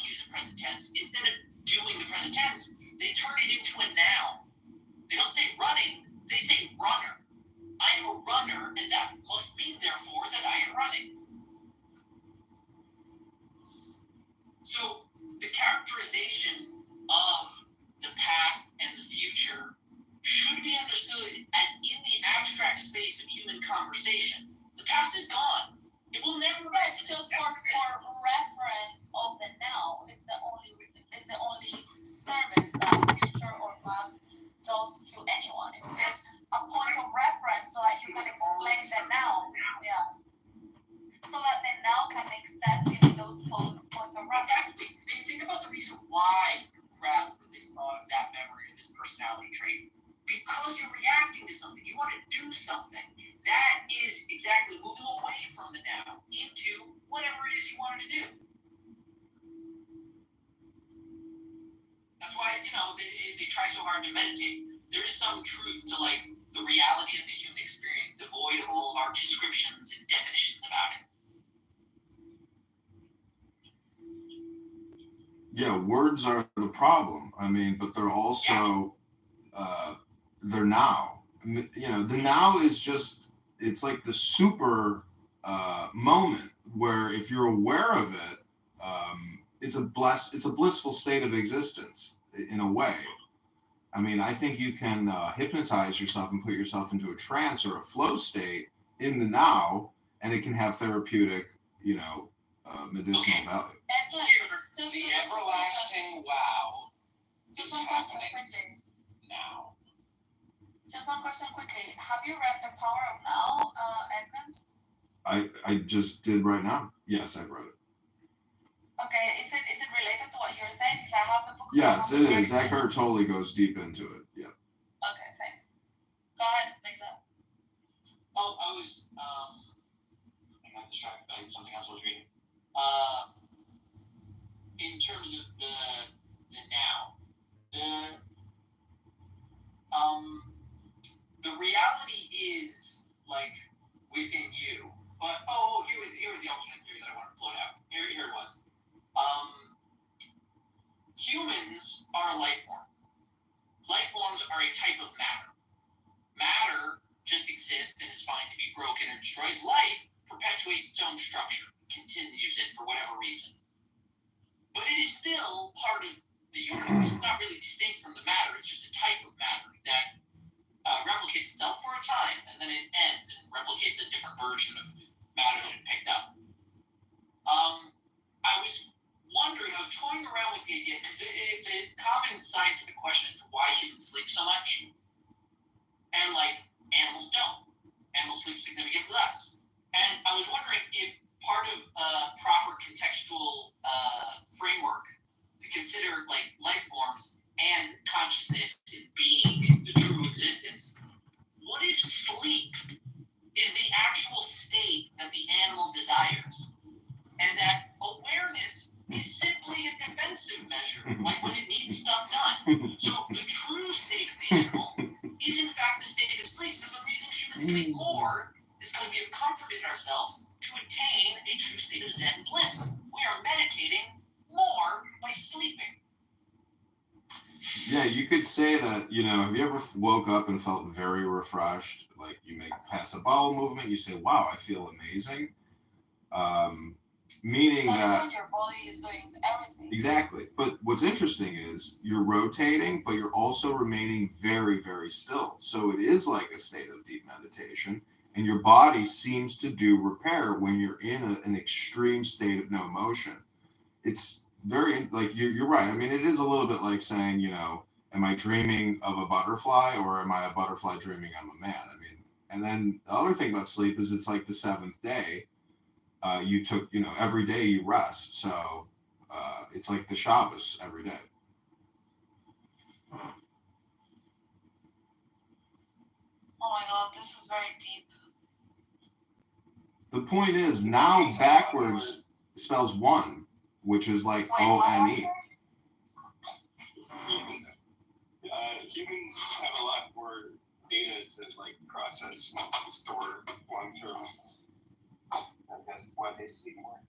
to use the present tense, instead of doing the present tense, they turn it into a noun. They don't say running, they say runner. I am a runner, and that must mean, therefore, that I am running. So the characterization of the past and the future should be understood as in the abstract space of human conversation. The past is gone. It will never be. It's just for reference of the now. It's the only service that future or past does to anyone. It's just a point of reference so that you can explain the now. Yeah. So that the now can make sense in those points of reference. Exactly. Think about the reason why you grab for this thought of that memory or this personality trait. Because you're reacting to something. You want to do something. That is exactly moving away from the now into whatever it is you wanted to do. That's why, they try so hard to meditate. There is some truth to, the reality of the human experience, devoid of all of our descriptions and definitions about it. Yeah, words are the problem. But they're also, they're now. The now is just, it's like the super moment where if you're aware of it, it's a blissful state of existence in a way. I think you can hypnotize yourself and put yourself into a trance or a flow state in the now, and it can have therapeutic, medicinal value. The everlasting wow is happening now. Just one question quickly. Have you read The Power of Now, Edmund? I just did right now. Yes, I've read it. Okay, is it related to what you're saying? Because I have the book. Yes, it is. Eckhart totally goes deep into it. Yeah. Okay, thanks. Go ahead, Lisa. Oh, I got distracted by something else I was reading. In terms of the now, the reality is within you. But here was the alternate theory that I wanted to float out. Here it was. Humans are a life form. Life forms are a type of matter. Matter just exists and is fine to be broken or destroyed. Life perpetuates its own structure, continues it for whatever reason. But it is still part of the universe. It's not really distinct from the matter. It's just a type of matter that replicates itself for a time, and then it ends and replicates a different version of matter that it picked up. I was toying around with the idea, because it's a common scientific question as to why humans sleep so much. And, animals don't. Animals sleep significantly less. And I was wondering if part of a proper contextual framework to consider, life forms and consciousness and being and the true existence, what if sleep is the actual state that the animal desires? And that awareness is simply a defensive measure, when it needs stuff done. So the true state of the animal is in fact a state of sleep. And the reason humans sleep more is because we have comforted ourselves to attain a true state of Zen bliss. We are meditating more by sleeping. Yeah, you could say that, have you ever woke up and felt very refreshed? You make pass a bowel movement, you say, wow, I feel amazing. Meaning that when your body is doing everything. Exactly. But what's interesting is you're rotating, but you're also remaining very, very still. So it is like a state of deep meditation, and your body seems to do repair when you're in an extreme state of no motion. It's very, you're right. It is a little bit like saying, am I dreaming of a butterfly, or am I a butterfly dreaming I'm a man? And then the other thing about sleep is it's like the seventh day. You took, every day you rest. So it's like the Shabbos every day. Oh my God, this is very deep. The point is, now backwards spells one, which is like O-N-E. Humans have a lot more data to process and store long term. That's why they sleep more.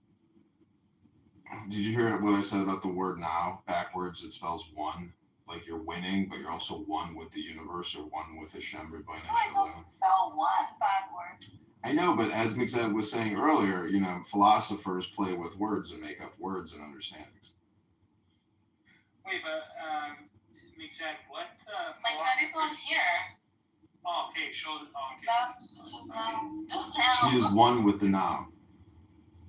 Did you hear what I said about the word now? Backwards, it spells one. Like you're winning, but you're also one with the universe or one with Hashem. No, it doesn't spell one backwards. I know, but as Mixed was saying earlier, philosophers play with words and make up words and understandings. Wait, but Mixed, what? Like that is not here. Oh, okay, show the. Oh, okay. Left just now. Just now. He is one with the now.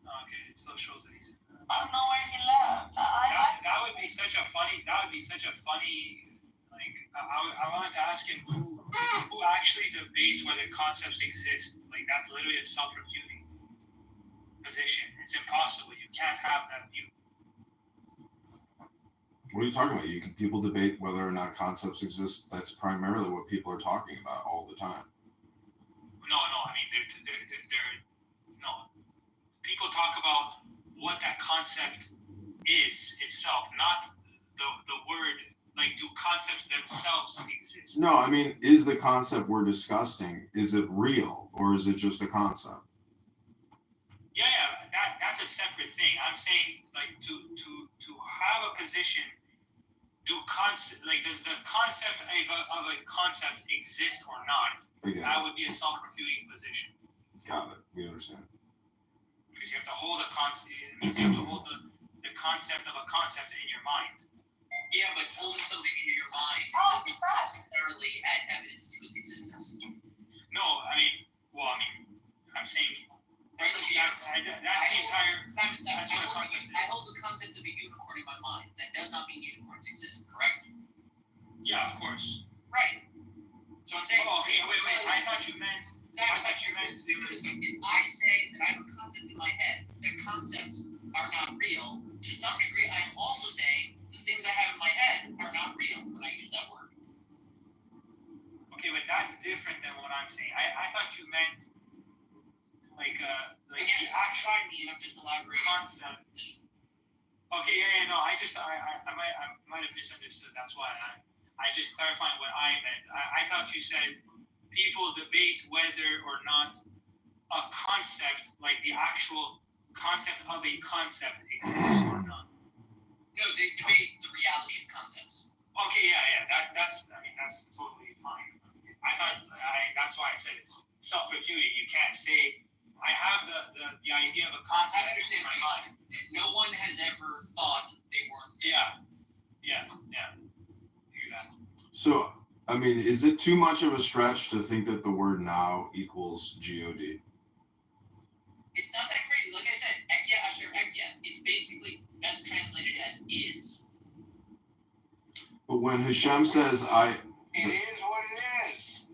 Okay, it still shows that he's. I don't know where he left. That would be such a funny. That would be such a funny. Like I wanted to ask him who actually debates whether concepts exist. Like that's literally a self-refuting position. It's impossible. You can't have that view. What are you talking about? People debate whether or not concepts exist. That's primarily what people are talking about all the time. No. I mean, they're no. People talk about what that concept is itself, not the word. Like, do concepts themselves exist? No, I mean, is the concept we're discussing, is it real or is it just a concept? Yeah, that's a separate thing. I'm saying, like, to have a position, does the concept of a concept exist or not? Yeah. That would be a self-refuting position. Got it. We understand. Because you have to hold a concept. It means you have to hold the concept of a concept in your mind. Yeah, but holding something in your mind doesn't necessarily add evidence to its existence. No, I'm saying. Right? That's the entire. I hold the concept of a unicorn in my mind. That does not mean unicorns exist, correct? Yeah, of course. Right. So I'm saying. Oh, okay, wait. I thought you meant. If I say that I have a concept in my head, that concepts are not real, to some degree, I'm also saying the things I have in my head are not real when I use that word. Okay, but that's different than what I'm saying. I thought you meant like Again, try me, and I'm just elaborating. Concept. Okay, yeah, no. I might have misunderstood. That's why I just clarifying what I meant. I thought you said people debate whether or not a concept, like the actual concept of a concept, exists or not. No, they debate the reality of concepts. Okay, yeah. That's totally fine. That's why I said it's self-refuting. You can't say I have the idea of a concept. I understand my mind. No one has ever thought they weren't. Yeah. Exactly. So, I mean, is it too much of a stretch to think that the word now equals God? It's not that crazy. Like I said, ekya asher ekya. It's basically best translated as is. But when Hashem says, It is what it is.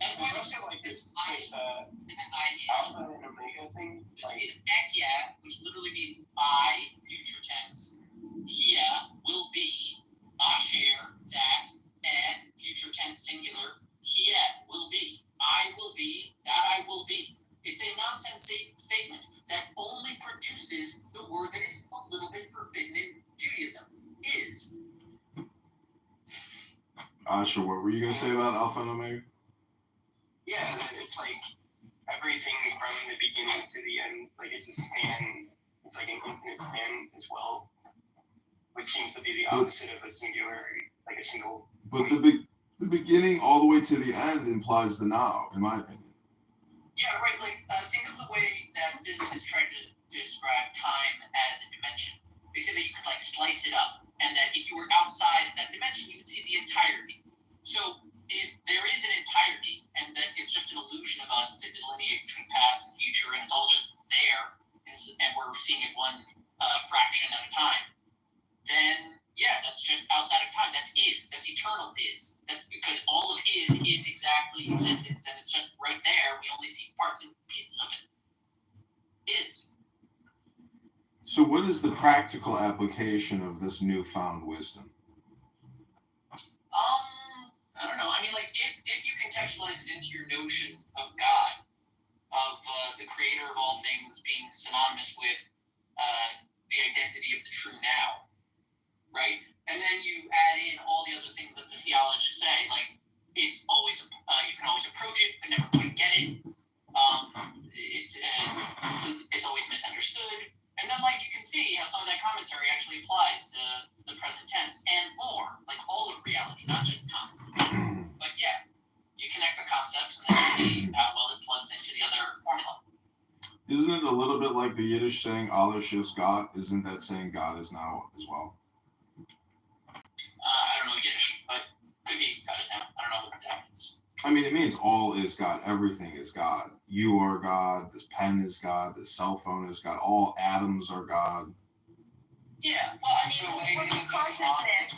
That's why Especially like this alpha and omega thing. It's ekya, which literally means I, future tense. Hia will be. Asher, that. Future tense singular. Hia will be. I will be. That I will be. It's a nonsense statement that only produces the word that is a little bit forbidden in Judaism. Is. Asher, what were you going to say about Alpha and Omega? Yeah, it's like everything from the beginning to the end. Like it's a span. It's like an infinite span as well, which seems to be the opposite of a singularity, like a single. But the beginning all the way to the end implies the now, in my opinion. Yeah, right. Like, think of the way that physicists try to describe time as a dimension. They say that you could, like, slice it up, and that if you were outside of that dimension, you would see the entirety. So, if there is an entirety, and that it's just an illusion of us to delineate between past and future, and it's all just there, and we're seeing it one fraction at a time, then, yeah, that's just outside of time. That's is. That's eternal is. That's because all of is exactly existence, and it's just right there. We only see parts and pieces of it. Is. So what is the practical application of this newfound wisdom? I don't know. I mean, like, if you contextualize it into your notion of God, of the creator of all things being synonymous with the identity of the true now, right? And then you add in all the other things that the theologists say, like, it's always, you can always approach it, but never quite get it. It's always misunderstood. And then, like, you can see how some of that commentary actually applies to the present tense and more, like all of reality, not just time. But yeah, you connect the concepts and then you see how well it plugs into the other formula. Isn't it a little bit like the Yiddish saying "Alles ist Gott"? Isn't that saying God is now as well? I don't know Yiddish, but could be God is now. I don't know what that means. I mean, it means all is God. Everything is God. You are God. This pen is God. This cell phone is God. All atoms are God. Yeah, well, I mean, What is consciousness?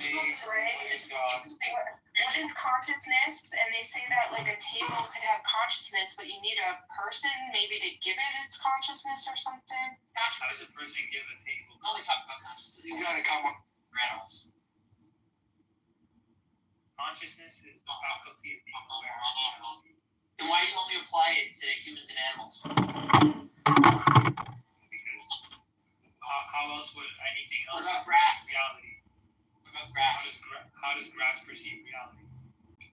What is consciousness? And they say that like a table could have consciousness, but you need a person maybe to give it its consciousness or something. How does a person give a table? We only talk about consciousness. You gotta come up. For animals. Consciousness is the faculty of being aware of reality. Then why do you only apply it to humans and animals? Because how else would anything else What about grass? perceive reality? What about grass? How does grass perceive reality?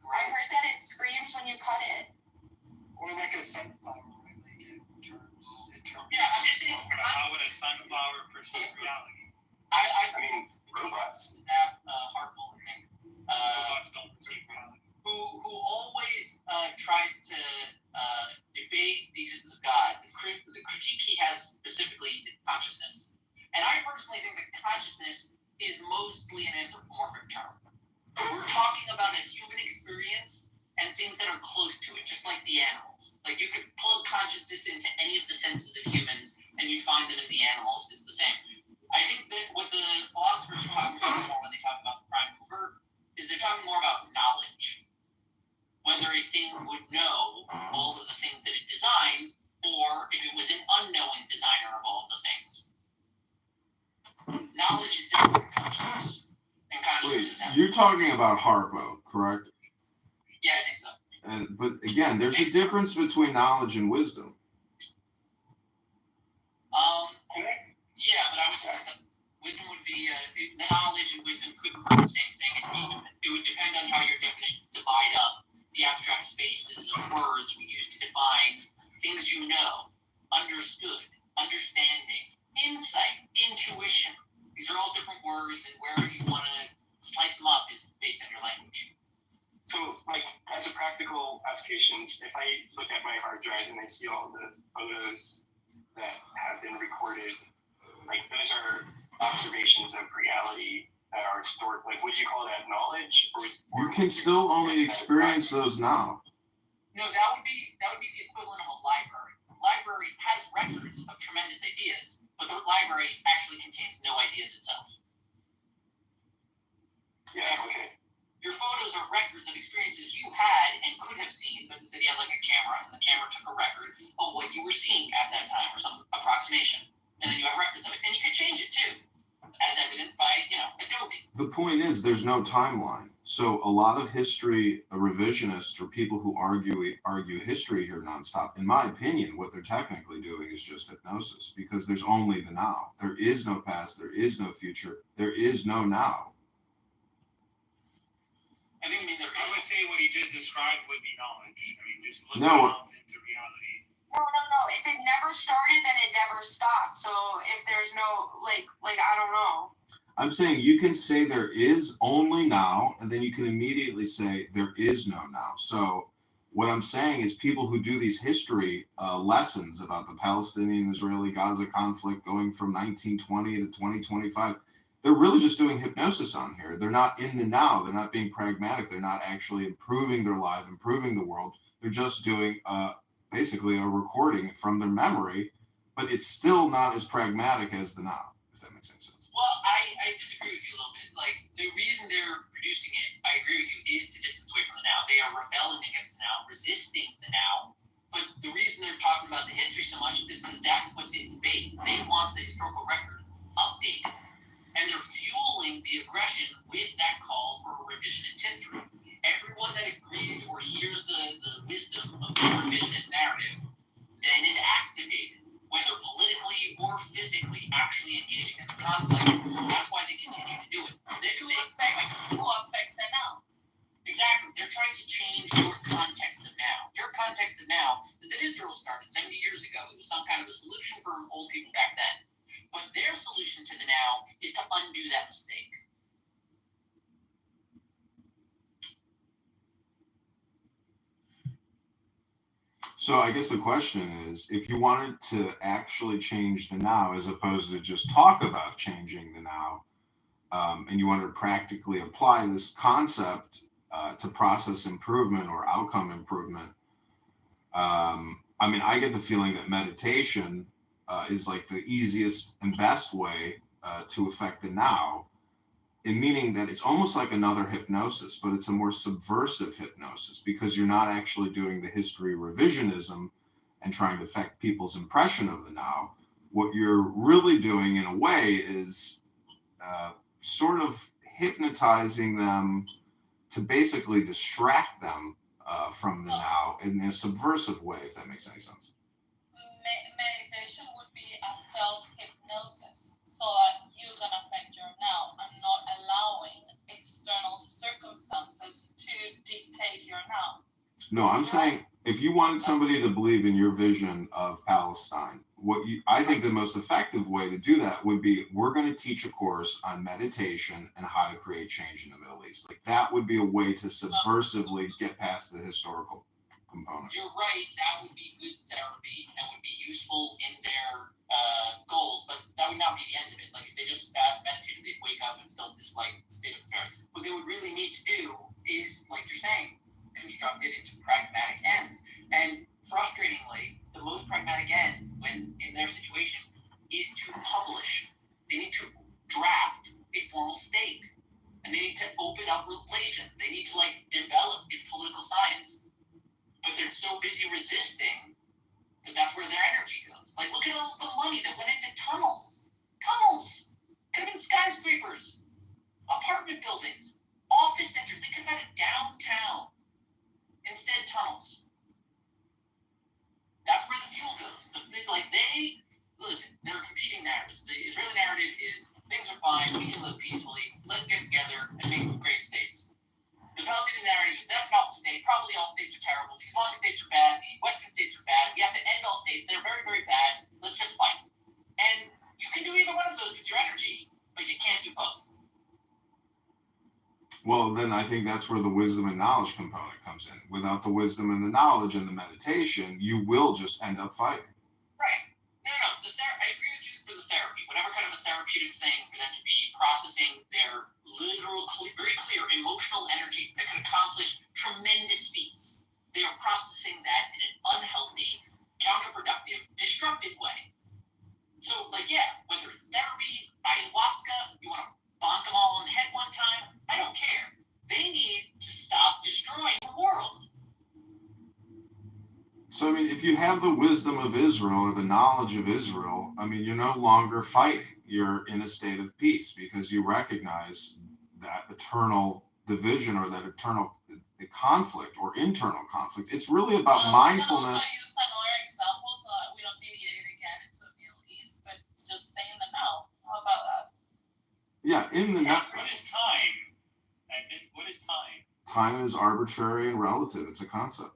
I heard that it screams when you cut it. Or like a sunflower, right? Like it turns. Yeah, I'm just saying. How would a sunflower perceive reality? I mean, robots. Harple, I think. Robots don't perceive reality. Who always tries to debate the existence of God. The critique he has specifically is consciousness. And I personally think that consciousness is mostly an anthropomorphic term. We're talking about a human experience and things that are close to it, just like the animals. Like you could plug consciousness into any of the senses of humans and you'd find them in the animals. It's the same. I think that what the philosophers are talking about more when they talk about the prime mover is they're talking more about knowledge. Whether a thing would know all of the things that it designed, or if it was an unknowing designer of all of the things. Knowledge is different from consciousness. And consciousness is You're talking about Harpo, correct? Yeah, I think so. But again, there's a difference between knowledge and wisdom. Yeah, but I was going to say wisdom would be knowledge and wisdom could prove the same thing. It would depend on how your definitions divide up the abstract spaces of words we use to define things you know, understood, understanding, insight, intuition. These are all different words, and wherever you want to slice them up is based on your language. So, like, as a practical application, if I look at my hard drive and I see all the photos that have been recorded, like, those are observations of reality that are stored. Like, would you call that knowledge? Or You can still only experience those now. No, that would be the equivalent of a library. A library has records of tremendous ideas, but the library actually contains no ideas itself. Yeah, okay. Your photos are records of experiences you had and could have seen, but instead you have like a camera, and the camera took a record of what you were seeing at that time, or some approximation. And then you have records of it. And you can change it too, as evidenced by, Adobe. The point is, there's no timeline. So a lot of history revisionists or people who argue history here nonstop, in my opinion, what they're technically doing is just hypnosis, because there's only the now. There is no past. There is no future. There is no now. I think I would say what he just described would be knowledge. I mean, just looking No. out into reality. No. If it never started, then it never stopped. So if there's no like I don't know. I'm saying you can say there is only now, and then you can immediately say there is no now. So what I'm saying is people who do these history lessons about the Palestinian-Israeli Gaza conflict going from 1920 to 2025, they're really just doing hypnosis on here. They're not in the now. They're not being pragmatic. They're not actually improving their life, improving the world. They're just doing basically a recording from their memory, but it's still not as pragmatic as the now, if that makes any sense. Well, I disagree with you a little bit. Like, the reason they're producing it, I agree with you, is to distance away from the now. They are rebelling against the now, resisting the now. But the reason they're talking about the history so much is because that's what's in debate. They want the historical record updated. And they're fueling the aggression with that call for a revisionist history. Everyone that agrees or hears the wisdom of the revisionist narrative then is activated, whether politically or physically, actually engaging in the conflict. That's why they continue to do it. To affect the now. Exactly. They're trying to change your context of now. Your context of now is that Israel started 70 years ago. It was some kind of a solution for old people back then. But So I guess the question is, if you wanted to actually change the now, as opposed to just talk about changing the now, and you wanted to practically apply this concept to process improvement or outcome improvement, I mean, I get the feeling that meditation is like the easiest and best way to affect the now, in meaning that it's almost like another hypnosis, but it's a more subversive hypnosis because you're not actually doing the history revisionism and trying to affect people's impression of the now. What you're really doing in a way is sort of hypnotizing them to basically distract them from the now in a subversive way, if that makes any sense. Meditation would be a self-hypnosis, so that you can affect your now and not allowing external circumstances to dictate your now. No, I'm saying if you wanted somebody to believe in your vision of Palestine, I think the most effective way to do that would be, we're going to teach a course on meditation and how to create change in the Middle East. Like, that would be a way to subversively get past the historical component. You're right, that would be good therapy and would be useful in their goals, but that would not be the end of it. Like, if they just meditated, they'd wake up and still dislike the state of affairs. What they would really need to do is, like you're saying, construct it into pragmatic ends. And frustratingly, the most pragmatic end, when in their situation, is to publish. They need to draft a formal state, and they need to open up relations. They need to develop in political science, but they're so busy resisting that that's where their energy goes. Like, look at all the money that went into tunnels. Could have been skyscrapers, apartment buildings, office centers. They could have had a downtown. Instead, tunnels. That's where the fuel goes. Listen, there are competing narratives. The Israeli narrative is, things are fine, we can live peacefully, let's get together and make great states. The Palestinian narrative is, that's an awful state, probably all states are terrible, the Islamic states are bad, the Western states are bad, we have to end all states, they're very, very bad, let's just fight. And you can do either one of those with your energy, but you can't do both. Well, then I think that's where the wisdom and knowledge component comes in. Without the wisdom and the knowledge and the meditation, you will just end up fighting. Right. No. I agree with you for the therapy. Whatever kind of a therapeutic thing for them to be processing their literal, very clear emotional energy that could accomplish tremendous feats. They are processing that in an unhealthy, counterproductive, destructive way. So, whether it's therapy, ayahuasca, you want to bonk them all on the head one time, I don't care. They need to stop destroying the world. So, I mean, if you have the wisdom of Israel or the knowledge of Israel, I mean, you're no longer fighting. You're in a state of peace because you recognize that eternal division or that eternal conflict or internal conflict. It's really about mindfulness. We can also use another example so that we don't deviate again into the Middle East, but just stay in the now. How about that? Yeah, in the now. What is time? What is time? Time is arbitrary and relative. It's a concept.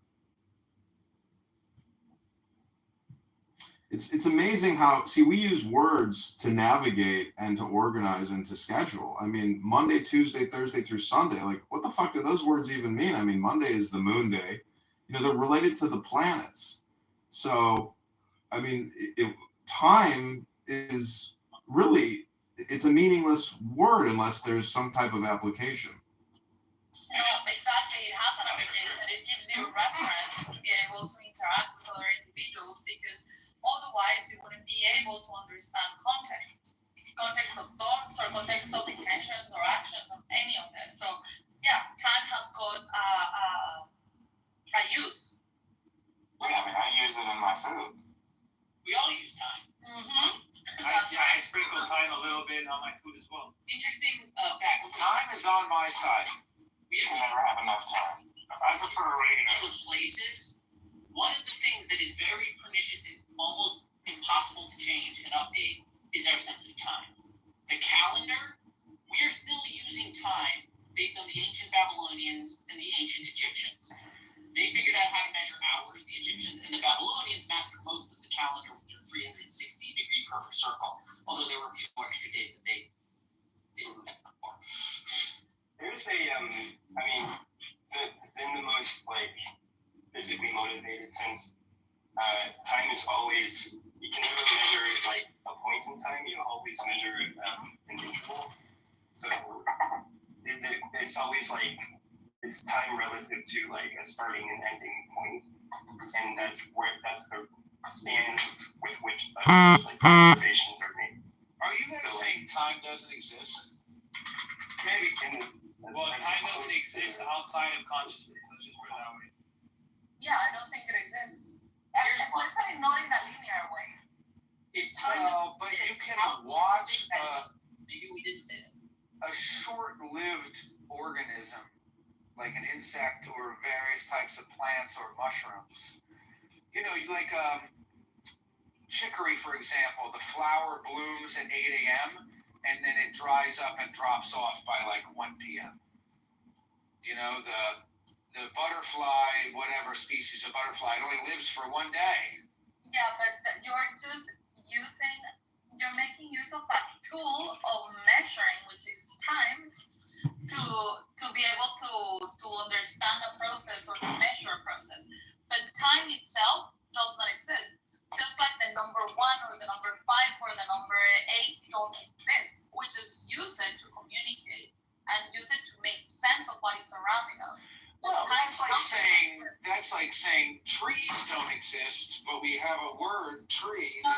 It's amazing how, we use words to navigate and to organize and to schedule. I mean, Monday, Tuesday, Thursday through Sunday, like, what the fuck do those words even mean? I mean, Monday is the moon day. They're related to the planets. So, I mean, time is really, it's a meaningless word unless there's some type of application. Exactly. It has an application, and it gives you a reference to be able to interact with other individuals, because otherwise you wouldn't be able to understand context of thoughts or context of intentions or actions of any of this. So, yeah, time has got a use. Yeah, I mean, I use it in my food. We all use time. Mm-hmm. I sprinkle time a little bit on my food as well. Interesting fact. Time is on my side. We You have can never have enough time. I prefer reading. places. One of the things that is very pernicious and almost impossible to change and update is our sense of time. The calendar, we are still using time based on the ancient Babylonians and the ancient Egyptians. They figured out how to measure hours, the Egyptians, and the Babylonians mastered most of the calendar with their 360-degree perfect circle, although there were a few extra days that they didn't have before. There's in the most physically motivated sense, you can never measure it like a point in time. You always measure it an interval. So it's always like it's time relative to like a starting and ending point, and that's the span with which like organizations are made. Are you guys saying time doesn't exist? Maybe Well, time doesn't exist outside of consciousness. Let's just put it that way. Yeah, I don't think it exists. Especially not in a linear way. If time Well, but you can watch maybe we didn't say that. a short-lived organism, like an insect or various types of plants or mushrooms. You know, like chicory, for example, the flower blooms at 8 a.m. and then it dries up and drops off by like 1 p.m. You know, the butterfly, whatever species of butterfly, it only lives for 1 day. Yeah, but you're just you're making use of a tool of measuring, which is time, to be able to understand a process or to measure a process. But time itself does not exist. Just like the number 1 or the number 5 or the number 8 don't exist. We just use it to communicate and use it to make sense of what is surrounding us. Well, that's like saying trees don't exist, but we have a word tree. No.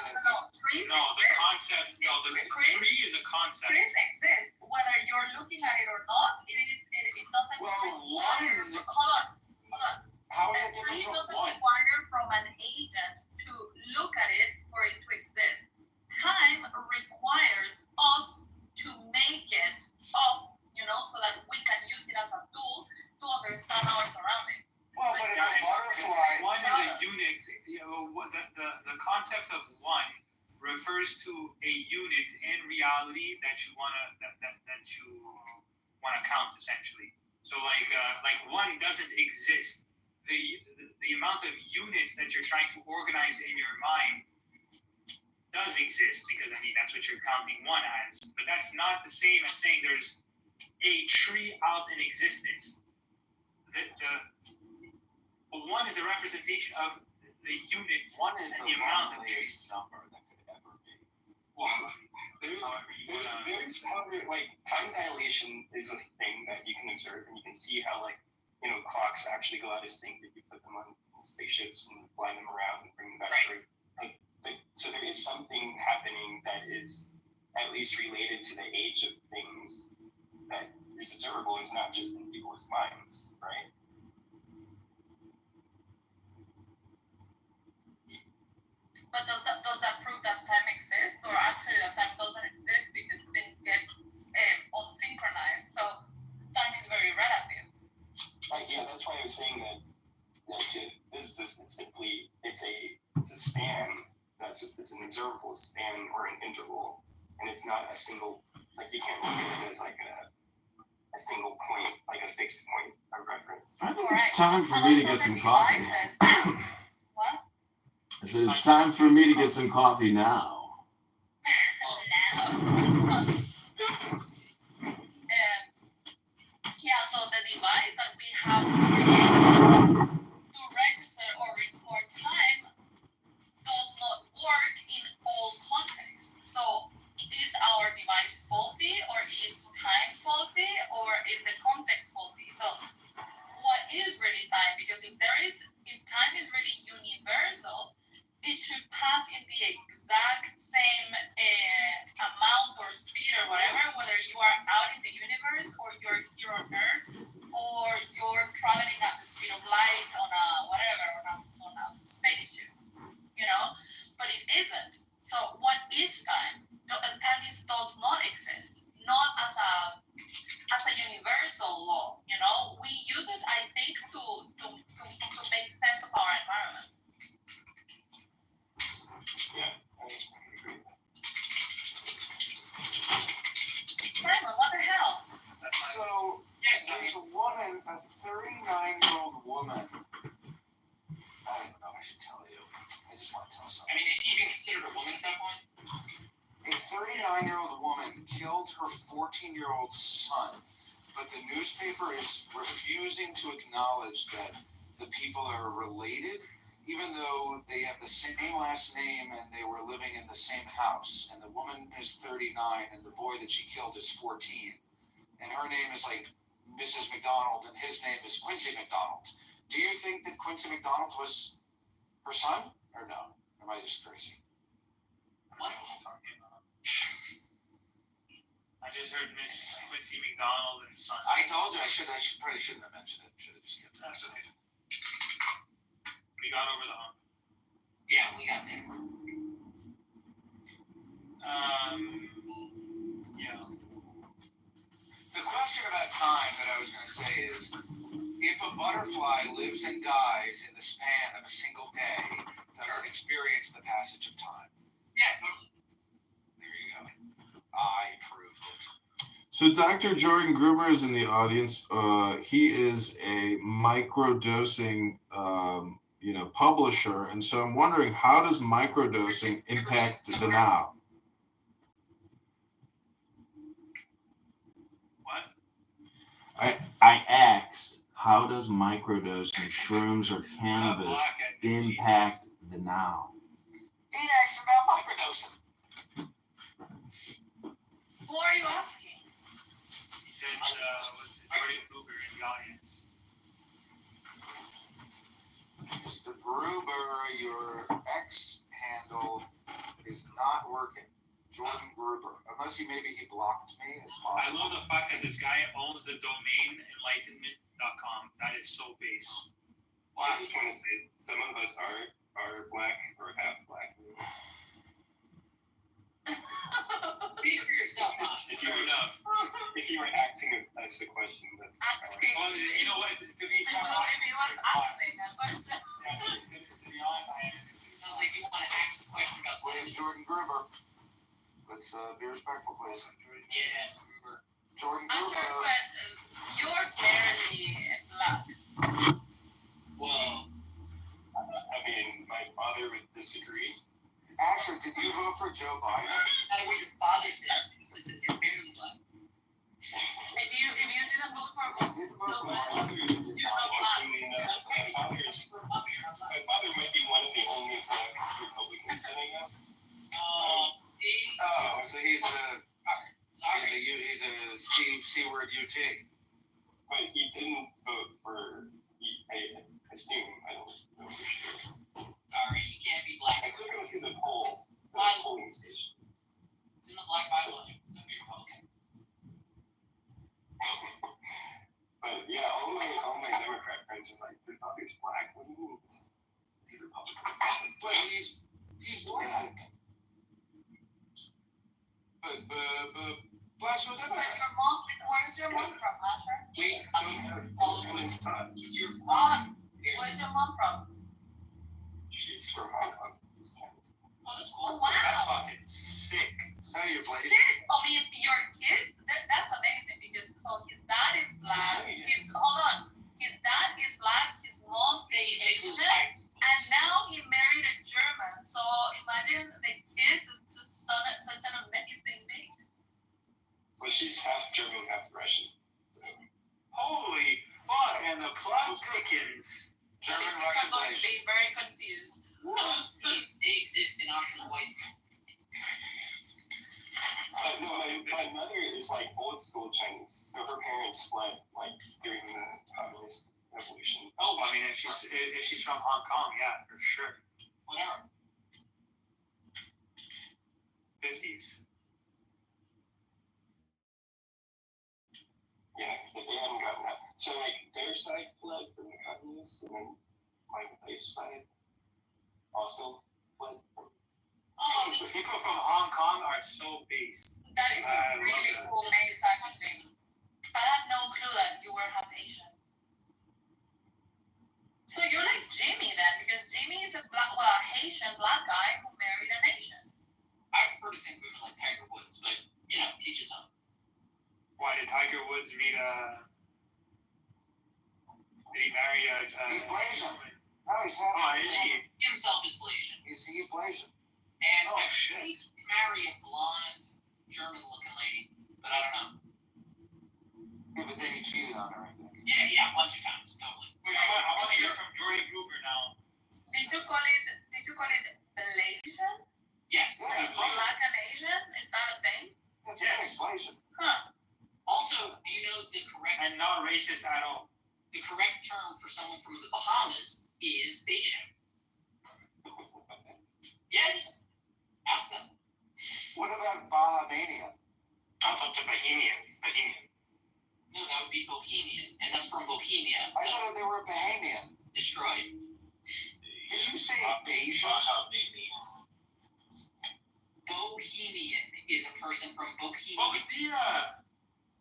Trees No, the exist. concept. No, the tree is a concept. Trees exist. Whether you're looking at it or not, it doesn't require. Hold on. How is it It different from doesn't one? require from an agent to look at it for it to exist. Time requires us to make it up, so that we can use it as a tool to understand our surroundings. Well, but if a butterfly... One is a unit. The concept of one refers to a unit in reality that you wanna count essentially. So like one doesn't exist. The amount of units that you're trying to organize in your mind does exist because that's what you're counting one as. But that's not the same as saying there's a tree out in existence. The one is a representation of the unit. One is and the the amount of trees. longest number that could ever be. Well, However you wanna. like time dilation is a thing that you can observe, and you can see how clocks actually go out of sync if you put them on spaceships and fly them around and bring them back to Earth. So there is something happening that is at least related to the age of things that is observable. It's not just in people's minds, right? But does that prove that time exists, or actually that time doesn't exist because things get unsynchronized? So time is very relative. Yeah, that's why I was saying that to physicists, it's a span. It's an observable span or an interval, and it's not a single. Like you can't look at it as like a single point, like a fixed point of reference. I think it's time for me to get some coffee. What? I said it's time for me to get some coffee now. So the device that we have created to register or record time does not work in all contexts. So is our device faulty, or is time faulty, or is the context faulty? So what is really time? Because if time is really universal, it should pass in the exact same amount or speed or whatever, whether you are out in the universe or you're here on Earth, or you're traveling at the speed of light on a spaceship, But it isn't. So what is time? Time does not exist, not as a universal law. We use it, I think, to make sense of our environment. Yeah, I agree. Simon, what the hell? So, there's a woman, a 39-year-old woman. I don't know if I should tell you. I just want to tell something. Is she even considered a woman at that point? A 39-year-old woman killed her 14-year-old son, but the newspaper is refusing to acknowledge that the people are related, even though they have the same last name and they were living in the same house, and the woman is 39 and the boy that she killed is 14, and her name is like Mrs. McDonald and his name is Quincy McDonald. Do you think that Quincy McDonald was her son, or no? Am I just crazy? What? I just heard Miss Quincy McDonald and son. I told you I probably shouldn't have mentioned it. Should have just kept that. That's okay. We got over the hump. Yeah, we got there. Yeah. The question about time that I was going to say is, if a butterfly lives and dies in the span of a single day, does it experience the passage of time? Yeah, totally. There you go. I proved it. So Dr. Jordan Gruber is in the audience. He is a microdosing, publisher, and so I'm wondering, how does microdosing impact the now? What? I asked, how does microdosing shrooms or cannabis impact the now? He asks about microdosing. Who are you asking? He said, was Jordan Gruber in the audience? Mr. Gruber, your X handle is not working. Jordan Gruber. Unless maybe he blocked me, it's I possible. love the fact that this guy owns the domain enlightenment.com. That is so base. I just want to say, some of us are black or half black. Speak for yourself, huh? Fair enough. If you were asking us the question, that's Well, you know what? To be If he was asking that question. to be honest, I am. Sounds like you want to ask a question about William something. Jordan Gruber. Let's be respectful, please. Yeah, Gruber. Jordan I'm Gruber. sure, but you're barely black. Whoa. I mean, my father would disagree. Actually, did you vote for Joe Biden? That's what your father says. Consistency of barely black. If you didn't vote for Joe Biden, you're not black. My father might be one of the only black Republicans that I know. Oh, so he's a Sorry. he's a C-word UT. But he didn't vote for, I assume, I don't know for sure. Sorry, you can't be black. I took him to the polling station. It's in the black bylaw. Don't be Republican. But yeah, all my Democrat friends are like, your father's black. What do you mean? He's Republican. But he's black. But blacks with But Democrat. your mom, where's your mom from, Master? Wait, I'm following. It's your Mom, Here. where's your mom from? She's from Hong Kong. Oh, that's Oh, cool. wow. That's fucking sick. How you blazing? I mean, your kids, that's amazing because so his dad is black. Hold on. His dad is black, his mom is Basically, Asian, and now he married a German. So imagine the kids is just such an amazing mix. Well, she's half German, half Russian. So. Holy fuck, and the plot thickens. German People Russian are going to blazing. be very confused. they exist in Austria's ways. No, my mother is like old school Chinese, so her parents fled like during the communist revolution. Oh, I mean, if she's from Hong Kong, yeah, for sure. Whatever. 50s. Yeah, but they haven't gotten that. So like their side fled from the communists, and then my wife's side also fled from. Oh, So people from Hong Kong are so base. that is I a really love cool name, actually. I had no clue that you were half Asian. So you're like Jimmy then, because Jimmy is a Haitian black guy who married an Asian. I prefer to think of him like Tiger Woods, but teach his own. Why did Tiger Woods meet did he marry He's Blasian. No, he's Oh, half. is he? Himself is Blasian. He's Blasian. And Oh, I shit. think he marry a blonde German-looking lady, but I don't know. Yeah, but then he cheated on her, I think. Yeah, a bunch of times, totally. Wait, I want to hear from Jordan Gruber now. Did you call it Malaysian? Yes. Yeah, it's Or Blasian. Black and Asian? Is that a thing? That's Yes. inflation. Huh. Also, do you know the correct And not racist at all. term for someone from the Bahamas is Bayesian? Yes. Ask them. What about Bahamania? I thought the Bohemian. No, that would be Bohemian, and that's from Bohemia. I thought they were Bahamian. Destroyed. Did you say Bayesian? Bohemian is a person from Bohemia. Bohemia!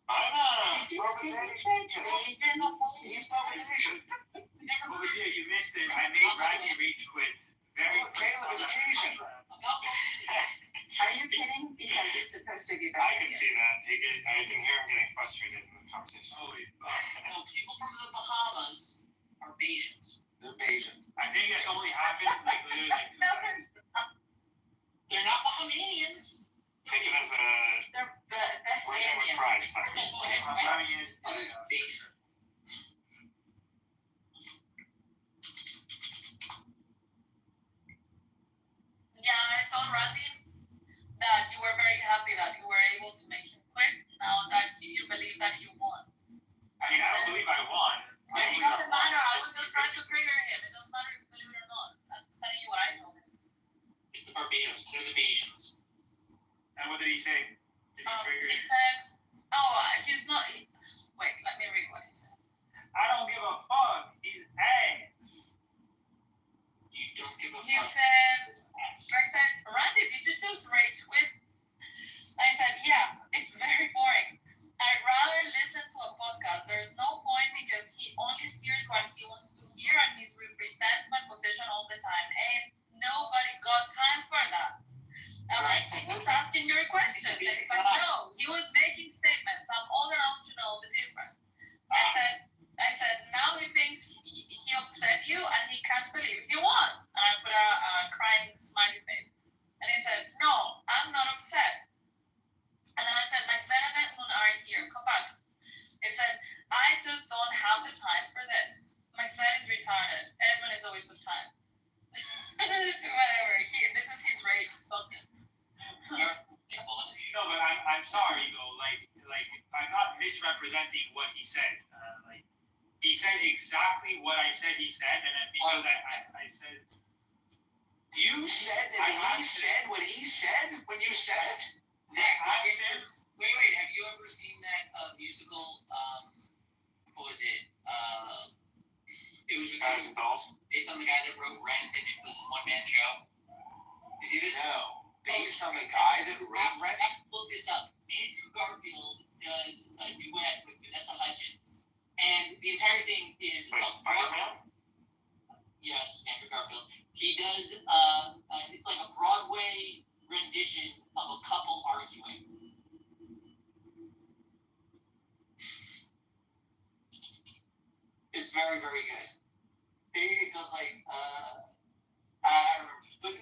I'm Did you Robert say Pattinson. Asian? He's Robert Pattinson. Never heard Bohemia, you missed it. I made Randy rage quit. Very Oh, Caleb is Cajun. about Bohemia. Are you kidding? Because it's supposed to be I can Bahamian. see that. I can hear him getting frustrated in the conversation. Holy fuck. No, people from the Bahamas are Bayesians. They're Bayesian. I think it's only happened like literally like 2 times. They're not Bahamians. Think of it as a They're we're there with Bahamian. pride. Go ahead. Bahamians, Bayesian. Yeah, I told Randy that you were very happy that you were able to make him quit. Now that you believe that you won. I mean, I don't believe I won. It doesn't matter. I was just trying to trigger him. It doesn't matter if you believe it or not. I'm just telling you what I told him. It's the Barbados. They're the Bayesians. And what did he say? Did he trigger He it? said, he's not. Wait, let me read what he said. I don't give a fuck. He's ass. You don't give a He fuck. said, I said, Randy, did you just rage quit? I said, yeah, it's very boring. I'd rather listen to a podcast. There's no point because he only hears what he wants to hear and he represents my position all the time. And nobody got time for that. I'm like, he was asking your questions. And he's like, no, he was making statements. I'm old enough to know the difference. I said, now he thinks he upset you and he can't believe he won. And I put a crying smiley face. And he said, no, I'm not upset. And then I said, like, Zen and Edmund are here. Come back. He said, I just don't have the time for this. My Zen is retarded. Edmund is a waste of time. Whatever. This is his rage spoken. No, but I'm sorry though. Like I'm not misrepresenting what he said. He said exactly what I said he said, and then because I said. You said that he said what he said when you said it? Zach, I wait. Have you ever seen that musical? What was it? It was Guys and dolls. based on the guy that wrote Rent, and it was a one-man show. You see this? No. Based on the guy that wrote Rent? Look this up. Andrew Garfield does a duet with Vanessa Hudgens, and the entire thing is Wait, Spider-Man? Yes, Andrew Garfield. He does. It's like a Broadway rendition of a couple arguing. It's very, very good. It goes like, I don't remember. But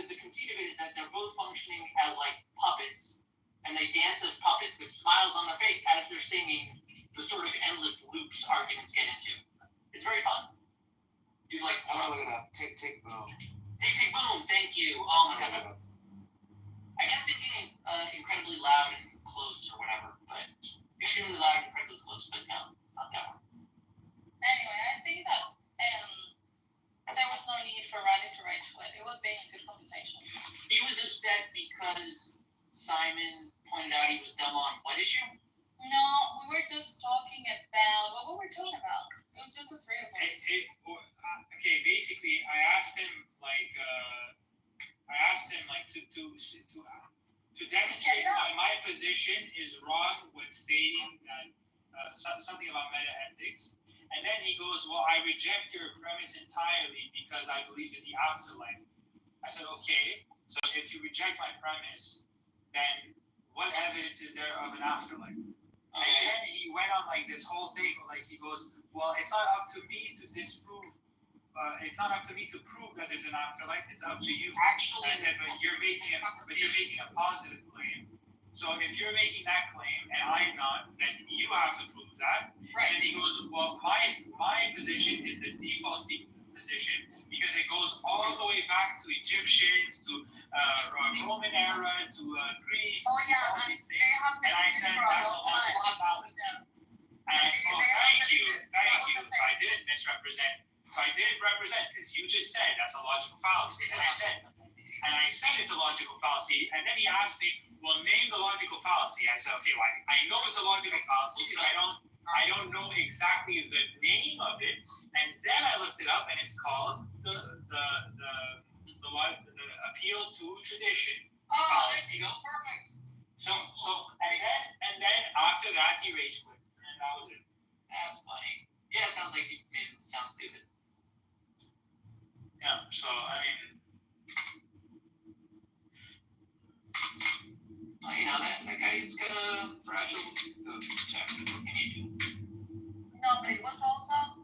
the conceit of it is that they're both functioning as like puppets, and they dance as puppets with smiles on their face as they're singing the sort of endless loops arguments get into. It's very fun. You like I'm gonna look it up. Tick, tick, boom. Tick Tick Boom, thank you. Oh my god. I kept thinking incredibly loud and close or whatever, but extremely loud and incredibly close, but no, it's not that one. Anyway, I think that there was no need for Randy to rage quit. It was being a good conversation. He was upset because Simon pointed out he was dumb on what issue? No, we were just talking about what we were talking about. It was just the three of us. Okay, basically, I asked him to demonstrate why my position is wrong when stating that something about meta ethics, and then he goes, "Well, I reject your premise entirely because I believe in the afterlife." I said, "Okay, so if you reject my premise, then what evidence is there of an afterlife?" And then he went on like this whole thing, like he goes, "Well, it's not up to me to disprove. It's not up to me to prove that there's an afterlife. It's up to you." Actually, I said, "But you're making a positive claim. So if you're making that claim and I'm not, then you have to prove that." right. And he goes, "Well, my position is the default position because it goes all the way back to Egyptians, to Roman era, to Greece. Oh yeah, all and these they things. have been And I said for a that's a long logical time. fallacy. And I said, oh, thank you. So I didn't misrepresent. So I did represent because you just said that's a logical fallacy. And I said it's a logical fallacy. And then he asked me, well, name the logical fallacy. I said, okay, well, I know it's a logical fallacy because I don't know exactly the name of it. And then I looked it up, and it's called the appeal to tradition. Oh, there you go, perfect. So and then after that he rage quit, and that was it. That's funny. Yeah, it sounds like you made it sound stupid. Yeah. So I mean. Well, you know, that guy's got a fragile check. What can you do? No, but it was also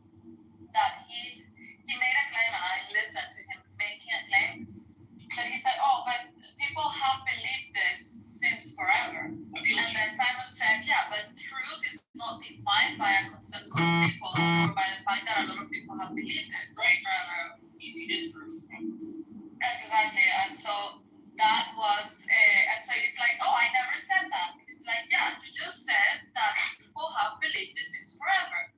that he made a claim, and I listened to him making a claim. That he said, "Oh, but people have believed this since forever." Okay, And then Simon said, "Yeah, but truth is not defined by a consensus of people, or by the fact that a lot of people have believed it Right. forever." easy disproof. Exactly. And so that was, and so it's like, "Oh, I never said that." It's like, "Yeah, you just said that people have believed this since forever."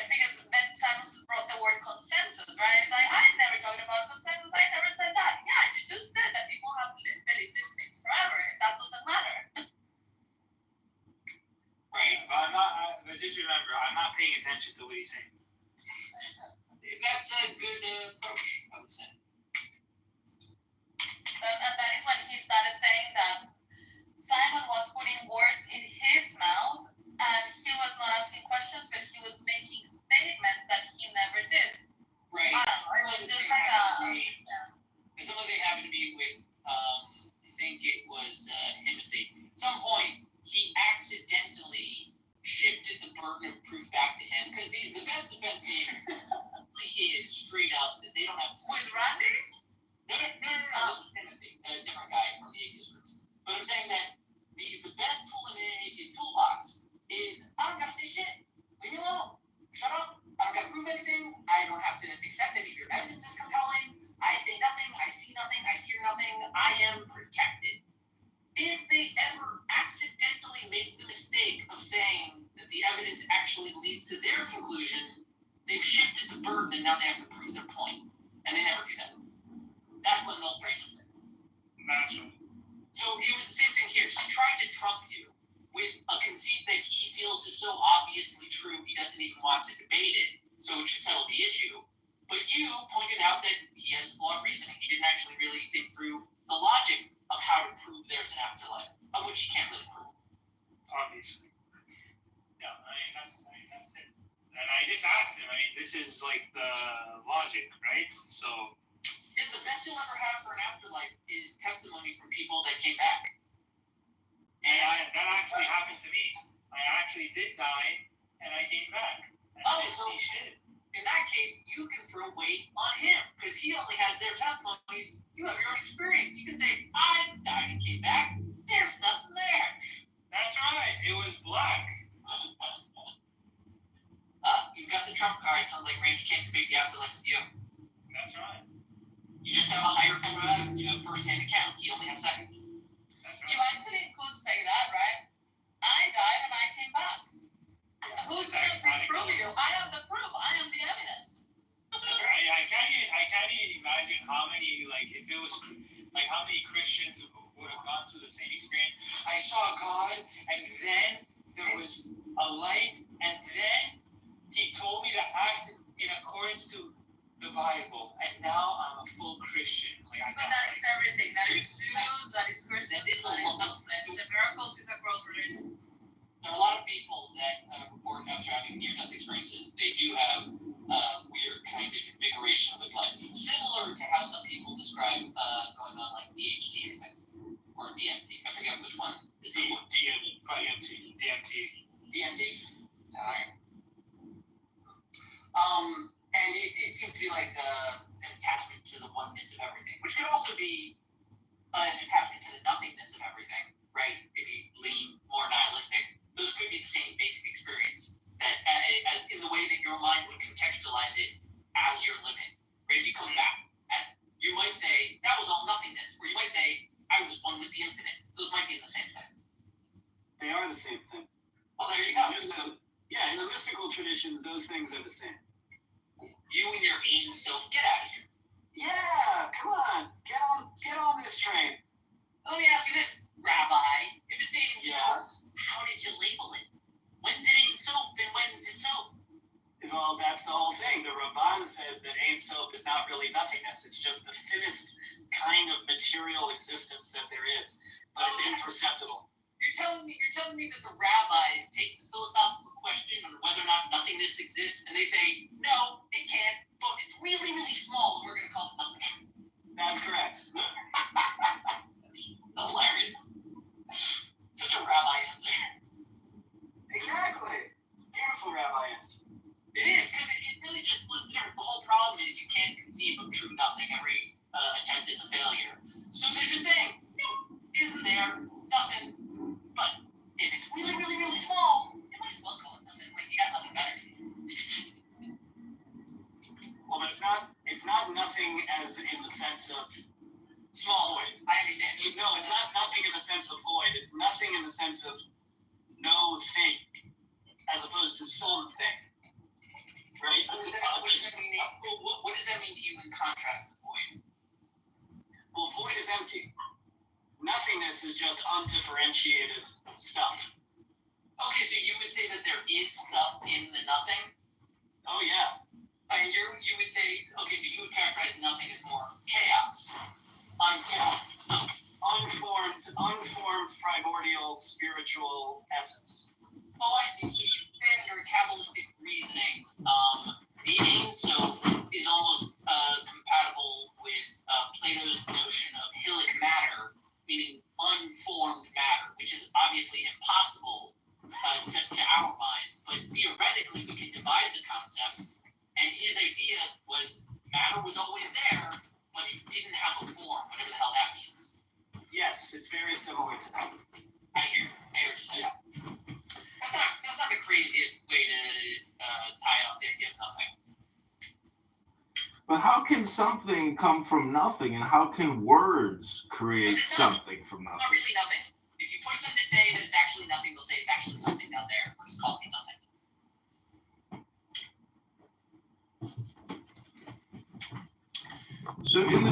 Because then Simon brought the word consensus, right? It's like, I never talked about consensus. I never said that. Yeah, you just said that people have believed this since forever, and that doesn't matter. Right, but but just remember, I'm not paying attention to what he's saying. That's a good approach, I would say. And that is when he started saying that Simon was putting words in his mouth, and he was not asking questions, but he was making statements that he never did. Right. I don't know, it was just like Some of it happened to be with, I think it was Himothy. At some point, he accidentally shifted the burden of proof back to him, because the best defense is straight up that they don't have to say. With Randy? No, this was Himothy, a different guy from the atheist groups. But I'm saying that the best tool in an atheist toolbox is, I don't gotta say shit. Leave me alone. Shut up. I don't gotta prove anything. I don't have to accept any of your evidence is compelling. I say nothing. I see nothing. I hear nothing. I am protected. If they ever accidentally make the mistake of saying that the evidence actually leads to their conclusion, they've shifted the burden and now they have to prove their point. And they never do that. That's when they'll break it. That's right. So it was the same thing here. He tried to trump you with a conceit that he feels is so obviously true he doesn't even want to debate it, so it should settle the issue. But you pointed out that he has flawed reasoning. He didn't actually really think through the logic of how to prove there's an afterlife, of which he can't really prove. Obviously. Yeah, I mean, that's it. And I just asked him, this is like the logic, right? So... If the best you'll ever have for an afterlife is testimony from people that came back. And that actually happened to me. I actually did die, and I came back. And I didn't see shit. In that case, you can throw weight on him, because he only has their testimonies. You have your own experience. You can say, I died and came back. There's nothing there. That's right. It was black. You've got the trump card. Sounds like Randy can't debate the afterlife with you. That's right. You just have a higher form of evidence. You have first-hand account. He only has second. That's You right. actually could say that, right? I died and I came back. Who's going to disprove you? I have the proof. I am the evidence. I can't even imagine how many, if it was, how many Christians would have gone through the same experience. I saw God, and then there was a light, and then he told me to act in accordance to the Bible, and now I'm a full Christian. But that is everything. That is Jews, that is Christians, that is Muslims. The miracles is across religion. There are a lot of people that report after having near-death experiences. They do have weird kind of invigoration with life, similar to how some people describe going on like DHT, I think, or DMT. I forget which one is the one. DMT. All right. And it seemed to be like an attachment to the oneness of everything, which could also be an attachment to the nothingness of everything, right? If you lean more nihilistic, those could be the same basic experience. That as in the way that your mind would contextualize it as you're things are the same. You and your Ein Sof, get out of here. Yeah, come on, get on this train. Let me ask you this, Rabbi. If it's Ein Yeah. Sof, how did you label it? When's it Ein Sof and when's it Sof? Well, that's the whole thing. The Ramban says that Ein Sof is not really nothingness. It's just the thinnest kind of material existence that there is, but it's imperceptible. You're telling me that the rabbis take the philosophical question on whether or not nothingness exists, and they say, no, it can't, but it's really, really small, and we're going to call it nothing. That's correct. That's hilarious. Such a rabbi answer. Exactly. It's a beautiful rabbi answer. It is, because it really just splits the difference. The whole problem is you can't conceive of true nothing. Every attempt is a failure. So they're just saying, no, isn't there, nothing. But if it's really, really, really small, you might as well call it nothing. Like, you got nothing better to do. Well, but it's not nothing as in the sense of Small void. I understand. no, it's not nothing in the sense of void. It's nothing in the sense of no thing, as opposed to something. Right? What does that mean to you in contrast to void? Well, void is empty. Nothingness is just undifferentiated stuff. Okay, so you would say that there is stuff in the nothing? Oh yeah. And you would say, okay, so you would characterize nothing as more chaos, Unformed primordial spiritual essence. Oh, I see. So you say under Kabbalistic reasoning, the Ein Sof is almost compatible with Plato's notion of hillic matter, meaning unformed matter, which is obviously impossible to our minds, but theoretically we can divide the concepts. And his idea was matter was always there, but it didn't have a form, whatever the hell that means. Yes, it's very similar to that. I hear what you're saying. That's not the craziest way to tie off the idea of nothing. But how can something come from nothing, and how can words create something from Not nothing? really nothing. If you push them to say that it's actually nothing, they'll say it's actually something down there. We're just calling it nothing. So in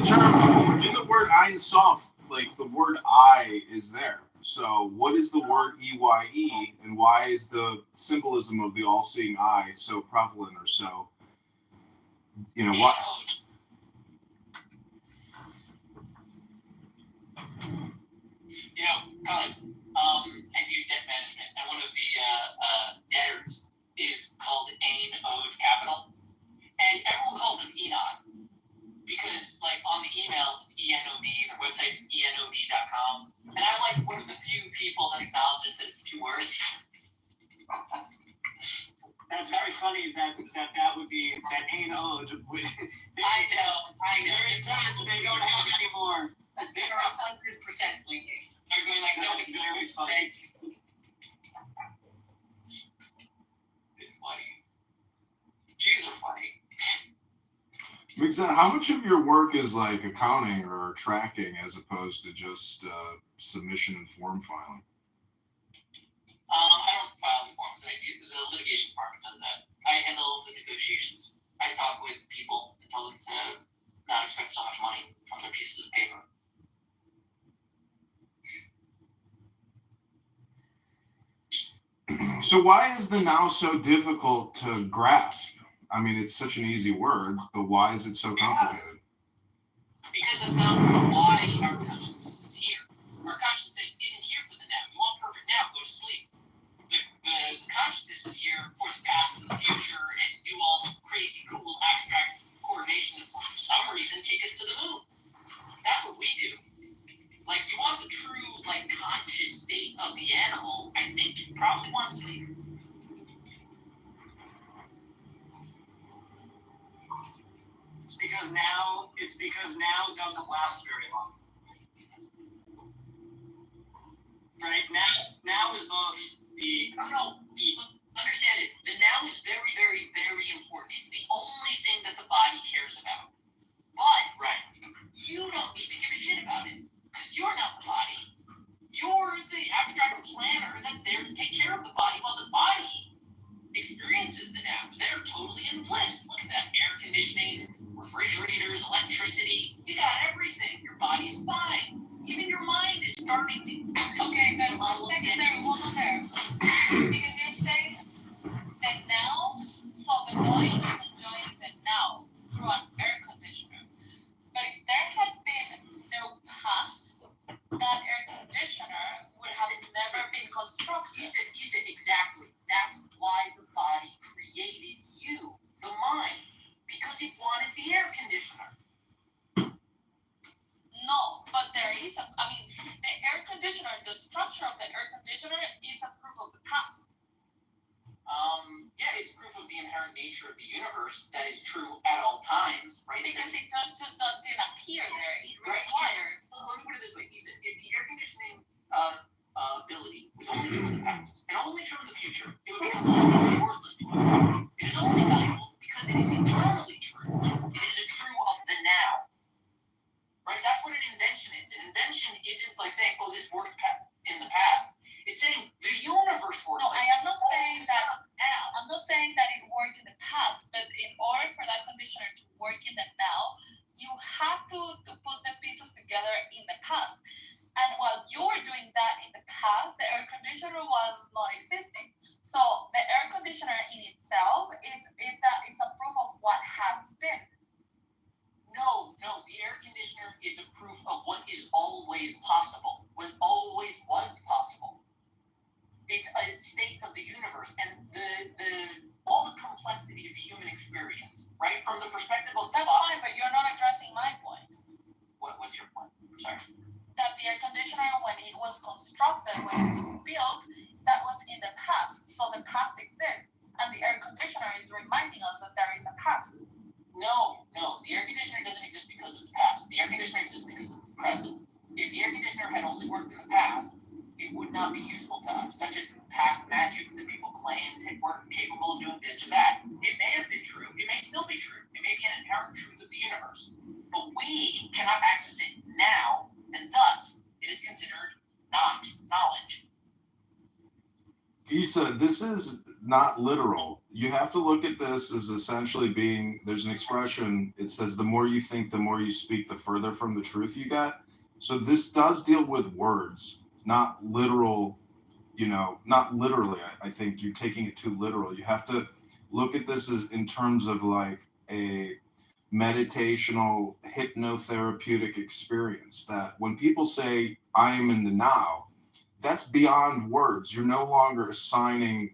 the word Ein Sof, like the word I is there. So what is the word EYE, and why is the symbolism of the all-seeing eye so prevalent or so? You know what? You know, Colin, I do debt management, and one of the debtors is called Ein Owed Capital, and everyone calls him Enon, because like on the emails it's ENOD, their website is ENOD.com, and I'm like one of the few people that acknowledges that it's two words. That's very funny that would be that ain't owed. I know. They don't have anymore. They're 100% linking. They're going like, no, That's very funny. It's funny. Jews are funny. Because how much of your work is like accounting or tracking as opposed to just submission and form filing? I don't file the forms. The litigation department does that. I handle the negotiations. I talk with people and tell them to not expect so much money from their pieces of paper. So why is the now so difficult to grasp? I mean, it's such an easy word, but why is it so complicated? Because that's not why our consciousness is here. Our consciousness isn't here for the now. You want perfect now, go to sleep. The consciousness is here for the past and the future and to do all the crazy, cool, abstract coordination and for some reason take us to the moon. That's what we do. Like, you want the true, like, conscious state of the animal, I think you probably want sleep. It's because now doesn't last very long. Right? Now is both the Understand it. The now is very, very, very important. It's the only thing that the body cares about. But you don't need to give a shit about it. Because you're not the body. You're the abstract planner that's there to take care of the body, while the body experiences the now. They're it's proof of the inherent nature of the universe that is true at all times, right? Because it didn't appear there. It required. Well, let me put it this way. He said, if the air conditioning ability was only true in the past and only true in the future, it would be completely worthless to us. It is only valuable because it is eternally true. It is a true of the now. Right? That's what an invention is. An invention isn't like saying, oh, this worked in the past. It's saying the universe works. No, I am not saying that now. I'm not saying that it worked in the past, but in order for that conditioner to work in the now, you have to put the pieces together in the past. And while you were doing that in the past, the air conditioner was not existing. So the air conditioner in itself, it's a proof of what has been. No, the air conditioner is a proof of what is always possible, what always was possible. It's a state of the universe, and all the complexity of human experience, right? From the perspective of That's fine, but you're not addressing my point. What's your point? I'm sorry. That the air conditioner, when it was constructed, when it was built, that was in the past. So the past exists, and the air conditioner is reminding us that there is a past. No, the air conditioner doesn't exist because of the past. The air conditioner exists because of the present. If the air conditioner had only worked in the past, it would not be useful to us, such as past magics that people claimed weren't capable of doing this or that. It may have been true. It may still be true. It may be an inherent truth of the universe. But we cannot access it now, and thus it is considered not knowledge. Isa, this is not literal. You have to look at this as essentially being, there's an expression, it says the more you think, the more you speak, the further from the truth you get. So this does deal with words, not literal, not literally. I think you're taking it too literal. You have to look at this as in terms of like a meditational hypnotherapeutic experience, that when people say I am in the now, that's beyond words. You're no longer assigning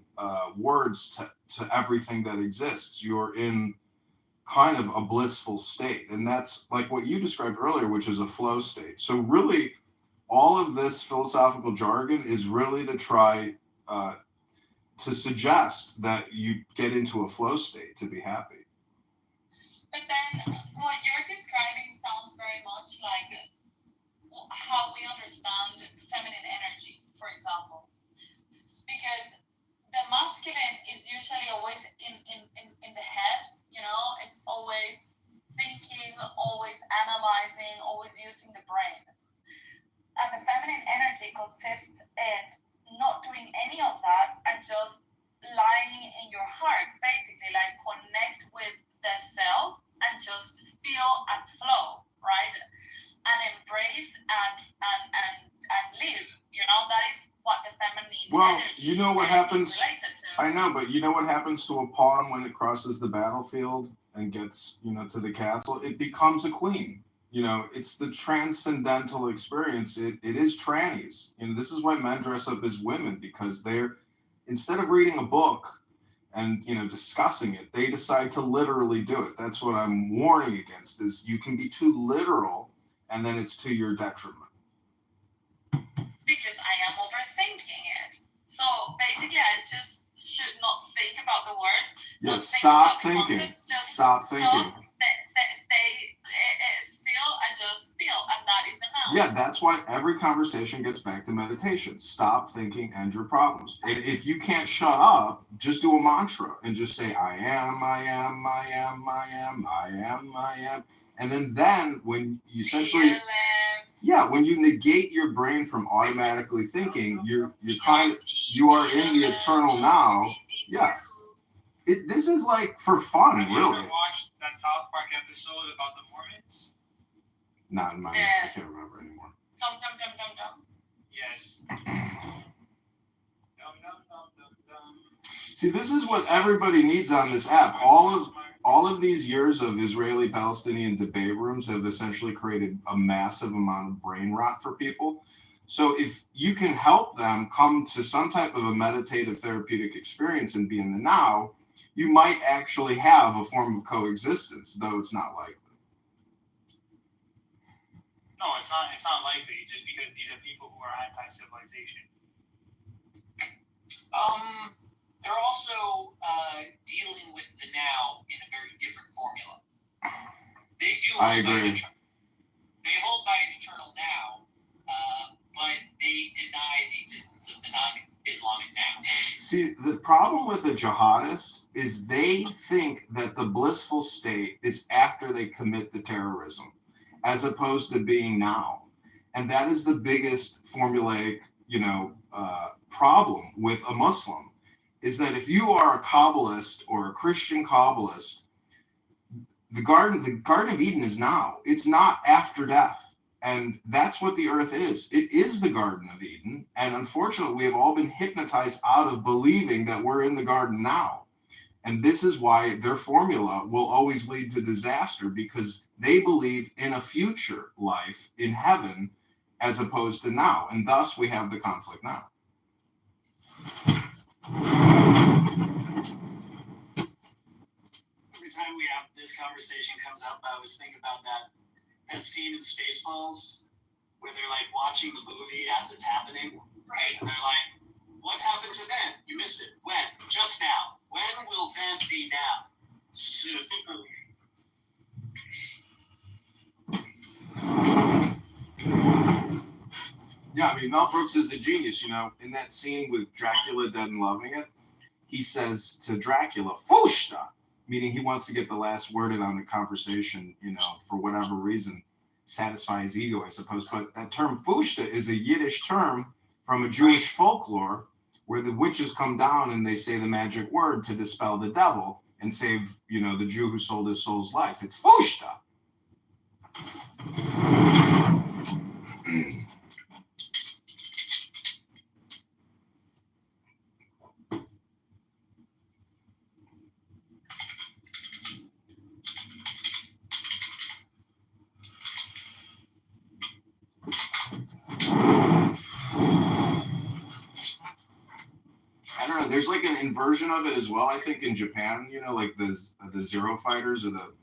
words to everything that exists. You're in kind of a blissful state. And that's like what you described earlier, which is a flow state. So really, all of this philosophical jargon is really to try to suggest that you get into a flow state to be happy. But then what you're describing sounds very much like how we understand feminine energy, for example. Because the masculine is usually always in the head, it's always thinking, always analyzing, always using the brain. And the feminine energy consists in not doing any of that and just lying in your heart, basically, like connect with the self and just feel and flow, right? And embrace and live. That is what the feminine energy you know what happens. is related to. I know, but you know what happens to a pawn when it crosses the battlefield and gets, to the castle? It becomes a queen. It's the transcendental experience. It is trannies. This is why men dress up as women, because they're, instead of reading a book and, discussing it, they decide to literally do it. That's what I'm warning against, is you can be too literal and then it's to your detriment. Because I am overthinking it. So basically, I just should not think about the words. Yes, stop thinking. Stop thinking. Stay still and just feel, and that is the now. Yeah, that's why every conversation gets back to meditation. Stop thinking, end your problems. And if you can't shut up, just do a mantra and just say, I am, I am, I am, I am, I am, I am. And then when you essentially, when you negate your brain from automatically thinking, you are in the eternal now. Yeah. This is like for fun, Have you really. ever watched that South Park episode about the Mormons? Not in my I can't remember anymore. Dum. Yes. See, this is what everybody needs on this app. All of these years of Israeli-Palestinian debate rooms have essentially created a massive amount of brain rot for people. So if you can help them come to some type of a meditative therapeutic experience and be in the now, you might actually have a form of coexistence, though it's not likely. No, it's not likely, just because these are people who are anti-civilization. They're also dealing with the now in a very different formula. They do. I agree. They hold by an eternal now, but they deny the existence of the non-Islamic now. See, the problem with the jihadists is they think that the blissful state is after they commit the terrorism, as opposed to being now. And that is the biggest formulaic, problem with a Muslim, is that if you are a Kabbalist or a Christian Kabbalist, the Garden of Eden is now. It's not after death. And that's what the earth is. It is the Garden of Eden. And unfortunately, we have all been hypnotized out of believing that we're in the garden now. And this is why their formula will always lead to disaster, because they believe in a future life in heaven as opposed to now. And thus we have the conflict now. Every time we have this conversation comes up, I always think about that scene in Spaceballs where they're like watching the movie as it's happening. Right. And they're like, what's happened to then? You missed it. When? Just now. When will then be now? Soon. Yeah, I mean, Mel Brooks is a genius, in that scene with Dracula Dead and Loving It, he says to Dracula, Fushta, meaning he wants to get the last word in on the conversation, for whatever reason, satisfy his ego, I suppose. But that term Fushta is a Yiddish term from a Jewish folklore where the witches come down and they say the magic word to dispel the devil and save, the Jew who sold his soul's life. It's Fushta. I don't know. There's like an inversion of it as well. I think in Japan, like the Zero fighters or the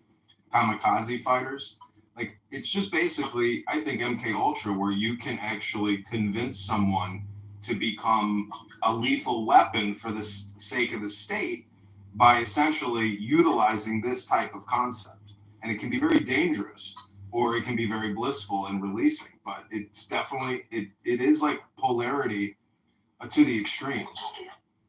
kamikaze fighters. Like it's just basically, I think MK Ultra, where you can actually convince someone to become a lethal weapon for the sake of the state by essentially utilizing this type of concept. And it can be very dangerous, or it can be very blissful and releasing. But it's definitely it is like polarity to the extremes.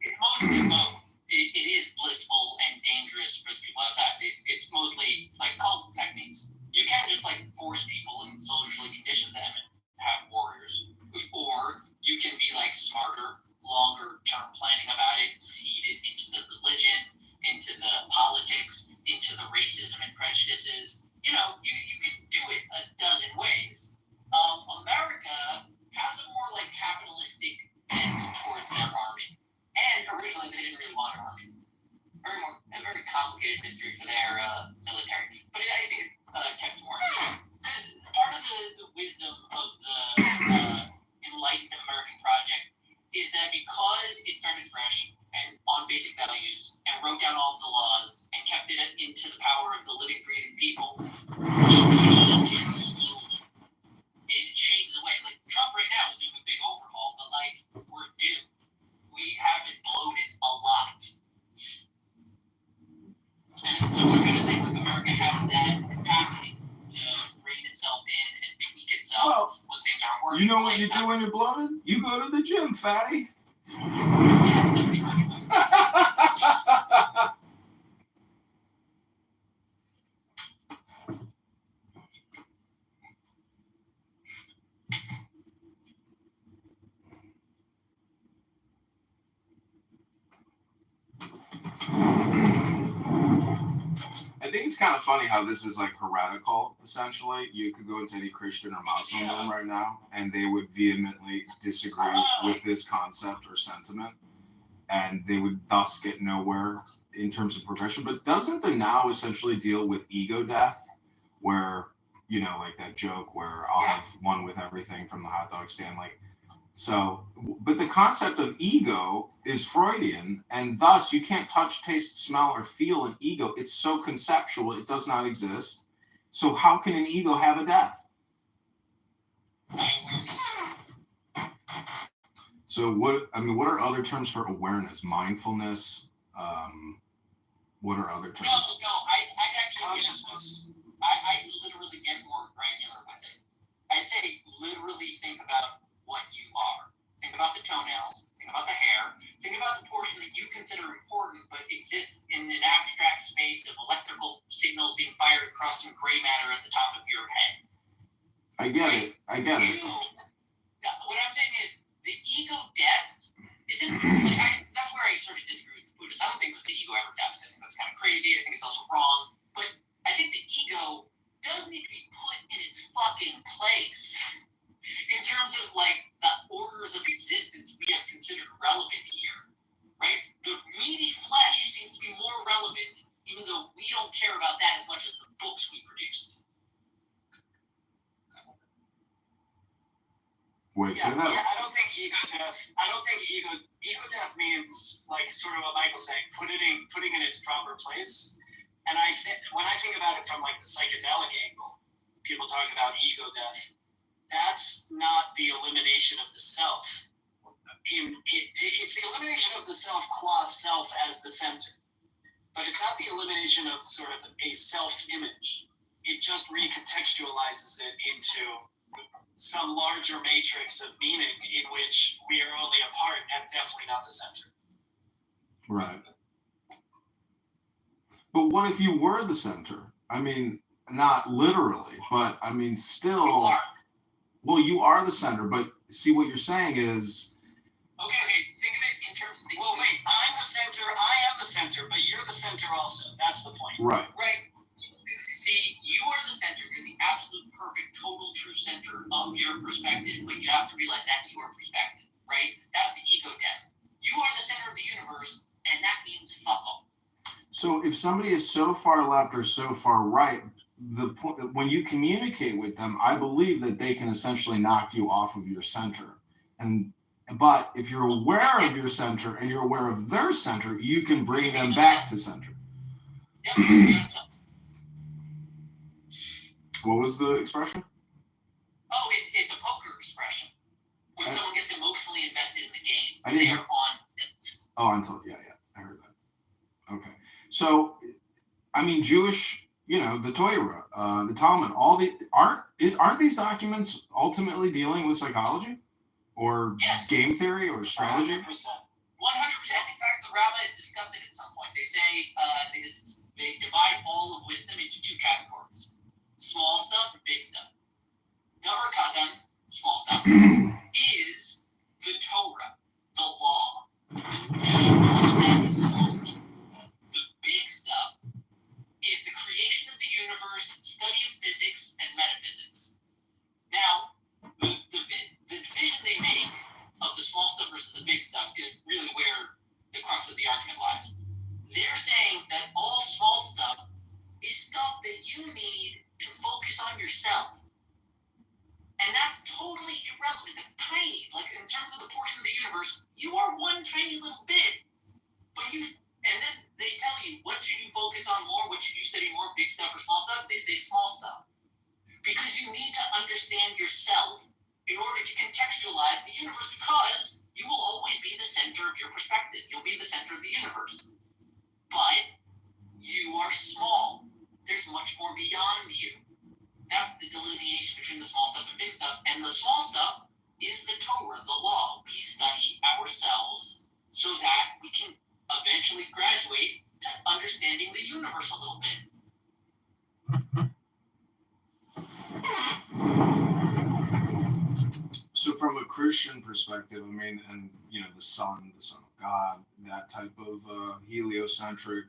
It's mostly both. It is blissful and dangerous for the people outside. It's mostly like cult techniques. You can't just like force people and socially condition them and have warriors. Or you can be like smarter, longer term planning about it, seed it into the religion, into the politics, into the racism and prejudices. You can do it a dozen ways. America has a more like capitalistic bent towards their army. And originally, they didn't really want an army. A very complicated history for their military. But I think it kept more interesting. Because part of the wisdom of the enlightened American project is that because it started fresh and on basic values and wrote down all of the laws and kept it into the power of the living, breathing people, it changes slowly. It changes the way. Like Trump right now is doing a big overhaul, but like we're due. We have been bloated a lot. And so we're going to say like America has that capacity to rein itself in and tweak itself when things aren't working. You know what you do when you're bloated? You go to the gym, fatty. Yeah, let's be working with it. I think it's kind of funny how this is like heretical, essentially. You could go into any Christian or Muslim room right now, and they would vehemently disagree with this concept or sentiment, and they would thus get nowhere in terms of progression. But doesn't the now essentially deal with ego death, where, like that joke where I'll have one with everything from the hot dog stand, but the concept of ego is Freudian, and thus you can't touch, taste, smell, or feel an ego. It's so conceptual, it does not exist. So how can an ego have a death? So what are other terms for awareness? Mindfulness, What are other terms? No, I'd actually Consciousness. I literally get more granular with it. I'd say literally think about what you are. Think about the toenails. Think about the hair. Think about the portion that you consider important but exists in an abstract space of electrical signals being fired across some gray matter at the top of your head. I get it. Now, what I'm saying is the ego death isn't that's where I sort of disagree with the Buddhists. I don't think that the ego ever dies. I think that's kind of crazy. I think it's also wrong. But I think the ego does need to be put in its fucking place in terms of like the orders of existence we have considered relevant here, right? The meaty flesh seems to be more relevant, even though we don't care about that as much as the books we produced. Wait, Yeah, say that. I don't think ego death means like sort of what Michael's saying, putting it in its proper place. And when I think about it from like the psychedelic angle, people talk about ego death. That's not the elimination of the self. It's the elimination of the self qua self as the center. But it's not the elimination of sort of a self-image. It just recontextualizes it into some larger matrix of meaning in which we are only a part and definitely not the center. Right. But what if you were the center? I mean, not literally, but I mean, still. You are. Well, you are the center, but see what you're saying is. Okay. Think of it in terms of the. Well, wait, I'm the center, I am the center, but you're the center also. That's the point. Right. Right. See, you are the center. You're the absolute, perfect, total, true center of your perspective, but you have to realize that's your perspective, right? That's the ego death. You are the center of the universe, and that means fuck all. So if somebody is so far left or so far right, when you communicate with them, I believe that they can essentially knock you off of your center. But if you're aware of your center and you're aware of their center, you can bring them back to center. What was the expression? Oh, it's a poker expression. When someone gets emotionally invested in the game, I didn't they hear. are on it. Oh, yeah, I heard that. Okay, so I mean, Jewish, the Torah, the Talmud, aren't these documents ultimately dealing with psychology, or Yes. game theory, or strategy? 100%. 100%. In fact, the rabbis discuss it at some point. They say they divide all of wisdom into two categories: small stuff and big stuff. Davar Katan, small stuff, is the Torah, the law. And all of that is small stuff. The big stuff is the creation of the universe, study of physics and metaphysics. Now, the division they make of the small stuff versus the big stuff is really where the crux of the argument lies. They're saying that all small stuff is stuff that you need to focus on yourself. And that's totally irrelevant. It's tiny. Like, in terms of the portion of the universe, you are one tiny little bit. And then they tell you, what should you focus on more? What should you study more? Big stuff or small stuff? They say small stuff. Because you need to understand yourself in order to contextualize the universe, because you will always be the center of your perspective. You'll be the center of the universe. But you are small. There's much more beyond you. That's the delineation between the small stuff and big stuff. And the small stuff is the Torah, the law. We study ourselves so that we can eventually graduate to understanding the universe a little bit. So from a Christian perspective, I mean, and the Son of God, that type of heliocentric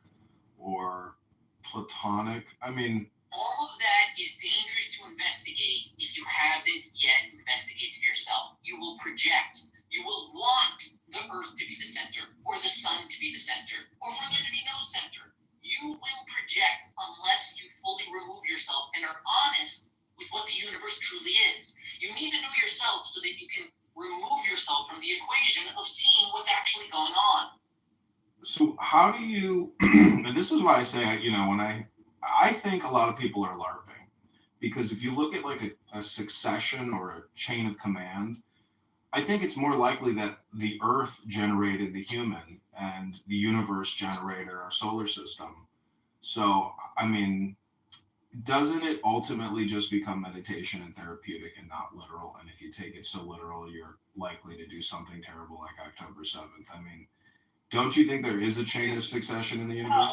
or Platonic, I mean, all of that is dangerous to investigate if you haven't yet investigated yourself. You will project. You will want the earth to be the center, or the sun to be the center, or for there to be no center. You will project unless you fully remove yourself and are honest with what the universe truly is. You need to know yourself so that you can remove yourself from the equation of seeing what's actually going on. So how do you, and this is why I say, when I think a lot of people are LARPing, because if you look at like a succession or a chain of command, I think it's more likely that the Earth generated the human and the universe generated our solar system. So, I mean, doesn't it ultimately just become meditation and therapeutic and not literal? And if you take it so literal, you're likely to do something terrible like October 7th. I mean, don't you think there is a chain of succession in the No. universe?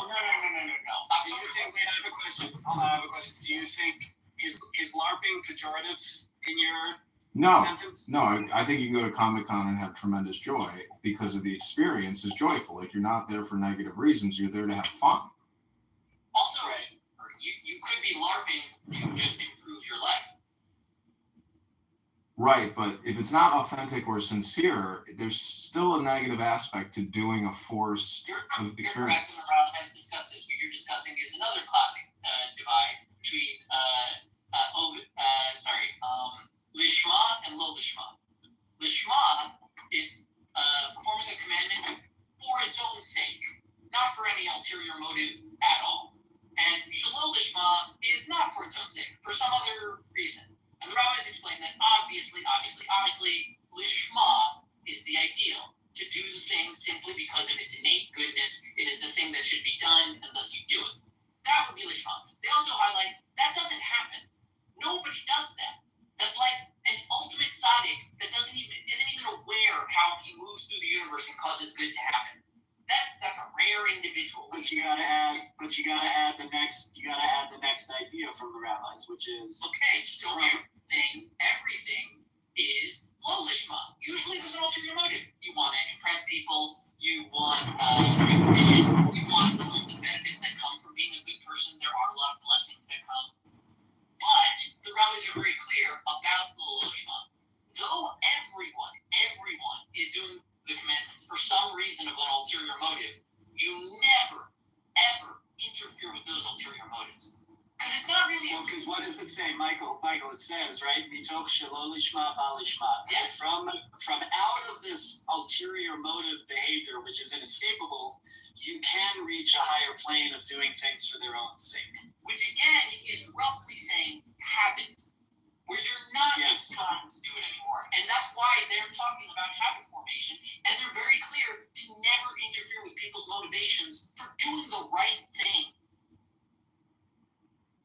Do you think, wait, I have a question. Hold on, I have a question. Do you think, is LARPing pejorative in your No, sentence? no. I think you can go to Comic-Con and have tremendous joy because of the experience is joyful. Like, you're not there for negative reasons. You're there to have fun. Also, you could be LARPing to just improve your life. Right, but if it's not authentic or sincere, there's still a negative aspect to doing a forced You're experience. correct, Rob has discussed this. What you're discussing is another classic divide between Lishma and Lo Lishma. Lishma is performing a commandment for its own sake, not for any ulterior motive at all. And Shalol Lishma is not for its own sake, for some other reason. And the rabbis explain that obviously, Lishma is the ideal. To do the thing simply because of its innate goodness, it is the thing that should be done, and thus you do it. That would be Lishma. They also highlight that doesn't happen. Nobody does that. That's like an ultimate tzaddik that isn't even aware how he moves through the universe and causes good to happen. That's a rare individual. But you gotta add the next idea from the rabbis, which is okay. So everything is Lo Lishma. Usually there's an ulterior motive. You want to impress people. You want recognition. You want some of the benefits that come from being a good person. There are a lot of blessings that come. But the rabbis are very clear about Lo Lishma. Though everyone is doing the commandments for some reason of an ulterior motive, you never, ever interfere with those ulterior motives. Because it's not really... Because what does it say, Michael? It says, right? Mitoch shelo lishma ba lishma. Yes. From out of this ulterior motive behavior, which is inescapable, you can reach a higher plane of doing things for their own sake. Which, again, is roughly saying habit. Where you're not trying to do it anymore. And that's why they're talking about habit formation, and they're very clear to never interfere with people's motivations for doing the right thing.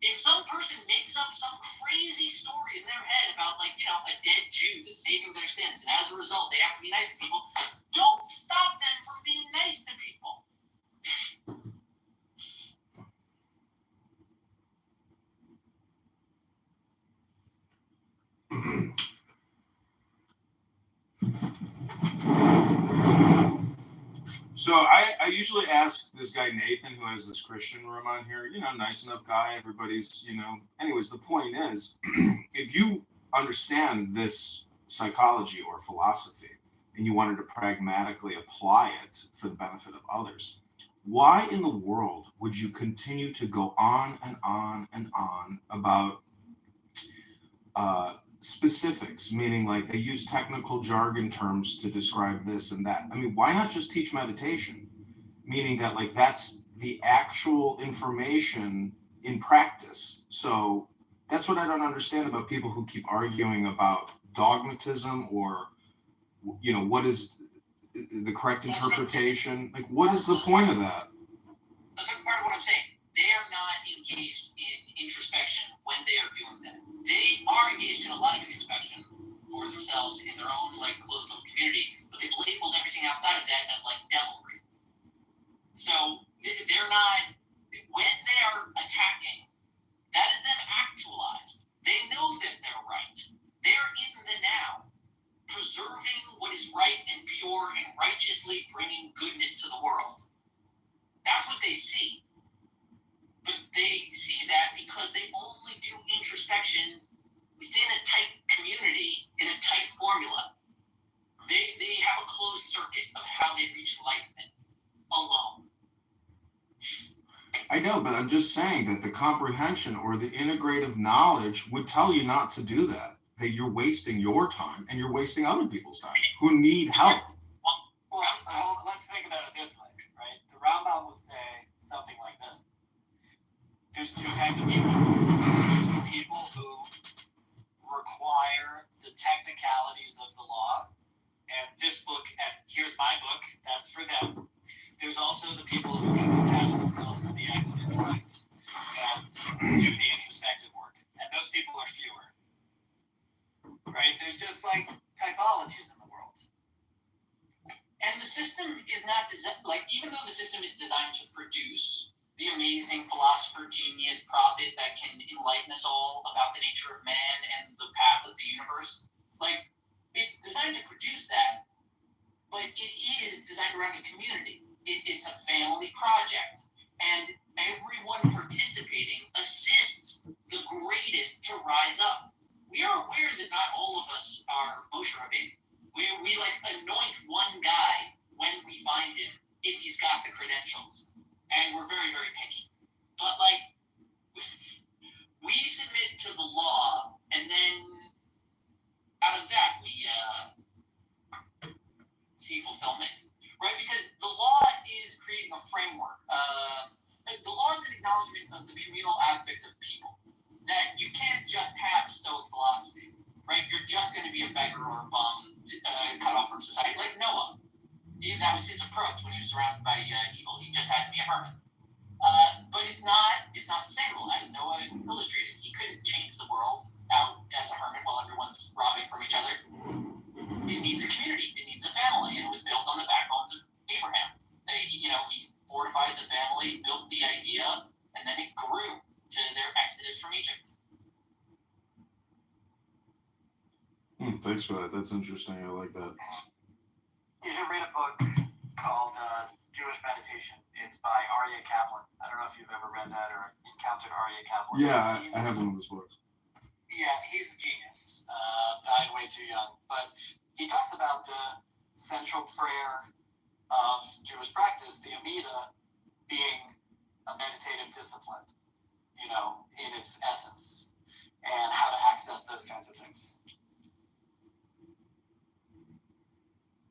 If some person makes up some crazy story in their head about, a dead Jew that's saving their sins, and as a result they have to be nice to people, don't stop them from being nice to people. So I usually ask this guy Nathan, who has this Christian room on here, nice enough guy, everybody's, anyways, the point is, if you understand this psychology or philosophy and you wanted to pragmatically apply it for the benefit of others, why in the world would you continue to go on and on and on about specifics, meaning like they use technical jargon terms to describe this and that? I mean, why not just teach meditation? Meaning that that's the actual information in practice. So that's what I don't understand about people who keep arguing about dogmatism or, what is the correct interpretation? Like, what is the point of that? That's part of what I'm saying. They are not engaged in introspection when they are doing that. They are engaged in a lot of introspection for themselves in their own closed little community, but they've labeled everything outside of that as devilry. So they're not, when they are attacking, that is them actualized. They know that they're right. They're in the now, preserving what is right and pure and righteously bringing goodness to the world. That's what they see. But they see that because they only do introspection within a tight community, in a tight formula. They have a closed circuit of how they reach enlightenment alone. I know, but I'm just saying that the comprehension or the integrative knowledge would tell you not to do that. That you're wasting your time and you're wasting other people's time who need help. Well, let's think about it this way, right? The Rambam would say something like this. There's two kinds of people. There's the people who require the technicalities of the law, do the introspective work, and those people are fewer. Right? There's just like typologies in the world. And the system is not like, even though the system is designed to produce the amazing philosopher, genius, prophet that can enlighten us all about the nature of man and the path of the universe, like, it's designed to produce that, but it is designed around a community. It's a family project, and everyone participating assists the greatest to rise up. We are aware that not all of us are Moshe Rabbeinu. We like anoint one guy when we find him if he's got the credentials, and we're very, very picky. But like, we submit to the law, and then out of that we see fulfillment, right? Because the law is creating a framework. The law is an acknowledgement of the communal aspect of people. That you can't just have Stoic philosophy, right? You're just going to be a beggar or a bum, cut off from society, like Noah. That was his approach when he was surrounded by evil. He just had to be a hermit. But it's not sustainable, as Noah illustrated. He couldn't change the world out as a hermit while everyone's robbing from each other. It needs a community. It needs a family. And it was built on the backbones of Abraham. He fortified the family, built the idea, and then it grew to their exodus from Egypt. Thanks for that. That's interesting. I like that. You should read a book called Jewish Meditation. It's by Aryeh Kaplan. I don't know if you've ever read that or encountered Aryeh Kaplan. Yeah, I have one of his books. Yeah, he's a genius. Died way too young. But he talks about the central prayer of Jewish practice, the Amidah, being a meditative discipline, in its essence, and how to access those kinds of things.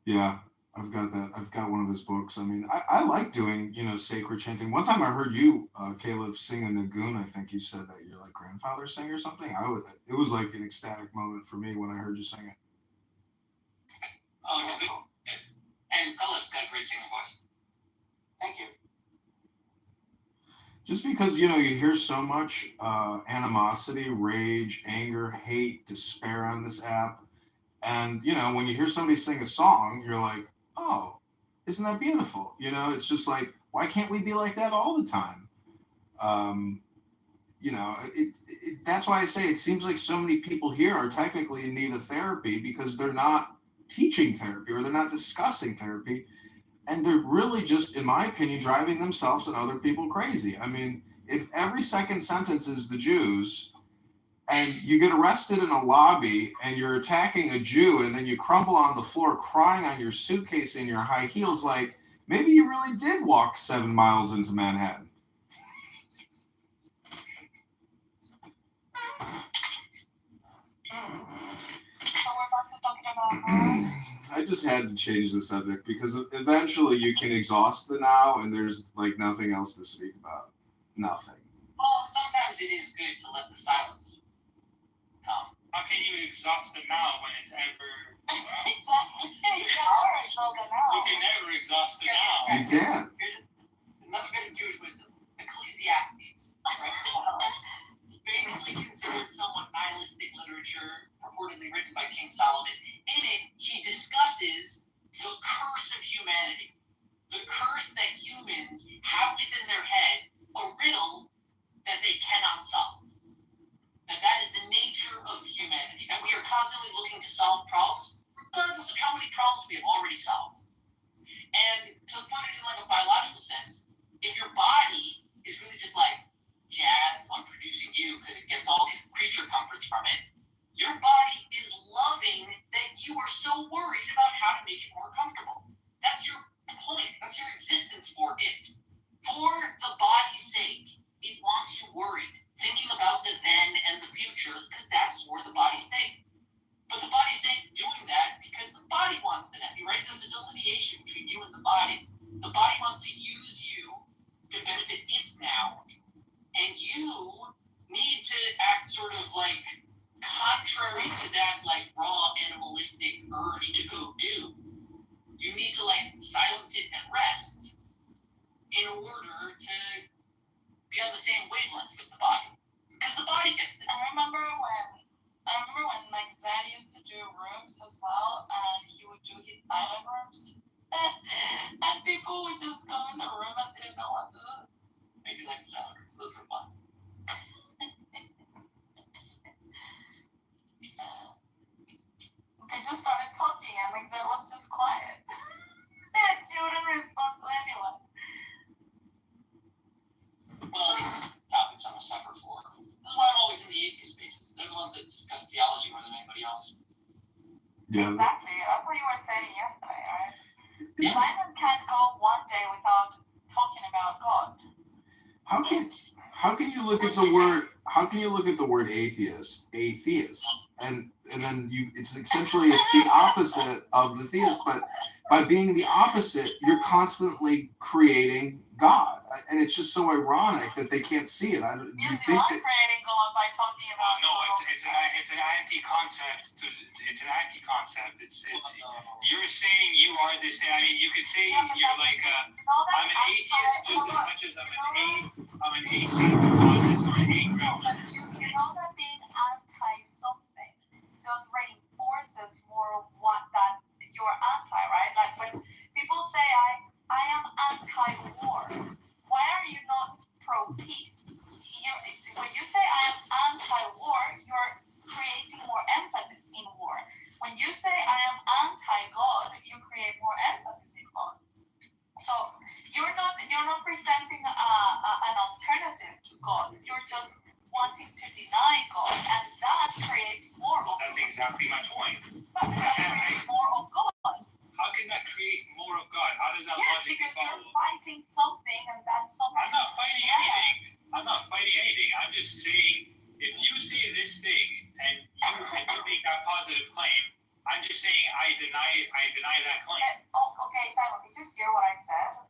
Yeah, I've got that. I've got one of his books. I mean, I like doing, sacred chanting. One time I heard you, Caleb, sing a Nagun. I think you said that your like grandfather sang or something. It was like an ecstatic moment for me when I heard you sing it. Oh, Nagun. And Caleb's got a great singing voice. Thank you. Just because, you hear so much animosity, rage, anger, hate, despair on this app. And, when you hear somebody sing a song, you're like, oh, isn't that beautiful? It's just like, why can't we be like that all the time? That's why I say it seems like so many people here are technically in need of therapy because they're not teaching therapy or they're not discussing therapy. And they're really just, in my opinion, driving themselves and other people crazy. I mean, if every second sentence is the Jews and you get arrested in a lobby and you're attacking a Jew and then you crumble on the floor crying on your suitcase in your high heels, like maybe you really did walk 7 miles into Manhattan. So we're back to talking about I just had to change the subject because eventually you can exhaust the now and there's like nothing else to speak about. Nothing. Well, sometimes it is good to let the silence come. How can you exhaust it now when it's ever? You You can never exhaust it now. You can. Here's another bit of Jewish wisdom. Ecclesiastes, right? Famously considered somewhat nihilistic literature, purportedly written by King Solomon. In it, he discusses the curse of humanity. The curse that humans have within their head, a riddle that they cannot solve. That is the nature of humanity. That we are constantly looking to solve problems, regardless of how many problems we have already solved. And to put it in like a biological sense, if your body is really just like jazzed on producing you because it gets all these creature comforts from it, your body is loving the Yeah. Exactly. That's what you were saying yesterday, right? Simon can't go one day without talking about God. How can you look at the word? How can you look at the word atheist, and then it's essentially the opposite of the theist, but by being the opposite, you're constantly creating God, and it's just so ironic that they can't see it. Yes, you are creating God by talking about. No, it's an anti-concept. It's an anti-concept. It's you're saying you are this. I mean, you could say you're like I'm an atheist just as much as I'm an atheist or an atheist. But you know that being anti-something just reinforces more of what that you're anti, right? Like when people say I am anti-war, why are you not pro-peace? When you say I am anti-war, you're creating more emphasis in war. When you say I am anti-God, you create more emphasis in God. So you're not presenting an alternative to God. You're just wanting to deny God, and that creates more of. That's exactly my point. But that creates more of God. How can that create more of God? How does that Yes, logic because follow? you're fighting something, and that's something. I'm not fighting anything. I'm just saying, if you say this thing and you make that positive claim, I'm just saying I deny that claim. Okay, Simon, did you hear what I said?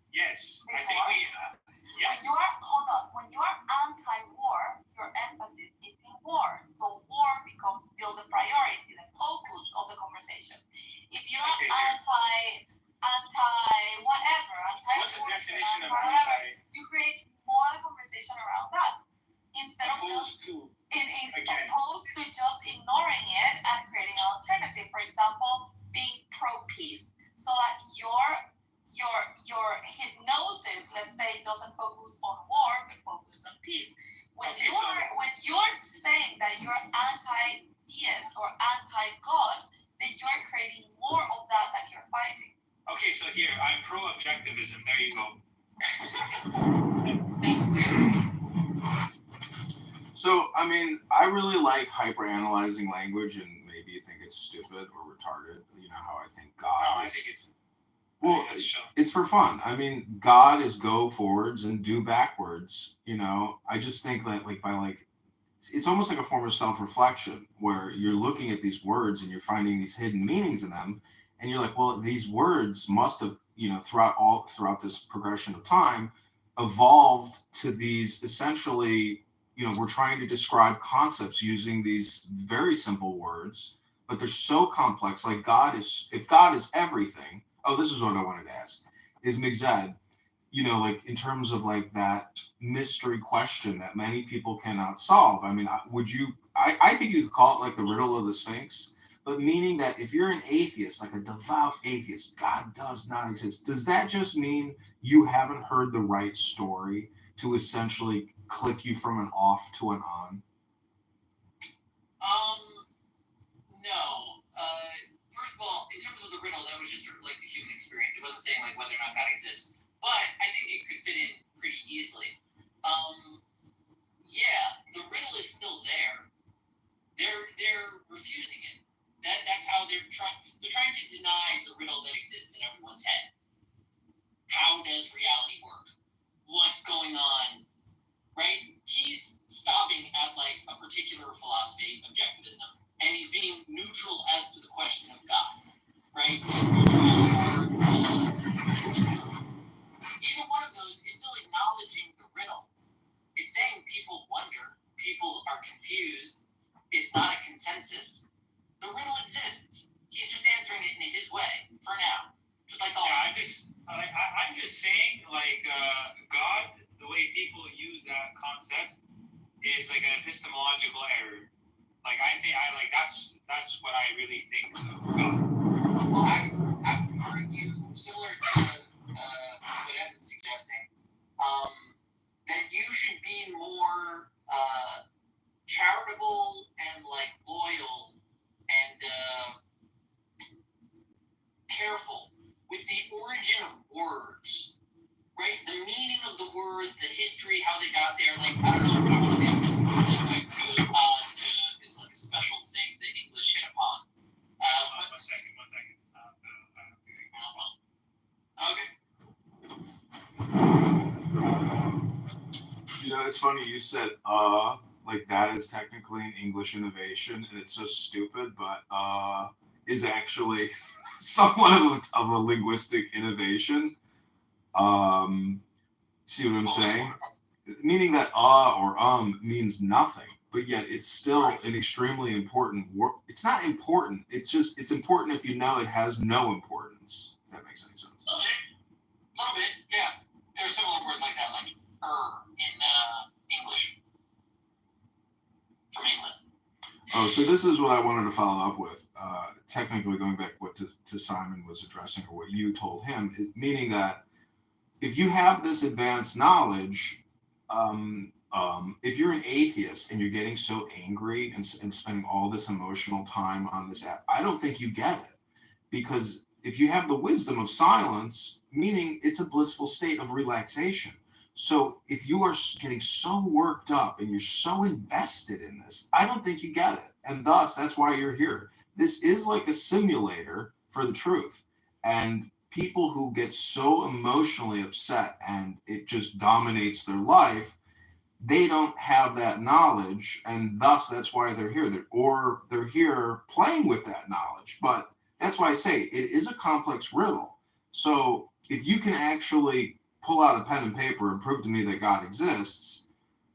Yes, Before? I think we. Yes. When you are anti-war, your emphasis is in war. So war becomes still the priority, the focus of the conversation. If you're anti-whatever, What's the definition of whatever, anti? you create more of the conversation around that. Instead of just opposed to just ignoring it and creating an alternative. For example, being pro-peace, so that your hypnosis, let's say, doesn't focus on war but focus on peace. When you're saying that you're anti-theist or anti-God, then you're creating more of that you're fighting. Okay, so here I'm pro-objectivism. There you go. So, I mean, I really like hyper-analyzing language, and maybe you think it's stupid or retarded. You know how I think God No, is. I think it's. Well, it's for fun. I mean, God is go forwards and do backwards. You know, I just think that it's almost like a form of self-reflection where you're looking at these words and you're finding these hidden meanings in them, and you're like, well, these words must have, throughout this progression of time, evolved to these essentially. We're trying to describe concepts using these very simple words, but they're so complex. Like if God is everything. Oh, this is what I wanted to ask. Is Migzed, in terms of that mystery question that many people cannot solve. I mean, I think you could call it the riddle of the Sphinx, but meaning that if you're an atheist, like a devout atheist, God does not exist. Does that just mean you haven't heard the right story to essentially click you from an off to an on? No. First of all, in terms of the riddle, that was just sort of like the human experience. It wasn't saying whether or not God exists, but I think it could fit in pretty easily. Yeah, the riddle is still there. They're refusing it. That's how they're trying to deny the riddle that exists in everyone's head. How does reality work? What's going on? Right? He's stopping at a particular philosophy, objectivism, and he's being neutral as to the question of God. Right? Neutral or dismissive. Either one of those is still acknowledging the riddle. It's saying people wonder, people are confused. It's not a consensus. The riddle exists. He's just answering it in his way for now. Just like all. Yeah, I'm just saying, God, the way people use that concept is an epistemological error. That's what I really think of God. Well, I would argue, similar to what Evan's suggesting, that you should be more charitable and loyal and careful with the origin of words, right? The meaning of the words, the history, how they got there. I don't know if I want to say this is is a special thing that English hit upon. know, it's funny you said like that is technically an English innovation, and it's so stupid, but is actually somewhat of a linguistic innovation. See what I'm saying? Meaning that or means nothing, but yet it's still an extremely important word. It's not important. It's important if you know it has no importance. If that makes any sense. A little bit, yeah. There's similar words like that, like in English from England. Oh, so this is what I wanted to follow up with. Technically, going back what to Simon was addressing, or what you told him, is meaning that if you have this advanced knowledge, if you're an atheist and you're getting so angry and spending all this emotional time on this app, I don't think you get it. Because if you have the wisdom of silence, meaning it's a blissful state of relaxation. So if you are getting so worked up and you're so invested in this, I don't think you get it. And thus, that's why you're here. This is like a simulator for the truth. And people who get so emotionally upset and it just dominates their life, they don't have that knowledge, and thus that's why they're here. They're here playing with that knowledge. But that's why I say it is a complex riddle. So if you can actually pull out a pen and paper and prove to me that God exists,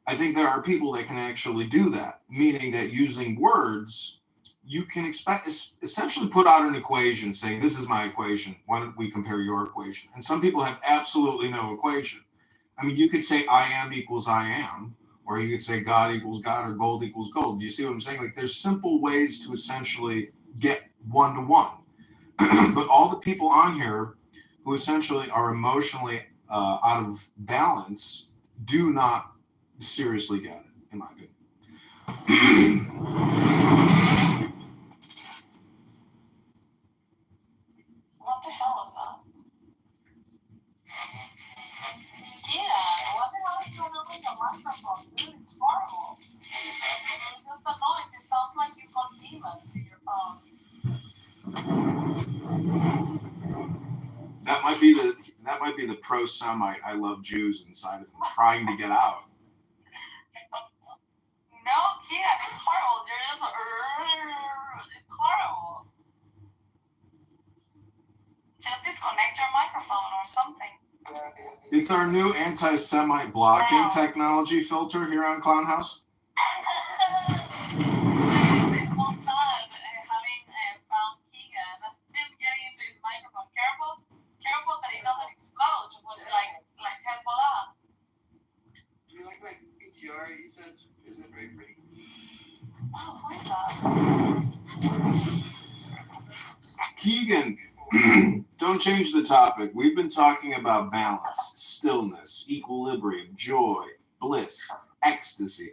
I think there are people that can actually do that, meaning that using words, you can essentially put out an equation saying, this is my equation. Why don't we compare your equation? And some people have absolutely no equation. I mean, you could say I am equals I am, or you could say God equals God, or gold equals gold. Do you see what I'm saying? Like, there's simple ways to essentially get one-to-one. But all the people on here who essentially are emotionally out of balance do not seriously get it, in my opinion. What the hell was that? Yeah, what the hell is going on with the microphone, dude? It's horrible. It's just a noise. It sounds like you've got demons in your phone. That might be the pro-Semite I love Jews inside of him trying to get out. No, kid, it's horrible. There is it's horrible. Just disconnect your microphone or something. It's our new anti-Semite blocking technology filter here on Clown House. It's so sad having found Keegan him getting into his microphone. Careful that it doesn't explode like Hezbollah. Do you like my PTR? You said is it very pretty? Oh, who is that? Keegan, don't change the topic. We've been talking about balance, stillness, equilibrium, joy, bliss, ecstasy.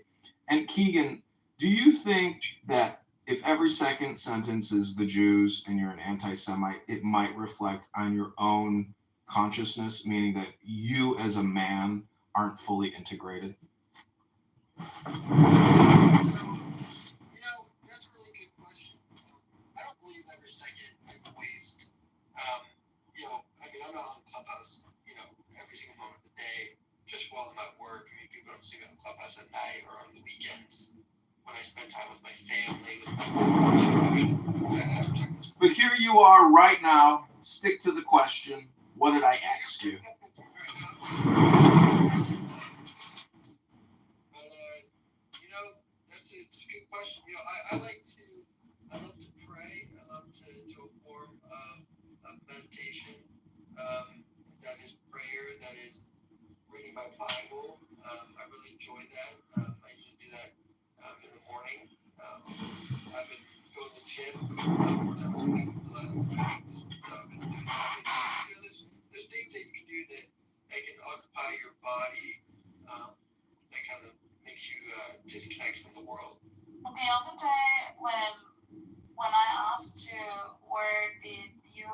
And Keegan, do you think that if every second sentence is the Jews and you're an anti-Semite, it might reflect on your own consciousness, meaning that you as a man aren't fully integrated? You know, that's a really good question. I don't believe every second I waste. I mean, I'm not on Clubhouse, every single moment of the day, just while I'm at work. I mean, people don't see me on Clubhouse at night or on the weekends when I spend time with my family, with my children. But here you are right now. Stick to the question. What did I ask you? That's a good question. I love to pray. I love to do a form of meditation. That is prayer. That is reading my Bible. I really enjoy that. I usually do that in the morning. I've been going to the gym 4 times a week for the last 2 weeks. I've been doing that. There's things that you can do that can occupy your body that kind of makes you disconnect from the world. The other day when I asked you when did you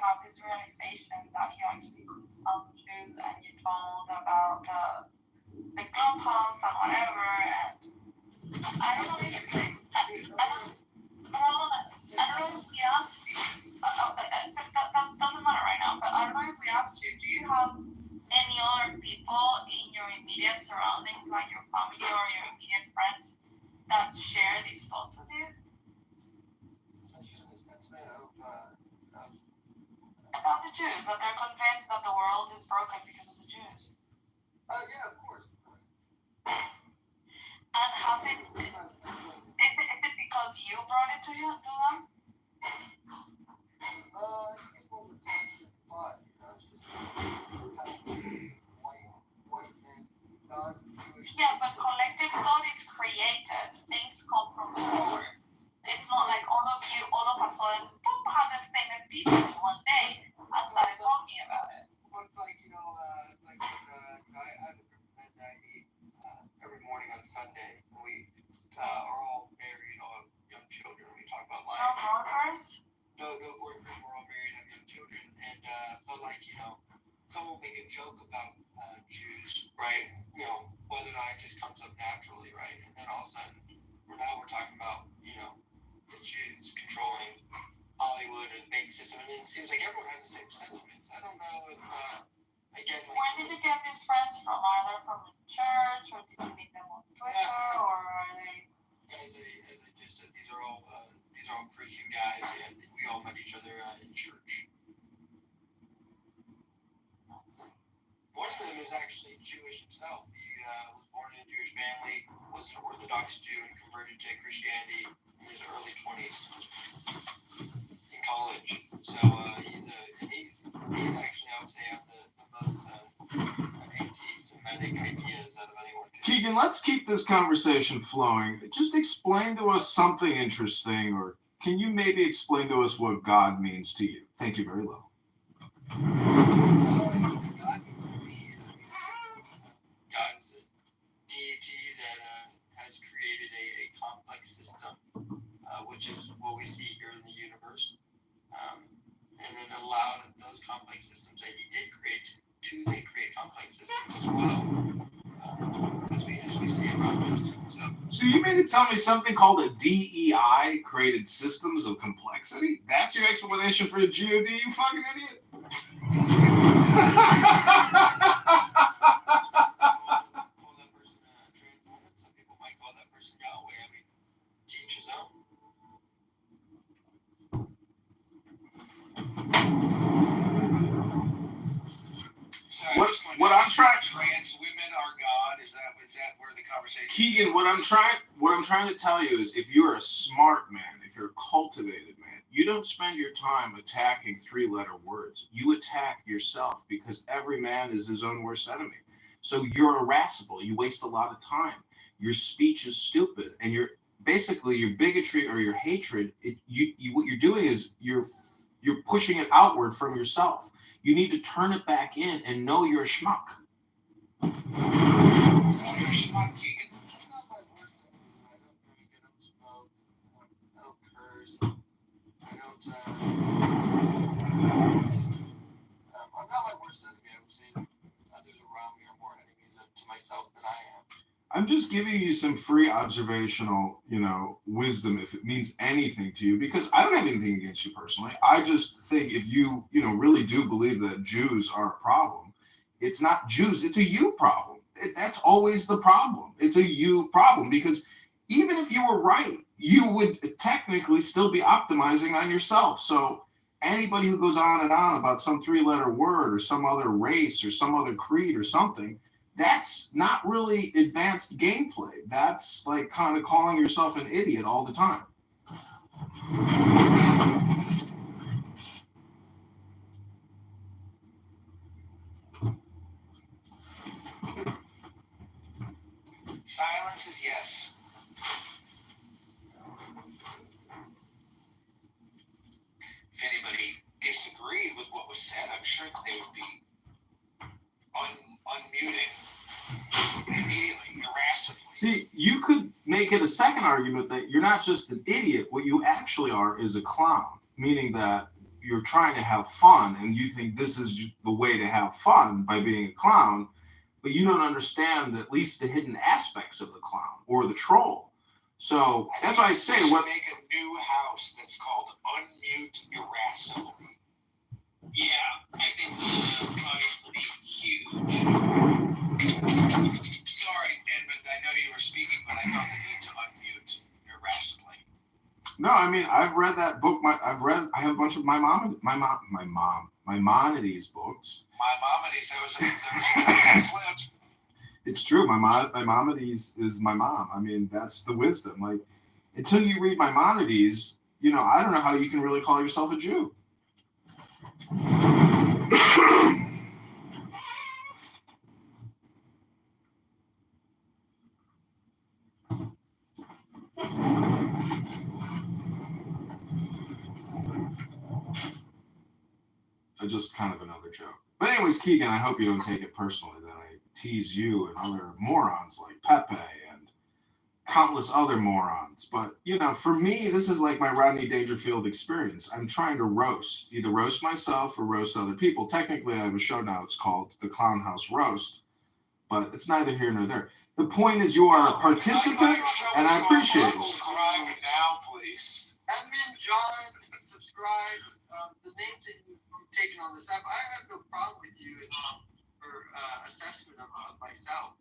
have this realization that you actually could smell the Jews, and you told about the clubhouse and whatever, and I don't know if we asked you. That doesn't matter right now. But I don't know if we asked you. Do you have any other people in your immediate immediate surroundings, like your family or your immediate friends, that share these thoughts with you? About the Jews, that they're convinced that the world is broken because of the Jews. Yeah, of course. And has it, is it because you brought it to them? I think it's more of a collective thought, it's just white men, non-Jewish. Yeah, but collective thought is created. Things come from source. It's not like all of you, all of a sudden, boom, had the same opinion one day and started talking about it. But like, I have a group of men that I meet every morning on Sunday. We are all married, all have young children. We talk about life. No brokers? No boyfriend. We're all married, have young children. And but someone will make a joke about Jews, right? Whether or not it just comes up naturally, right? And then all of a sudden, we're talking about the Jews controlling Hollywood or the banking system, and it seems like everyone has the same sentiments. I don't know if where did you get these friends from? Are they from the church, or did you meet them on Twitter, or are they? As I just said, these are all Christian guys. Yeah, we all met each other in church. One of them is actually Jewish himself. He was born in a Jewish family, was an Orthodox Jew, and converted to Christianity in his early 20s in college. So he's actually, I would say, have the most anti-Semitic ideas out of anyone. Keegan, let's keep this conversation flowing. Just explain to us something interesting, or can you maybe explain to us what God means to you? Thank you very much. God is a deity that has created a complex system, which is what we see here in the universe, and then allowed those complex systems that he did create to create complex systems as well, as we see around us. So you mean to tell me something called a DEI created systems of complexity? That's your explanation for a GOD, you fucking idiot? What I'm trying. Trans women are God. Is that where the conversation? Keegan, what I'm trying to tell you is, if you're a smart man, if you're a cultivated man, you don't spend your time attacking 3-letter words. You attack yourself, because every man is his own worst enemy. So you're irascible. You waste a lot of time. Your speech is stupid, and your bigotry or your hatred. What you're doing is you're pushing it outward from yourself. You need to turn it back in and know you're a schmuck. You're a schmuck, Keegan. That's not my worst enemy. I don't drink, I don't smoke, I don't curse, I don't, I'm not my worst enemy. I would say that others around me are more enemies to myself than I am. I'm just giving you some free observational, wisdom, if it means anything to you, because I don't have anything against you personally. I just think if you, really do believe that Jews are a problem, it's not Jews, it's a you problem. That's always the problem. It's a you problem, because even if you were right, you would technically still be optimizing on yourself. So anybody who goes on and on about some 3-letter word or some other race or some other creed or something, that's not really advanced gameplay. That's like kind of calling yourself an idiot all the time. Silence is yes. If anybody disagreed with what was said, I'm sure they would be unmuted immediately, irascibly. See, you could make it a second argument that you're not just an idiot. What you actually are is a clown, meaning that you're trying to have fun, and you think this is the way to have fun by being a clown, but you don't understand at least the hidden aspects of the clown or the troll. So that's why I say, what make a new house that's called Unmute Irascibly. Yeah, I think the audience will be huge. No, I mean I've read that book. I have a bunch of Maimonides books. Maimonides, there was a slip. It's true. Maimonides is my mom. I mean, that's the wisdom. Like, until you read Maimonides, I don't know how you can really call yourself a Jew. Just kind of another joke. But anyways, Keegan, I hope you don't take it personally that I tease you and other morons like Pepe and countless other morons. But, for me, this is like my Rodney Dangerfield experience. I'm trying to either roast myself or roast other people. Technically, I have a show now. It's called The Clown House Roast. But it's neither here nor there. The point is you are a participant, and I appreciate it. Subscribe now, please. Admin John, subscribe. The names that you've taken on this app, I have no problem with you in your assessment of myself.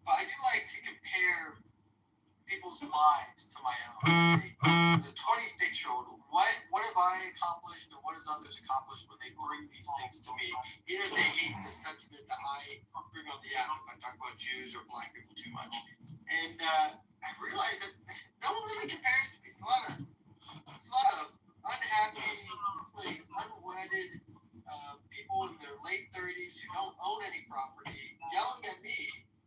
But I do like to compare people's lives to my own. As a 26-year-old, what have I accomplished and what has others accomplished when they bring these things to me? Either they hate the sentiment that I bring on the app if I talk about Jews or black people too much. And I realized that no one really compares to me. It's a lot of unhappy, unwedded people in their late 30s who don't own any property yelling at me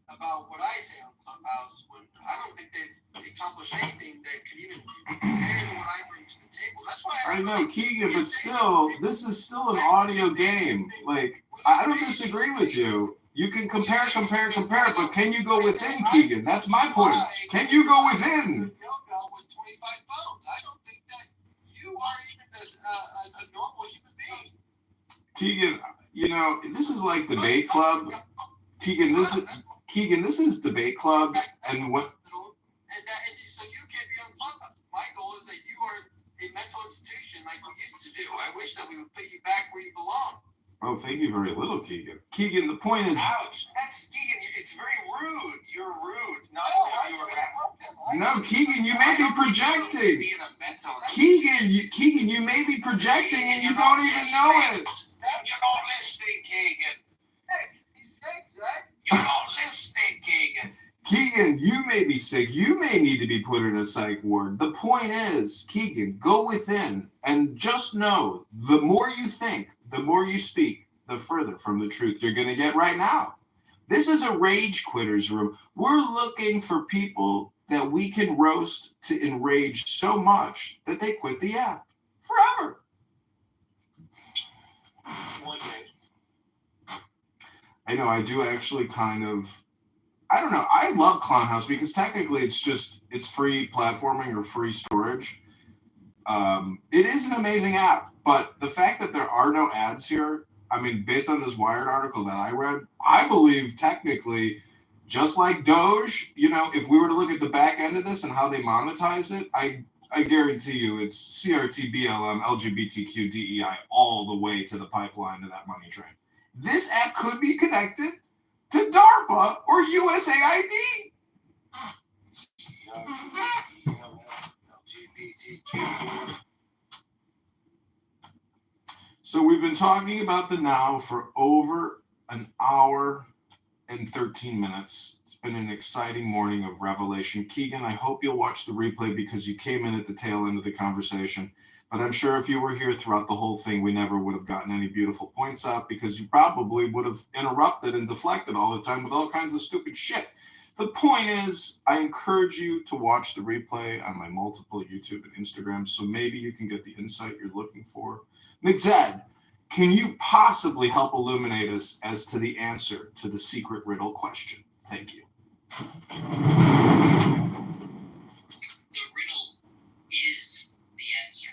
about what I say on Clubhouse when I don't think they've accomplished anything that could even compare to what I bring to the table. That's why I know, Keegan, but still, this is still an audio game. Like, I don't disagree with you. You can compare, but can you go within, Keegan? That's my point. Can you go within? With 25 phones. I don't think that you are even a normal human being. Keegan, this is like debate club. Keegan, this is debate club, and what? And so you can't be on Clubhouse. My goal is that you are a mental institution like we used to do. I wish that we would put you back where you belong. Oh, thank you very little, Keegan. Keegan, the point is... Ouch. That's, Keegan, it's very rude. You're rude. No, Keegan, you may be projecting. Keegan, you may be projecting and you don't even know it. You're not listening, Keegan. Hey, he's sick, Zach. You're not listening, Keegan. Keegan, you may be sick. You may need to be put in a psych ward. The point is, Keegan, go within and just know the more you think, the more you speak, the further from the truth you're going to get right now. This is a rage quitters room. We're looking for people that we can roast to enrage so much that they quit the app forever. One day. I know, I do actually kind of, I don't know, I love Clown House because technically it's free platforming or free storage. It is an amazing app, but the fact that there are no ads here, I mean, based on this Wired article that I read, I believe technically, just like Doge, if we were to look at the back end of this and how they monetize it, I guarantee you it's CRT, BLM, LGBTQ, DEI, all the way to the pipeline to that money train. This app could be connected to DARPA or USAID. So we've been talking about the now for over an hour and 13 minutes. It's been an exciting morning of revelation. Keegan, I hope you'll watch the replay because you came in at the tail end of the conversation. But I'm sure if you were here throughout the whole thing, we never would have gotten any beautiful points out because you probably would have interrupted and deflected all the time with all kinds of stupid shit. The point is, I encourage you to watch the replay on my multiple YouTube and Instagram so maybe you can get the insight you're looking for. McZed, can you possibly help illuminate us as to the answer to the secret riddle question? Thank you. The riddle is the answer.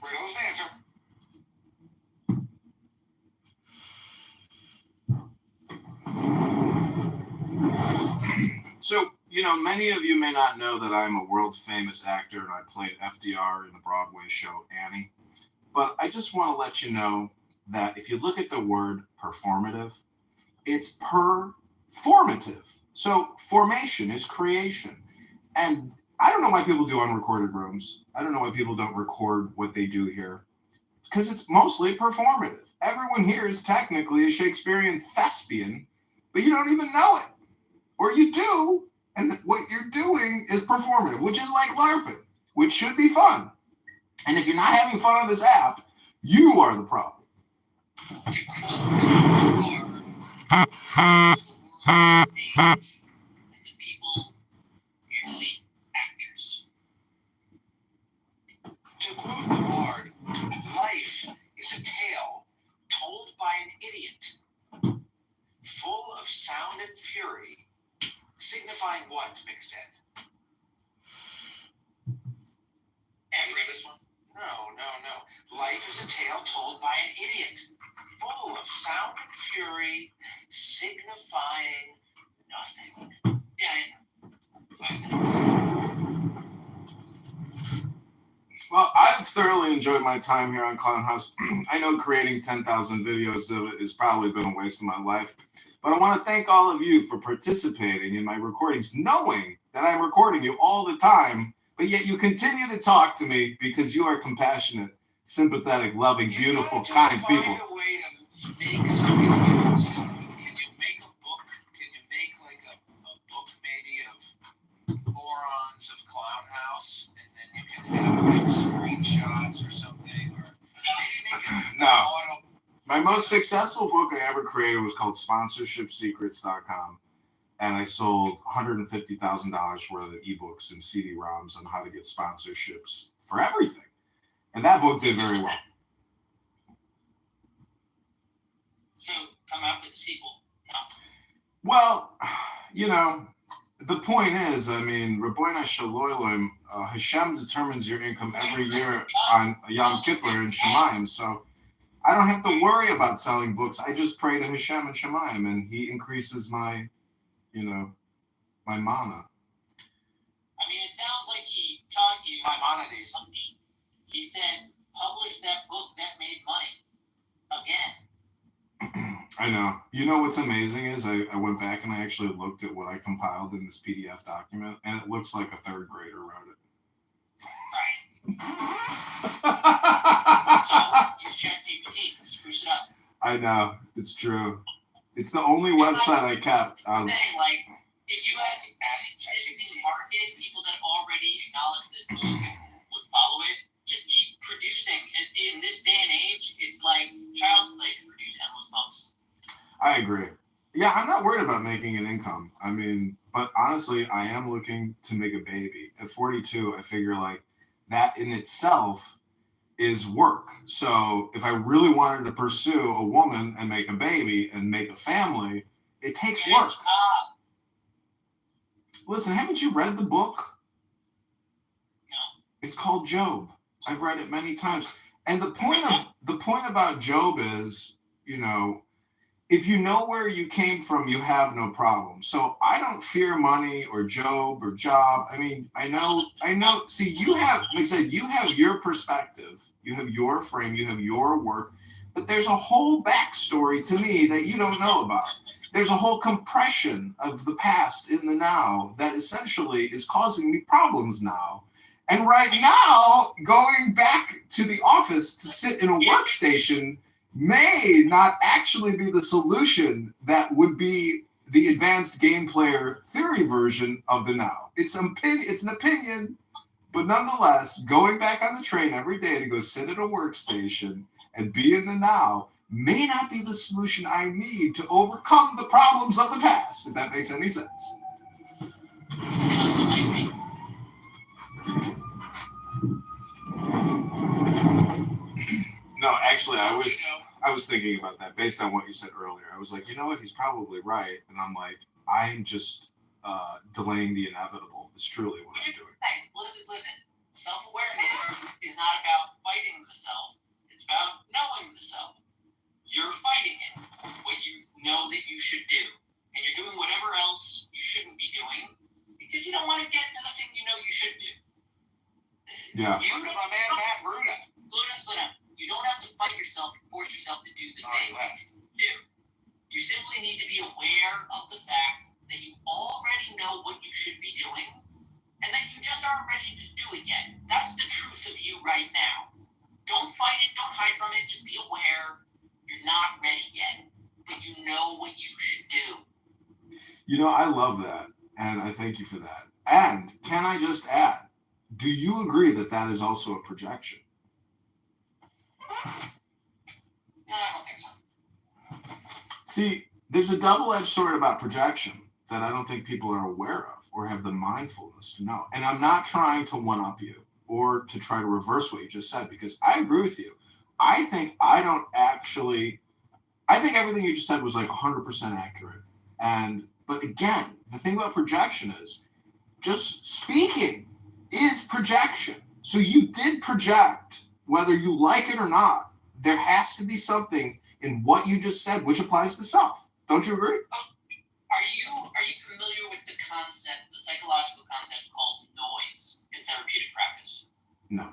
Riddle's the answer. So, many of you may not know that I'm a world famous actor and I played FDR in the Broadway show Annie. But I just want to let you know that if you look at the word performative, It's performative. So formation is creation. And I don't know why people do unrecorded rooms. I don't know why people don't record what they do here. Because it's mostly performative. Everyone here is technically a Shakespearean thespian, but you don't even know it. Or you do, and what you're doing is performative, which is like LARPing, which should be fun. And if you're not having fun on this app, you are the problem. The people merely actors. To quote the Bard, life is a tale told by an idiot, full of sound and fury, signifying what, McSett? This one? No. Life is a tale told by an idiot, full of sound and fury, signifying nothing. Well, I've thoroughly enjoyed my time here on Clown House. I know creating 10,000 videos of it has probably been a waste of my life, but I want to thank all of you for participating in my recordings, knowing that I'm recording you all the time, but yet you continue to talk to me because you are compassionate, sympathetic, loving, beautiful, kind people. Find a way to make something else. Can you make a book? Can you make like a book maybe of morons of Clown House, and then you can have like screenshots or something? Or no. My most successful book I ever created was called SponsorshipSecrets.com. And I sold $150,000 worth of ebooks and CD-ROMs on how to get sponsorships for everything. And that book did very well. So, come out with a sequel. No? Well, you know, the point is, I mean, Rabbeinu Shalom, Hashem determines your income every year on Yom Kippur and Shemayim. So I don't have to worry about selling books. I just pray to Hashem and Shemayim, and he increases my, my mana. I mean, it sounds like he taught you Maimonides. He said, publish that book that made money again. I know. You know what's amazing is I went back and I actually looked at what I compiled in this PDF document, and it looks like a third grader wrote it. Right. So, use ChatGPT. Spruce it up. I know. It's true. It's the only website I kept. Like, if you had to ask ChatGPT market people that already acknowledge this book and would follow it, just keep producing. In this day and age, it's like child's play to produce endless books. I agree. Yeah, I'm not worried about making an income. I mean, but honestly, I am looking to make a baby. At 42, I figure like that in itself is work. So if I really wanted to pursue a woman and make a baby and make a family, it takes work. Listen, haven't you read the book? No. It's called Job. I've read it many times. And the point about Job is, if you know where you came from, you have no problem. So I don't fear money or Job or job. I mean, I know. See, you have, like I said, you have your perspective, you have your frame, you have your work, but there's a whole backstory to me that you don't know about. There's a whole compression of the past in the now that essentially is causing me problems now. And right now, going back to the office to sit in a workstation may not actually be the solution that would be the advanced game player theory version of the now. It's an opinion, but nonetheless, going back on the train every day to go sit at a workstation and be in the now may not be the solution I need to overcome the problems of the past, if that makes any sense. No, actually, I was thinking about that based on what you said earlier. I was like, you know what? He's probably right. And I'm like, I'm just delaying the inevitable. It's truly what I'm doing. Hey, listen. Self-awareness is not about fighting the self. It's about knowing the self. You're fighting it, what you know that you should do. And you're doing whatever else you shouldn't be doing because you don't want to get to the thing you know you should do. Yeah. You don't, my man, Matt Bruda. Slow down. You don't have to fight yourself and force yourself to do the thing you do. You simply need to be Don't hide from it. Just be aware. You're not ready yet, but you know what you should do. You know, I love that, and I thank you for that. And can I just add, do you agree that that is also a projection? No, I don't think so. See, there's a double-edged sword about projection that I don't think people are aware of or have the mindfulness to know. And I'm not trying to one-up you or to try to reverse what you just said, because I agree with you. I think everything you just said was like 100% accurate. But again, the thing about projection is just speaking is projection. So you did project, whether you like it or not. There has to be something in what you just said which applies to self. Don't you agree? Are you familiar with the psychological concept called noise in therapeutic practice? No.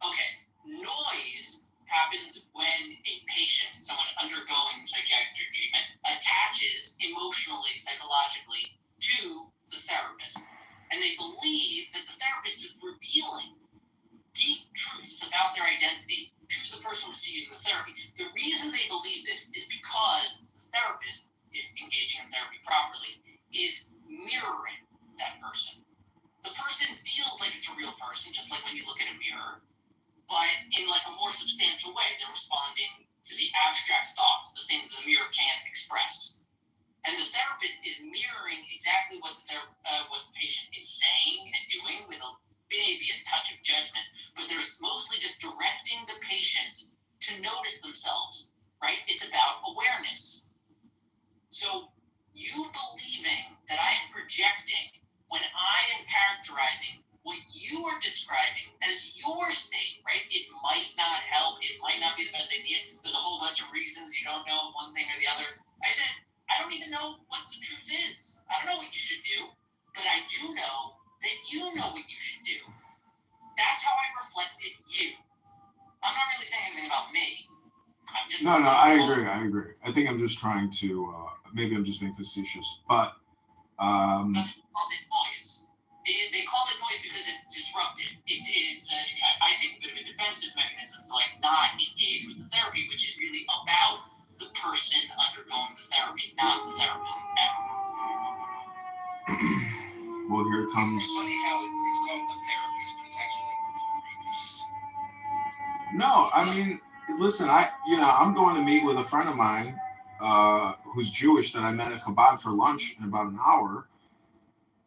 Okay. Noise happens when a patient, someone undergoing psychiatric treatment, attaches emotionally, psychologically to the therapist. And they believe that the therapist is revealing deep truths about their identity to the person receiving the therapy. The reason they believe this is because the therapist, if engaging in therapy properly, is mirroring that person. The person feels like it's a real person, just like when you look at a mirror, but in like a more substantial way. They're responding to the abstract thoughts, the things that the mirror can't express. And the therapist is mirroring exactly what the patient is saying and doing with maybe a touch of judgment, but they're mostly just directing the patient to notice themselves, right? It's about awareness. So you believing that I am projecting when I am characterizing what you are describing as your state, right? It might not help. It might not be the best idea. There's a whole bunch of reasons you don't know one thing or the other. I said, I don't even know what the truth is. I don't know what you should do, but I do know that you know what you should do. That's how I reflected you. I'm not really saying anything about me. No, I agree. I think I'm just trying to, maybe I'm just being facetious, but... That's called it noise. They call it noise because it's disruptive. I think, a bit of a defensive mechanism to like not engage with the therapy, which is really about the person undergoing the therapy, not the therapist ever. Well, here comes... It's funny how it's called the therapist, but it's actually like the therapist. No, I mean, listen, I'm going to meet with a friend of mine who's Jewish that I met at Chabad for lunch in about an hour,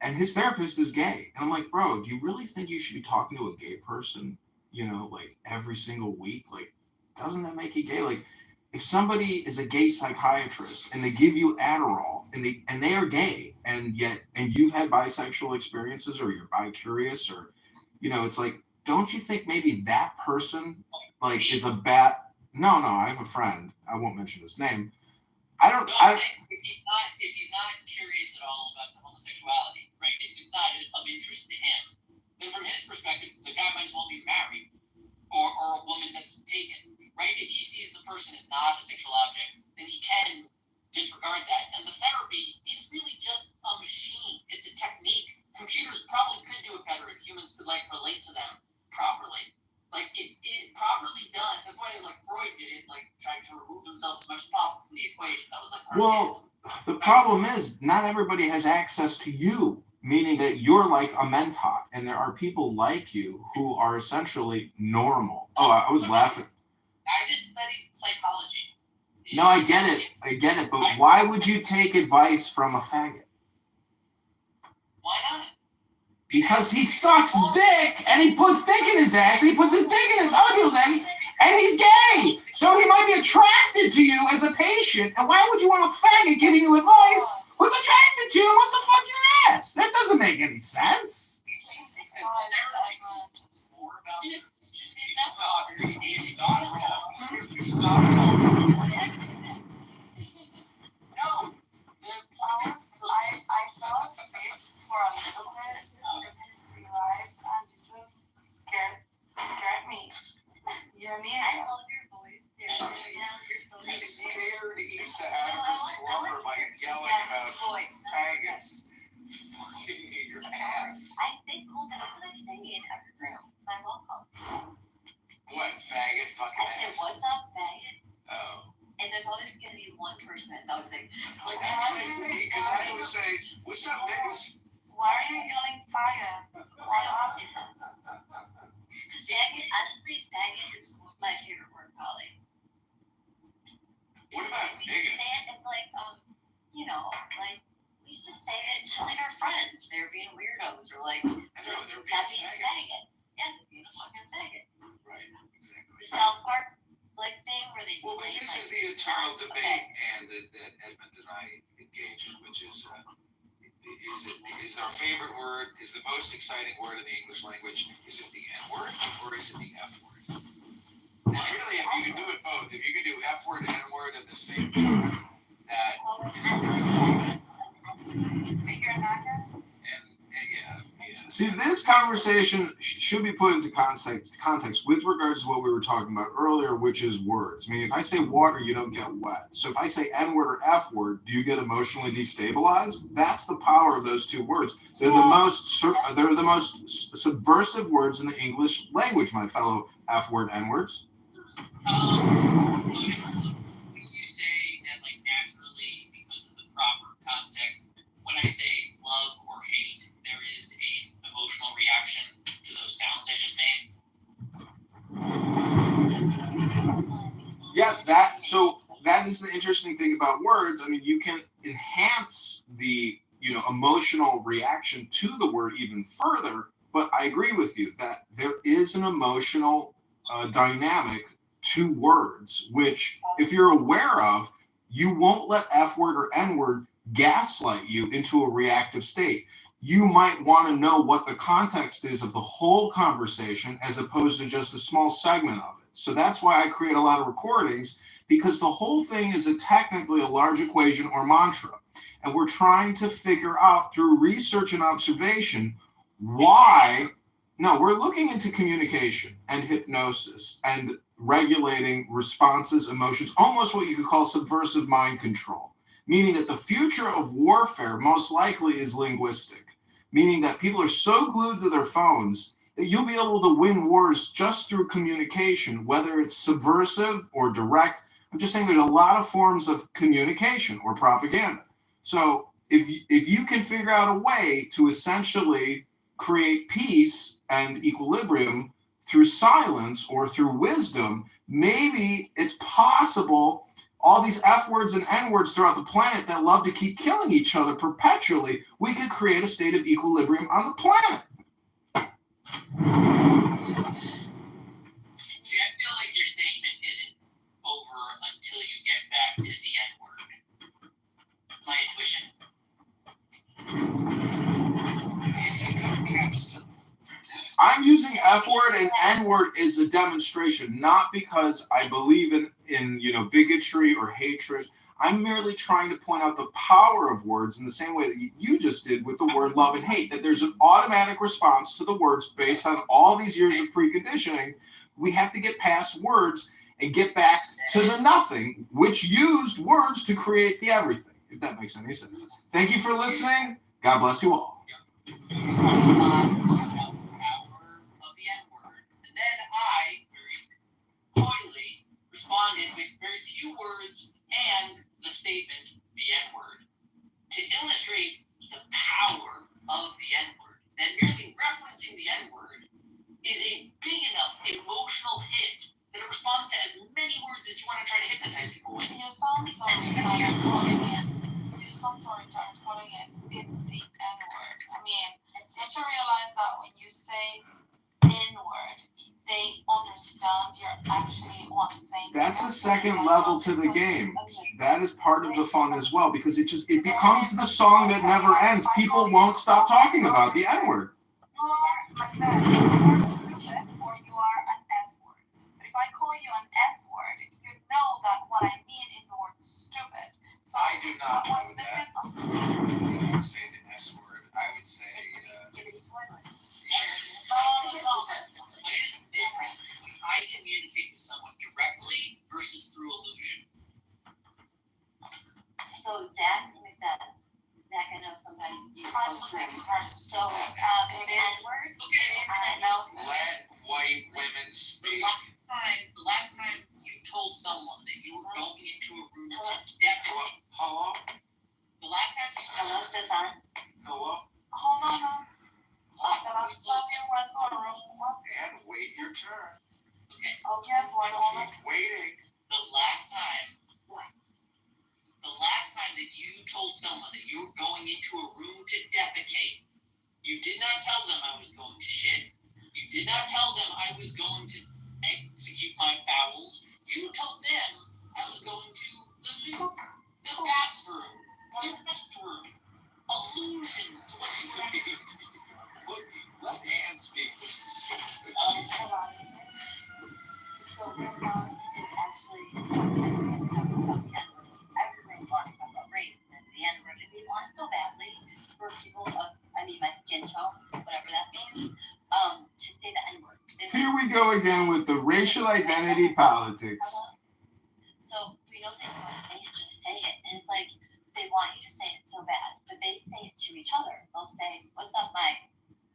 and his therapist is gay. And I'm like, bro, do you really think you should be talking to a gay person, like every single week? Like, doesn't that make you gay? Like, if somebody is a gay psychiatrist and they give you Adderall and they are gay and you've had bisexual experiences or you're bi-curious or, it's like, don't you think maybe that person like is a bad? No, I have a friend. I won't mention his name. If he's not curious at all about the homosexuality, right? If it's not of interest to him, then from his perspective, the guy might as well be married or a woman that's taken, right? If he sees the person as not a sexual object, then he can disregard that. And the therapy is really just a machine. It's a technique. Computers probably could do it better if humans could like relate to them properly. Like it's properly done. That's why like Freud did it, like trying to remove himself as much as possible from the equation. That was like the problem is not everybody has access to you, meaning that you're like a mentor, and there are people like you who are essentially normal. Oh, I was laughing. I just studied psychology. No, I get it, but why would you take advice from a faggot? Why not? Because he sucks dick, and he puts dick in his ass, and he puts his dick in other people's ass, and he's gay. So he might be attracted to you as a patient, and why would you want a faggot giving you advice who's attracted to you and wants to fuck your ass? That doesn't make any sense. He's not wrong. He's not wrong. No, I fell asleep for a little bit, I didn't realize, and it just scared me. You know what I mean? I love your voice. You're so He scared Issa out of her slumber by yelling about faggots fucking in your ass. I say cool things when I say it in every room. I'm welcome. What, faggot fucking I say, ass. what's up, faggot? Oh. And there's always going to be one person that's always like, Like, that's like me, because I always say, what's up, niggas? Why are you yelling fire? Why not? faggot, honestly, faggot is my favorite word, probably. What about When you nigga? say it, it's like, you know, like, we used to say it to like our friends. They were being weirdos, or like, I know, they're stop being being a faggot. faggot. Yeah, they're being a fucking faggot. Right, exactly. The South Park, like, thing where they Well, but explain, this like, is the eternal okay. debate, and that Edmund and I engage in, which is our favorite word, is the most exciting word in the English language, is it the N word or is it the F word? And really, if you could do it both, if you could do F word and N word at the same time, that is really, Figure nugget? yeah. See, this conversation should be put into context with regards to what we were talking about earlier, which is words. I mean, if I say water, you don't get wet. So if I say N word or F word, do you get emotionally destabilized? That's the power of those two words. They're the most subversive words in the English language, my fellow F word, N words. When you say that, like, naturally, because of the proper context, when I say love or hate, there is an emotional reaction to those sounds I just made. Yes, that is the interesting thing about words. I mean, you can enhance the emotional reaction to the word even further, but I agree with you that there is an emotional dynamic to words, which if you're aware of, you won't let F word or N word gaslight you into a reactive state. You might want to know what the context is of the whole conversation as opposed to just a small segment of it. So that's why I create a lot of recordings, because the whole thing is technically a large equation or mantra. And we're trying to figure out through research and observation why. No, we're looking into communication and hypnosis and regulating responses, emotions, almost what you could call subversive mind control, meaning that the future of warfare most likely is linguistic, meaning that people are so glued to their phones that you'll be able to win wars just through communication, whether it's subversive or direct. I'm just saying there's a lot of forms of communication or propaganda. So if you can figure out a way to essentially create peace and equilibrium through silence or through wisdom, maybe it's possible all these F words and N words throughout the planet that love to keep killing each other perpetually, we could create a state of equilibrium on the planet. See, I feel like your statement isn't over until you get back to the N word. My intuition. It's a good capstone. I'm using F word and N word as a demonstration, not because I believe in bigotry or hatred. I'm merely trying to point out the power of words in the same way that you just did with the word love and hate, that there's an automatic response to the words based on all these years of preconditioning. We have to get past words and get back to the nothing, which used words to create the everything, if that makes any sense. Thank you for listening. God bless you all. Responded with very few words and the statement, the N-word, to illustrate the power of the N-word. That merely referencing the N-word is a big enough emotional hit that it responds to as many words as you want to try to hypnotize people with. You sound so retarded calling it. You sound so retarded calling it the N-word. I mean, you have to realize that when you say N-word, they understand you're actually on the same. That's a second level to the game. That is part of the fun as well, because it becomes the song that never ends. People won't stop talking about the N-word. You are, like that, you are stupid or you are an S-word. But if I call you an S-word, you know that what I mean is the word stupid. So I do not what's know the that. difference? I would say the S word. I would say. What is different when I communicate with someone directly versus through illusion? So Zach Macbeth. Zach, I know sometimes you I just think it's hard. So it is N-word. it is hypnosis. Waiting. The last time that you told someone that you were going into a room to defecate, you did not tell them I was going to shit. You did not tell them I was going to execute my bowels. You told them I was going to the bathroom, the restroom. Allusions to what you were doing. Let Anne speak. Hold on. So Grandma is actually about the N-word. Everybody wants to talk about race and the N-word. And we want so badly for people of, my skin tone, whatever that means, to say the N-word. Here we go again with the racial identity politics. So we know they want to say it, just say it. And it's like, they want you to say it so bad, but they say it to each other. They'll say, "What's up, Mike?"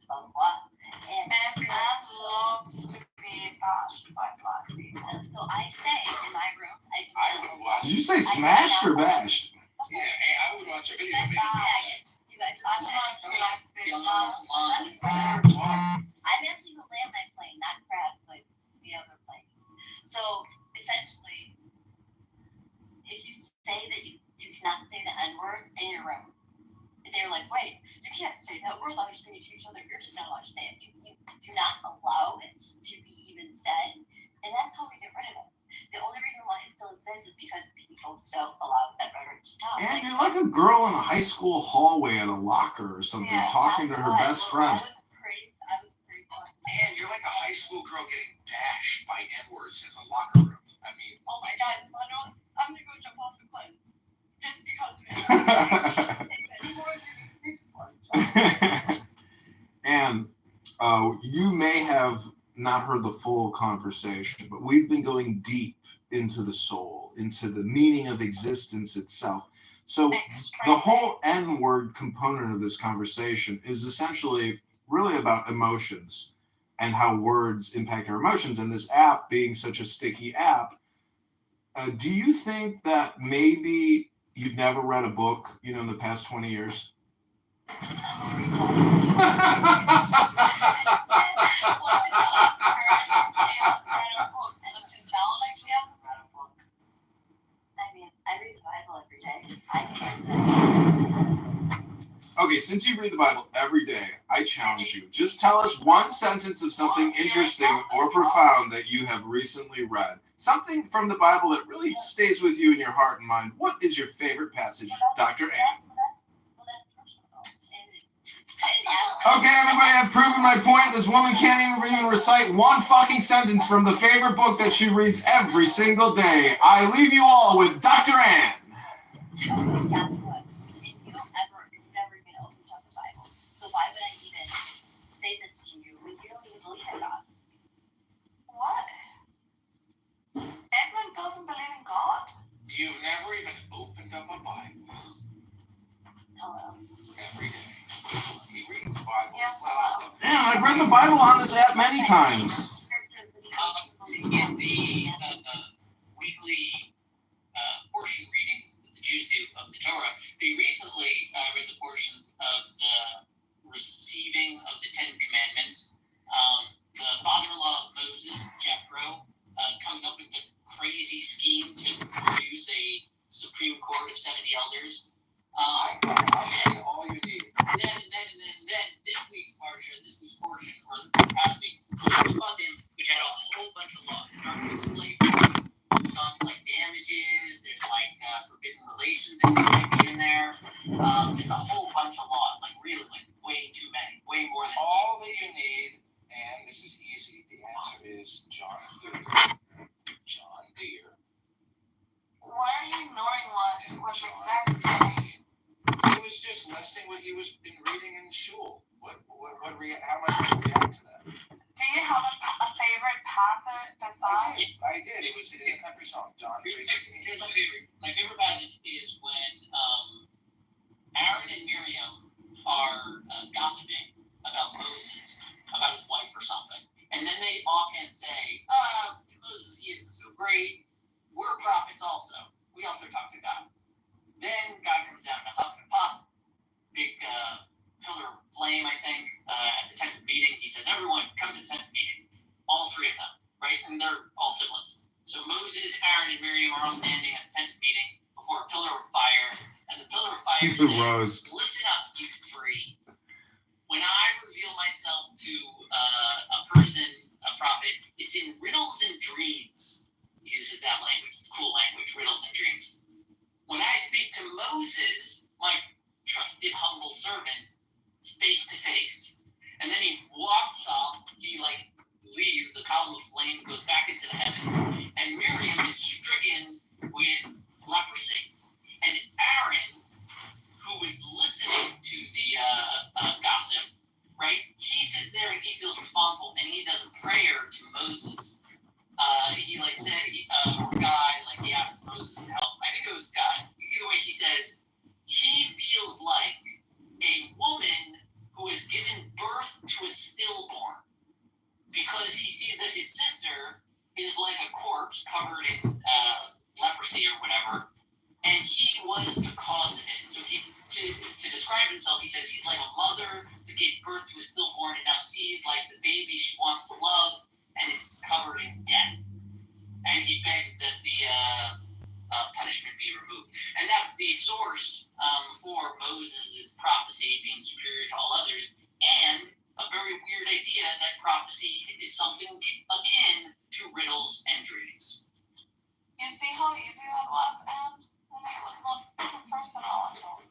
Blah, blah, blah. And Anne loves to be bashed by black people. And so I say in my rooms, I would watch. Did you say smashed or bashed? Yeah, I would watch a video of it. You guys I don't know if you like to be bashed. I'm actually gonna land my plane, not crab, like the other plane. So essentially, if you say that you cannot say the N-word in your room, they're like, wait, you can't say that. We're allowed to say it to each other. You're just not allowed to say it. You do not allow it to be even said, and that's how we get rid of it. The only reason why it still exists is because people still allow that rhetoric to talk. And you're like a girl in a high school hallway at a locker or something, talking to her best friend. I was pretty fun. Man, you're like a high school girl getting bashed by N-words in the locker room. I mean, Oh my god, I'm gonna go jump off the plane. Just because of it. And you may have not heard the full conversation, but we've been going deep into the soul, into the meaning of existence itself. So the whole N-word component of this conversation is essentially really about emotions and how words impact our emotions. And this app being such a sticky app, do you think that maybe you've never read a book, in the past 20 years? I read the Bible every day. Okay, since you read the Bible every day, I challenge you. Just tell us one sentence of something interesting or profound that you have recently read. Something from the Bible that really stays with you in your heart and mind. What is your favorite passage, Dr. Ann? Okay, everybody, I've proven my point. This woman can't even recite one fucking sentence from the favorite book that she reads every single day. I leave you all with Dr. Ann. Guess what? If you never even opened up the Bible, so why would I even say this to you when you don't even believe in God? What? Edmund doesn't believe in God? you've never even opened up a Bible. Hello. Every day. He reads the Bible. Yes, Well, Yeah, I've read the Bible on this app many times. In the weekly portion readings that the Jews do of the Torah, they recently read the portions of the receiving of the Ten Commandments. The father-in-law of Moses, Jethro, coming up with the crazy scheme to produce a Supreme Court of 70 elders. I'll tell you all you need. And then this week's portion, or this past week, was about them, which had a whole bunch of laws. Starts with slavery, goes on to like damages, there's like forbidden relations that might be in there. Just a whole bunch of laws, like really, like way too many, way more than All that you need, and this is easy. The answer is John Deere. John Deere. Why are you ignoring what John exactly saying? He was just listing what he was been reading in shul. How much would you react to that? Do you have a favorite passage? I did. It was in a country song, John 3:16. Here's my favorite passage is when Aaron and Miriam are gossiping about Moses, about his wife or something. And then they offhand say, Moses, he isn't so great. We're prophets also. We also talk to God. Then God comes down in a huff and a puff. Big pillar of flame, I think, at the 10th meeting. He says, everyone, come to the 10th meeting. All three of them, right? And they're all siblings. So Moses, Aaron, and Miriam are all standing at the tent of meeting before a pillar of fire, and the pillar of fire says, Rose. "Listen up, you three. When I reveal myself to a person, a prophet, it's in riddles and dreams." He uses that language. It's cool language, riddles and dreams. "When I speak to Moses, my trusted, humble servant, it's face to face." And then he walks off. He leaves. The column of flame goes back into the heavens, and Miriam is stricken with leprosy. And Aaron, who was listening to the gossip, right? He sits there and he feels responsible, and he does a prayer to Moses. He said, or God, he asks Moses to help. I think it was God. Either way, he says he feels like a woman who has given birth to a stillborn, because he sees that his sister is like a corpse covered in leprosy or whatever, and he was the cause of it. So to describe himself, he says he's like a mother who gave birth to a stillborn and now sees the baby she wants to love, and it's covered in death. And he begs that the punishment be removed. And that's the source for Moses' prophecy being superior to all others, and a very weird idea that prophecy is something akin to riddles and dreams. You see how easy that was, and it was not personal at all.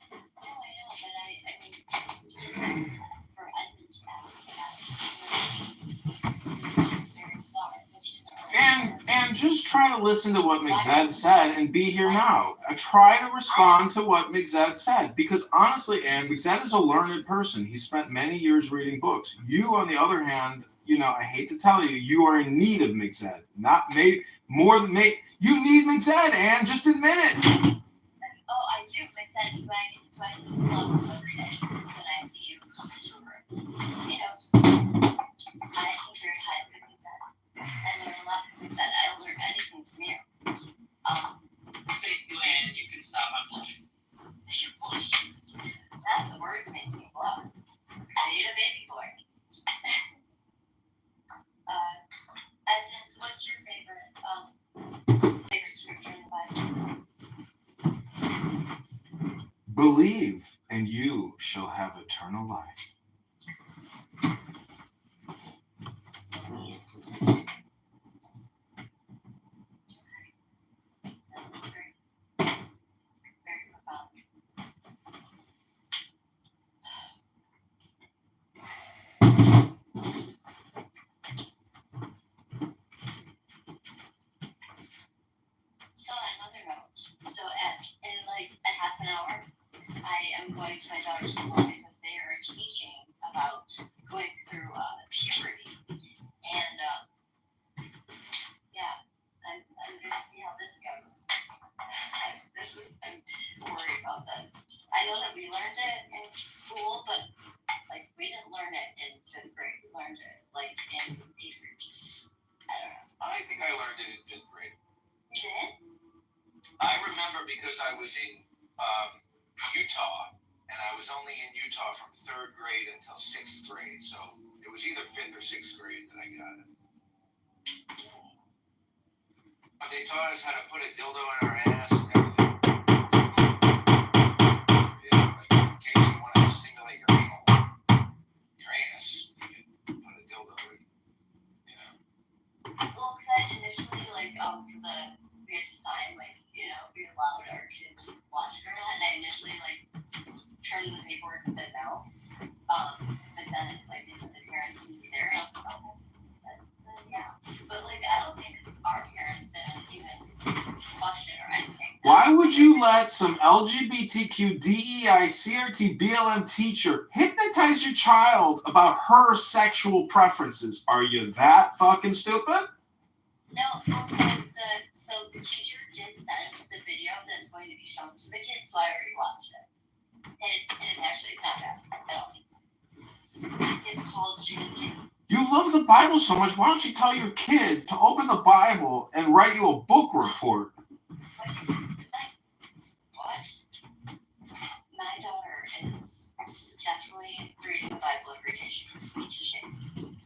No, I know, but I mean, just for Edmund to ask that, very bizarre. And just try to listen to what Migzed said and be here now. I try to respond to what Migzed said, because honestly, and Migzed is a learned person. He spent many years reading books. You, on the other hand, I hate to tell you, you are in need of Migzed. Not maybe more than me. You need Migzed, and just admit it. Oh, I do. Migzed, do I love you every day when I see you come into a room? I think you're high with Migzed. And learn a lot from Migzed. I don't learn anything from you. Thank you, and you can stop. I'm blushing. You're bullshit. That's the words making me blush. Made a baby boy. Evidence, what's your favorite fixed scripture in the Bible? Believe, and you shall have eternal life. So on another note, in a half an hour, I am going to my daughter's school because they are teaching about going through puberty, and I'm going to see how this goes. I'm worried about this. I know that we learned it in school, but we didn't learn it in 5th grade. We learned it in 8th grade. I don't know. I think I learned it in 5th grade. You did? I remember because I was in Utah, and I was only in Utah from 3rd grade until 6th grade, so it was either 5th or 6th grade that I got it. But they taught us how to put a dildo in our ass and everything. Yeah, in case you wanted to stimulate your anus, you can put a dildo in. Well, because I initially, for the weirdest time, we allowed our kids to watch her, and I initially, turned in the paperwork and said no. But then, they said the parents would be there, and I was like, okay, yeah. But, I don't think our parents didn't even question or anything. Why would you let some LGBTQ, DEI, CRT, BLM teacher hypnotize your child about her sexual preferences? Are you that fucking stupid? No, so the teacher did send the video that's going to be shown to the kids, so I already watched it. And it's not bad at all. It's called Changing. You love the Bible so much, why don't you tell your kid to open the Bible and write you a book report? What? My daughter is definitely reading the Bible every day. She puts me to shame.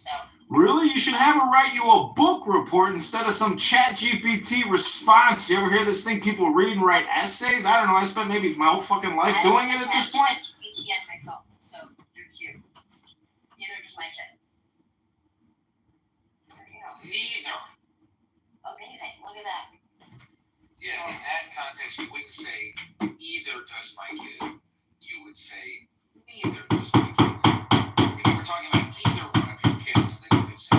So Really? You should have her write you a book report instead of some chat GPT response. You ever hear this thing people read and write essays? I don't know. I spent maybe my whole fucking life doing it at this point. I have ChatGPT on my phone, so you're cute. Neither does my kid. There you go. Neither. Amazing. Look at that. Yeah, in that context, you wouldn't say either does my kid. You would say neither does my kid. If you were talking about either one of your kids, then you would say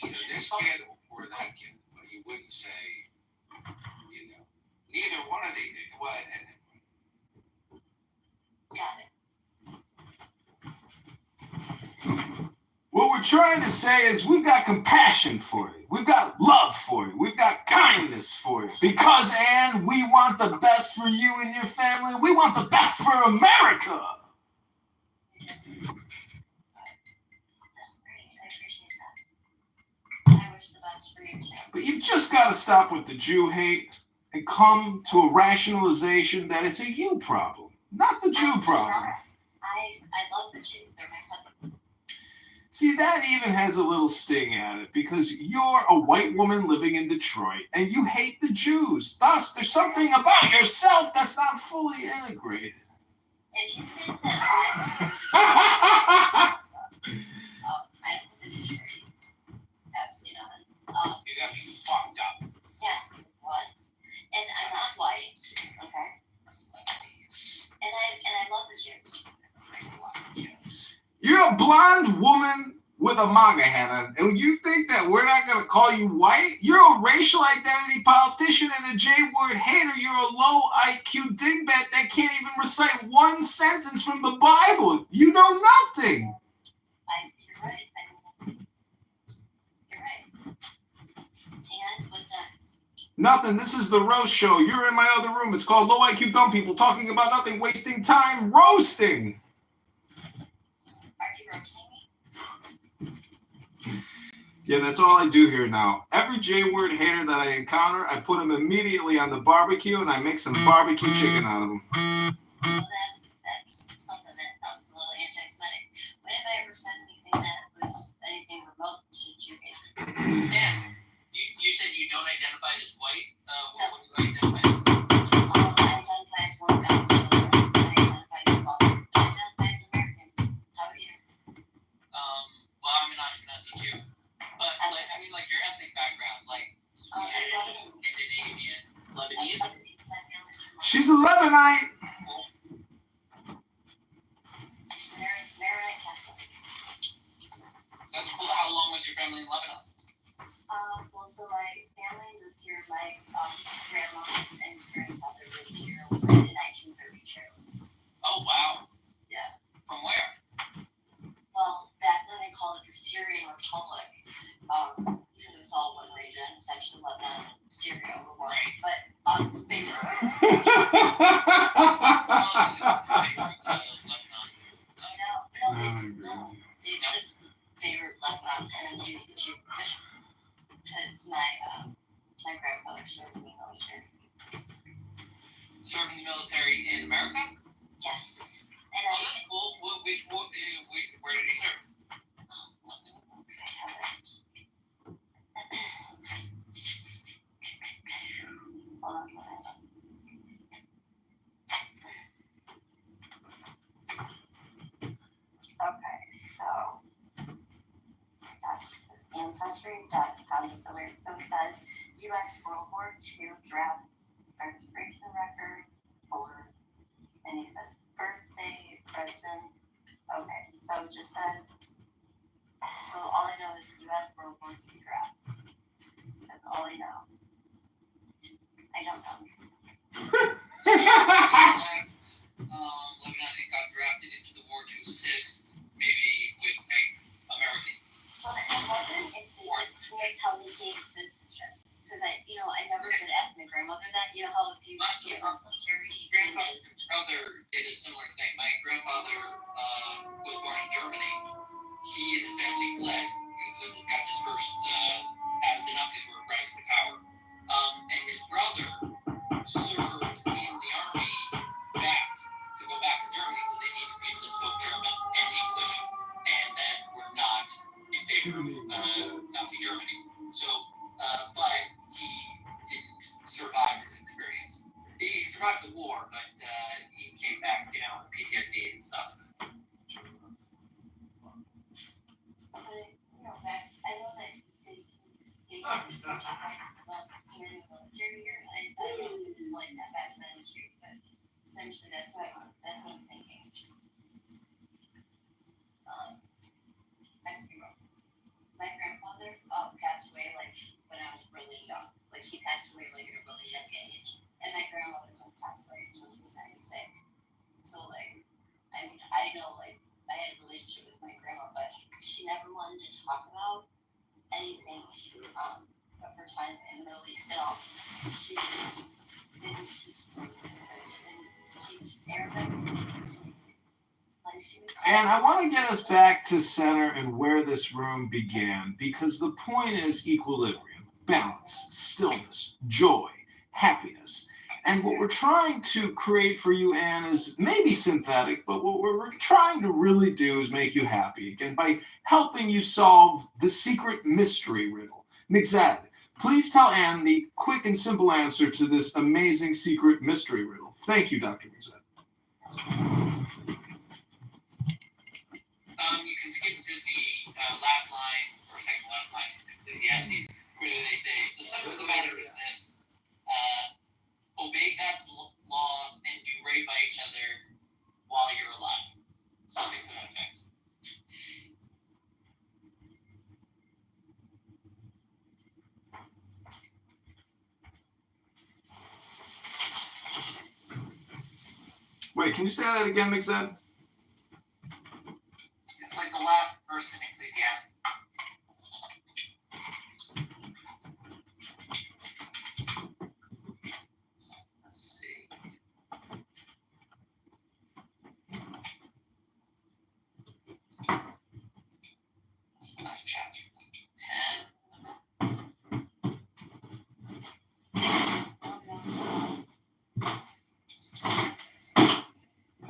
either this kid or that kid. But you wouldn't say, neither one of these. What? Got it. What we're trying to say is we've got compassion for you. We've got love for you. We've got kindness for you. Because, Anne, we want the best for you and your family. We want the best for America. That's great. I appreciate that. I wish the best for you, too. But you've just got to stop with the Jew hate and come to a rationalization that it's a you problem, not the Jew problem. I love the Jews. They're my cousins. See, that even has a little sting at it because you're a white woman living in Detroit and you hate the Jews. Thus, there's something about yourself that's not fully integrated. If you think that I don't live in Detroit. Absolutely not. You got me fucked up. Yeah. What? And I'm not white. Okay. And I love the Jews. You're a blonde woman with a MAGA hat on, and you think that we're not going to call you white? You're a racial identity politician and a J-word hater. You're a low IQ dingbat that can't even recite one sentence from the Bible. You know nothing. You're right. You're right. And what's next? Nothing. This is the roast show. You're in my other room. It's called Low IQ Dumb People Talking About Nothing, Wasting Time Roasting. Are you roasting me? Yeah, that's all I do here now. Every J-word hater that I encounter, I put them immediately on the barbecue and I make some barbecue chicken out of them. Well, that's something that sounds a little anti-Semitic. When have I ever said anything that was anything remote to Judaism? Dan, you said you don't identify as white. What do you identify as? I identify as one of God's children. I identify as father. I identify as American. How about you? Well, I'm an Ashkenazi Jew. But, like your ethnic background, like Swedish, Scandinavian, Lebanese. She's a Lebanite. Maronite Catholic. That's cool. How long was your family in Lebanon? Well, so my family moved here. My grandma and grandfather lived here in 1932. Oh, wow. Yeah. From where? Well, back then they called it the Syrian Republic, because it was all one region, essentially Lebanon and Syria were one. But they were. They were Lebanon and Jewish, because my grandfather served in the military. Served in the military in America? Yes. Oh, that's cool. Where did he serve? Okay, so that's ancestry.com. So because U.S. World War II draft registration record holder, and he says birthday, present. Okay, so it just says. So all I know is U.S. World War II draft. That's all I know. I don't know. Lebanon got drafted into the war to assist, maybe with American. Well, it wasn't. It's how they gave citizenship. Because I never did ask my grandmother that. You know how if you get military, Grandfather's brother did a similar thing. My grandfather was born in Germany. He and his family fled, got dispersed as the Nazis were rising to power. And his brother served in the army Essentially, that's what I'm thinking. My grandmother passed away like when I was really young. Like she passed away like at a really young age, and my grandmother didn't pass away until she was 96. So like, I mean, I know like I had a relationship with my grandma, but she never wanted to talk about anything of her time in the Middle East at all. She didn't teach Arabic. And I want to get us back to center and where this room began, because the point is equilibrium, balance, stillness, joy, happiness. And what we're trying to create for you, Anne, is maybe synthetic, but what we're trying to really do is make you happy again by helping you solve the secret mystery riddle. Mixad, please tell Anne the quick and simple answer to this amazing secret mystery riddle. Thank you, Dr. Mixad. You can skip to the last line, or second to last line of Ecclesiastes, where they say, the sum of the matter is this, obey God's law and do right by each other while you're alive. Something to that effect. Wait, can you say that again, Mixad? It's like the last verse in Ecclesiastes. Let's see. That's the last chapter. 10.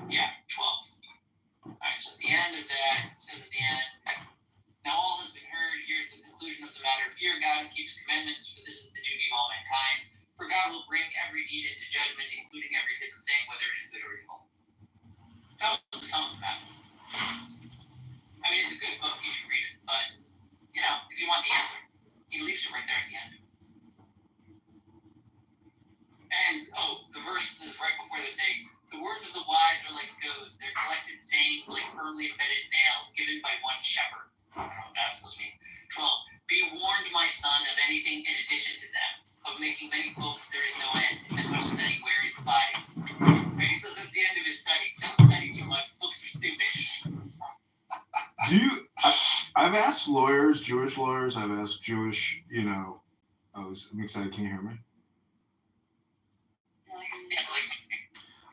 Yeah, 12. Alright, so at the end of that, it says at the end, now all has been heard, here's the conclusion of the matter. Fear God and keep his commandments, for this is the duty of all mankind. For God will bring every deed into judgment, including every hidden thing, whether it is good or evil. That was the sum of the matter. I mean, it's a good book, you should read it, but, you know, if you want the answer, he leaves it right there at the end. And, the verse is right before the take. The words of the wise are like goads, their collected sayings like firmly embedded nails given by one shepherd. I don't know what that's supposed to mean. 12. Be warned, my son, of anything in addition to them. Of making many books there is no end, and much study wearies the body. And he says at the end of his study, don't study too much, books are stupid. I've asked lawyers, Jewish lawyers, I've asked Jewish, I'm excited, can you hear me?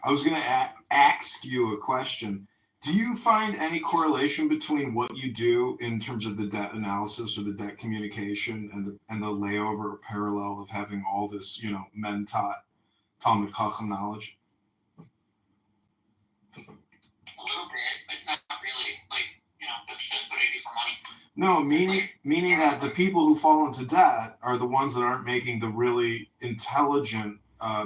I was going to ask you a question. Do you find any correlation between what you do in terms of the debt analysis or the debt communication and the layover or parallel of having all this, men taught Talmud Chacham knowledge? A little bit, but not really. That's just what I do for money. No, meaning that the people who fall into debt are the ones that aren't making the really intelligent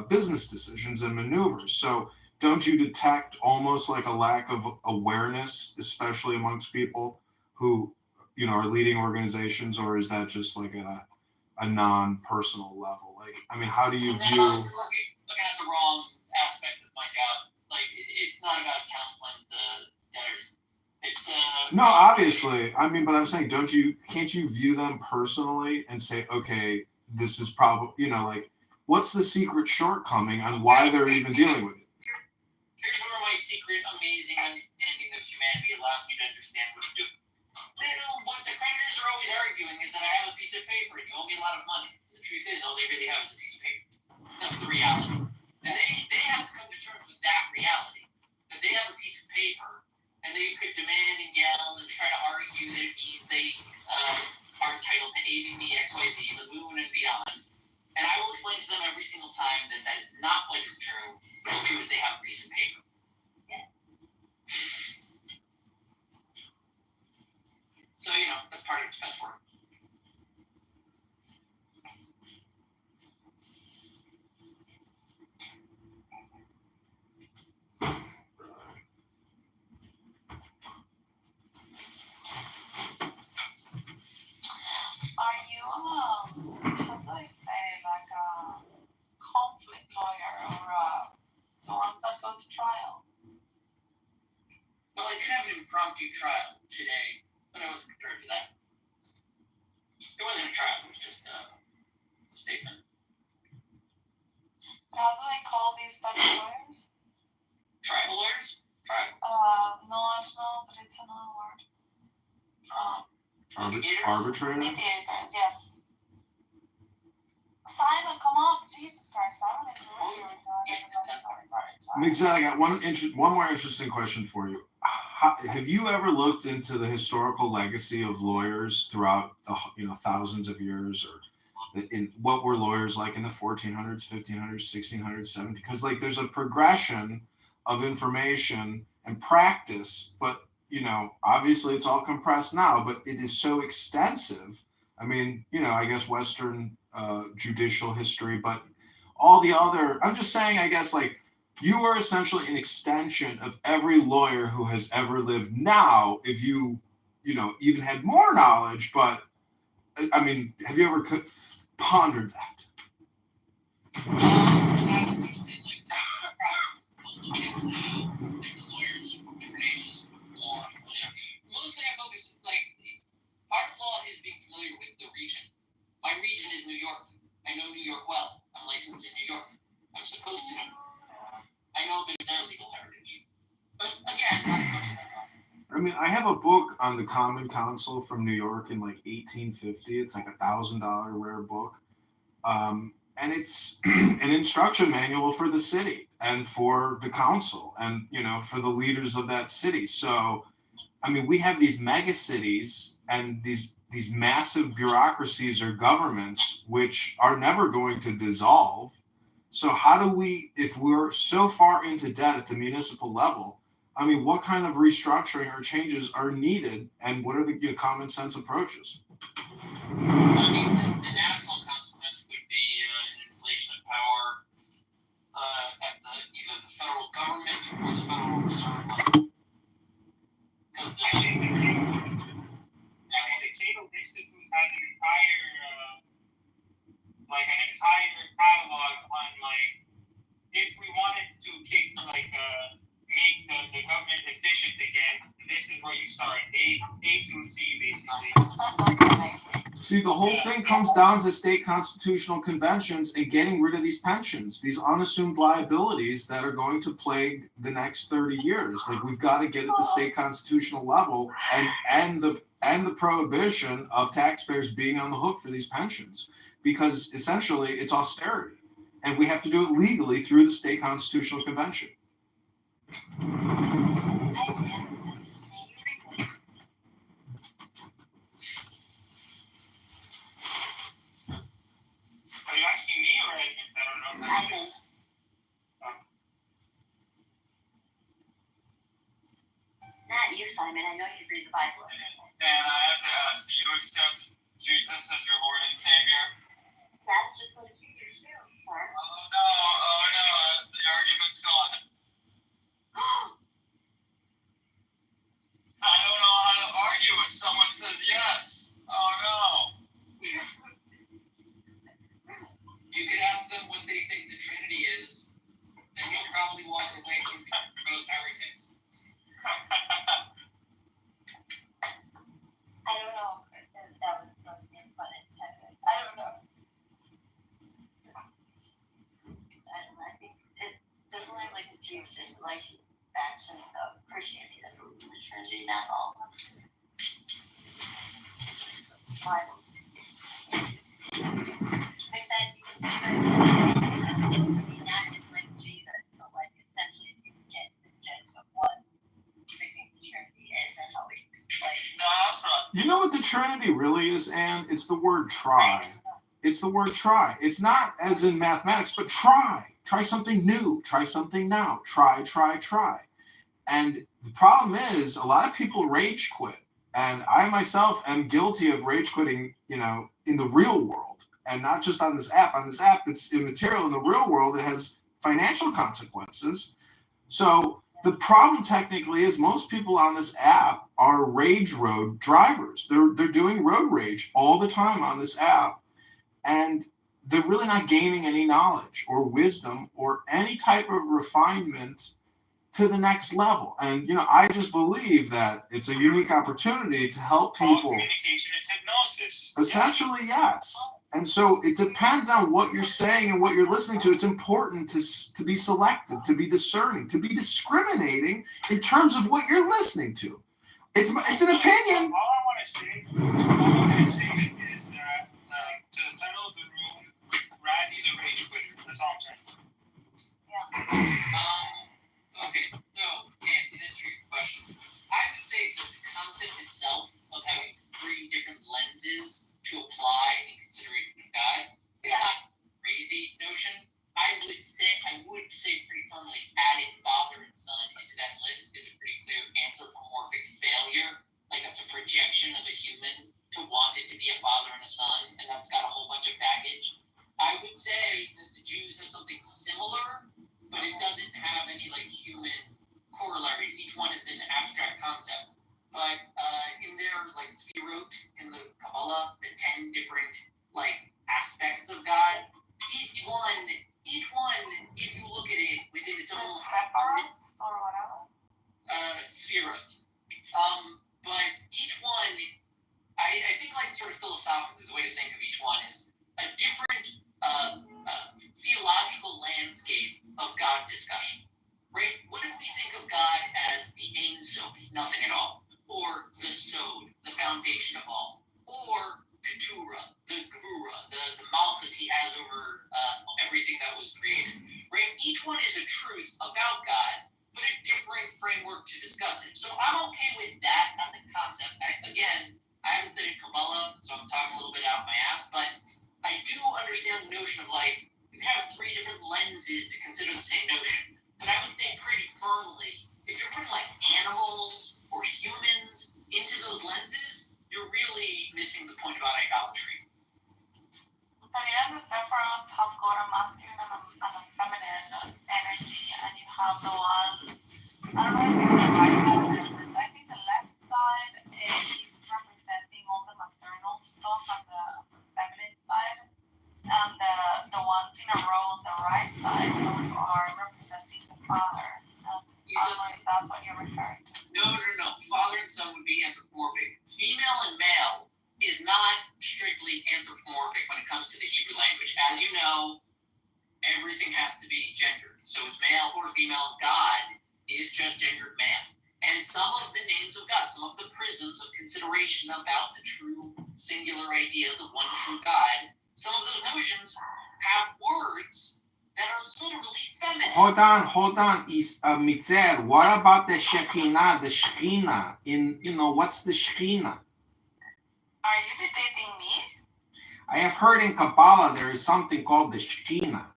business decisions and maneuvers. So don't you detect almost like a lack of awareness, especially amongst people who, are leading organizations, or is that just like a non-personal level? Like, I mean, how do you view? Looking at the wrong aspect of my job. Like, it's not about counseling the debtors. It's no, obviously. I mean, but I'm saying, can't you view them personally and say, okay, this is probably, what's the secret shortcoming on why they're even dealing with it? Here's where my secret, amazing understanding of humanity allows me to understand what to do. What the creditors are always arguing is that I have a piece of paper and you owe me a lot of money. The truth is, all they really have is a piece of paper. That's the reality. And they have to come to terms with that reality. That they have a piece of paper and they could demand and yell and try to argue that it means they are entitled to ABC, XYZ, the moon and beyond. And I will explain to them every single time that that is not what is true. What's true is they have a piece of paper. Yeah. So, that's part of defense work. Are you, how do I say, like a conflict lawyer or the ones that go to do trial today, but I wasn't prepared for that. It wasn't a trial, it was just a statement. How do they call these type of lawyers? Tribal lawyers? Trial. No, I don't know, but it's another word. Arbitrator? Mediators, yes. Simon, come on, Jesus Christ, Simon is really retarded. Exactly. I got one more interesting question for you. Have you ever looked into the historical legacy of lawyers throughout the thousands of years, or in what were lawyers like in the 1400s, 1500s, 1600s, 1700s? Because like there's a progression of information and practice, but obviously it's all compressed now, but it is so extensive. I mean, I guess Western judicial history, but all the other, I'm just saying, I guess, like, you are essentially an extension of every lawyer who has ever lived. Now, if you even had more knowledge, but I mean, have you ever pondered that? Actually, said like different lawyers from different ages of law. Mostly I focus, like, part of law is being familiar with the region. My region is New York. I know New York well. I'm licensed in New York. I'm supposed to know. I know a bit of their legal heritage. But again, not as much as I know. I mean, I have a book on the Common Council from New York in like 1850. It's like $1,000 rare book. And it's an instruction manual for the city and for the council and, for the leaders of that city. So, I mean, we have these mega cities and these massive bureaucracies or governments which are never going to dissolve. So how do we, if we're so far into debt at the municipal level, I mean, what kind of restructuring or changes are needed, and what are the common sense approaches? I mean, the national consequence would be an inflation of power at either the federal government or the Federal Reserve level. Because the Cato Institute has an entire catalog on if we wanted to make the government efficient again, this is where you start. A through Z, basically. See, the whole thing comes down to state constitutional conventions and getting rid of these pensions, these unassumed liabilities that are going to plague the next 30 years. Like, we've got to get at the state constitutional level and the prohibition of taxpayers being on the hook for these pensions, because essentially it's austerity, and we have to do it legally through the state constitutional convention. Are you asking me or Edmund? I don't know. Edmund. Not you, Simon. I know you read the Bible. And I have to ask, do you accept Jesus as your Lord and Savior? That's just like you do too, sir. Oh no, the argument's gone. I don't know how to argue if someone says yes. Oh no. you could ask them what they think the Trinity is, and you'll probably walk away from both heretics. I don't know if that was supposed to be fun intended. I don't know. I think it's definitely like the Jews and like actions of Christianity that believe in the Trinity, not all of them. Bible. Like that, you can it would be not just like Jesus, but like essentially you can get the gist of what freaking the Trinity is and how we like. No, that's right. You know what the Trinity really is, Anne? It's the word try. It's the word try. It's not as in mathematics, but try. Try something new. Try something now. Try. And the problem is a lot of people rage quit. And I myself am guilty of rage quitting, in the real world, and not just on this app. On this app, it's immaterial. In the real world, it has financial consequences. So the problem technically is most people on this app are rage road drivers. They're doing road rage all the time on this app, and they're really not gaining any knowledge or wisdom or any type of refinement to the next level. And, I just believe that it's a unique opportunity to help All people. communication is hypnosis. Essentially, yes. And so it depends on what you're saying and what you're listening to. It's important to be selective, to be discerning, to be discriminating in terms of what you're listening to. It's an opinion. All I want to say is that to the title of the room, Randy's a rage quitter. That's all I'm saying. Okay, so, in answer to your question, I would say that the concept itself of having 3 different lenses to apply in consideration of God is not a crazy notion. I would say pretty firmly adding Father and Son into that list is a pretty clear anthropomorphic failure. Like, that's a projection of a human to want it to be a father and a son, and that's got a whole bunch of baggage. I would say that the Jews have something similar, but it doesn't have any human corollaries. Each one is an abstract concept. But in their Sefirot in the Kabbalah, the 10 different aspects of God, each one, if you look at it within its own Sefirot. But each one, I think sort of philosophically, the way to think of each one is a different theological landscape of God discussion, right? What if we think of God as the Ein Sof, nothing at all, or the Sod, the foundation of all, or Keturah, the Gvura, the Malchus he has over everything that was created, right? Each one is a truth about God, but a different framework to discuss it. So I'm okay with that as a concept. I haven't studied Kabbalah, so I'm talking a little bit out my ass, but I do understand the notion of you have 3 different lenses to consider the same notion. But I would think pretty firmly, if you're putting animals or humans into those lenses, you're really missing the point about idolatry. And the Sephiroth have got a masculine and a feminine energy, and you have the one, I don't know if you can write that, I think the left side is representing all the maternal stuff on the feminine side, and the ones in a row on the right side, those are representing the father. I don't know if that's what you're referring to. No. Father and son would be anthropomorphic. Female and male is not strictly anthropomorphic when it comes to the Hebrew language. As you know, everything has to be gendered. So it's male or female. God is just gendered man. And some of the names of God, some of the prisms of consideration about the true singular idea, the one true God, some of those notions have words that are literally feminine. Hold on, Mitzel. What about the Shekinah? The Shekhinah. What's the Shekhinah? Are you debating me? I have heard in Kabbalah there is something called the Shekhinah.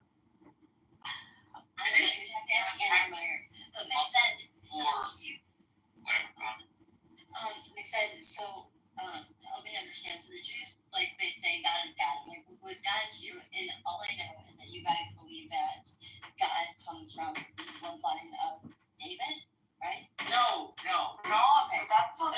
Help me understand. So the Jews, they say God is God. Was God Jew? And all I know is that you guys believe that God comes from the bloodline of David, right? No. Okay. That's what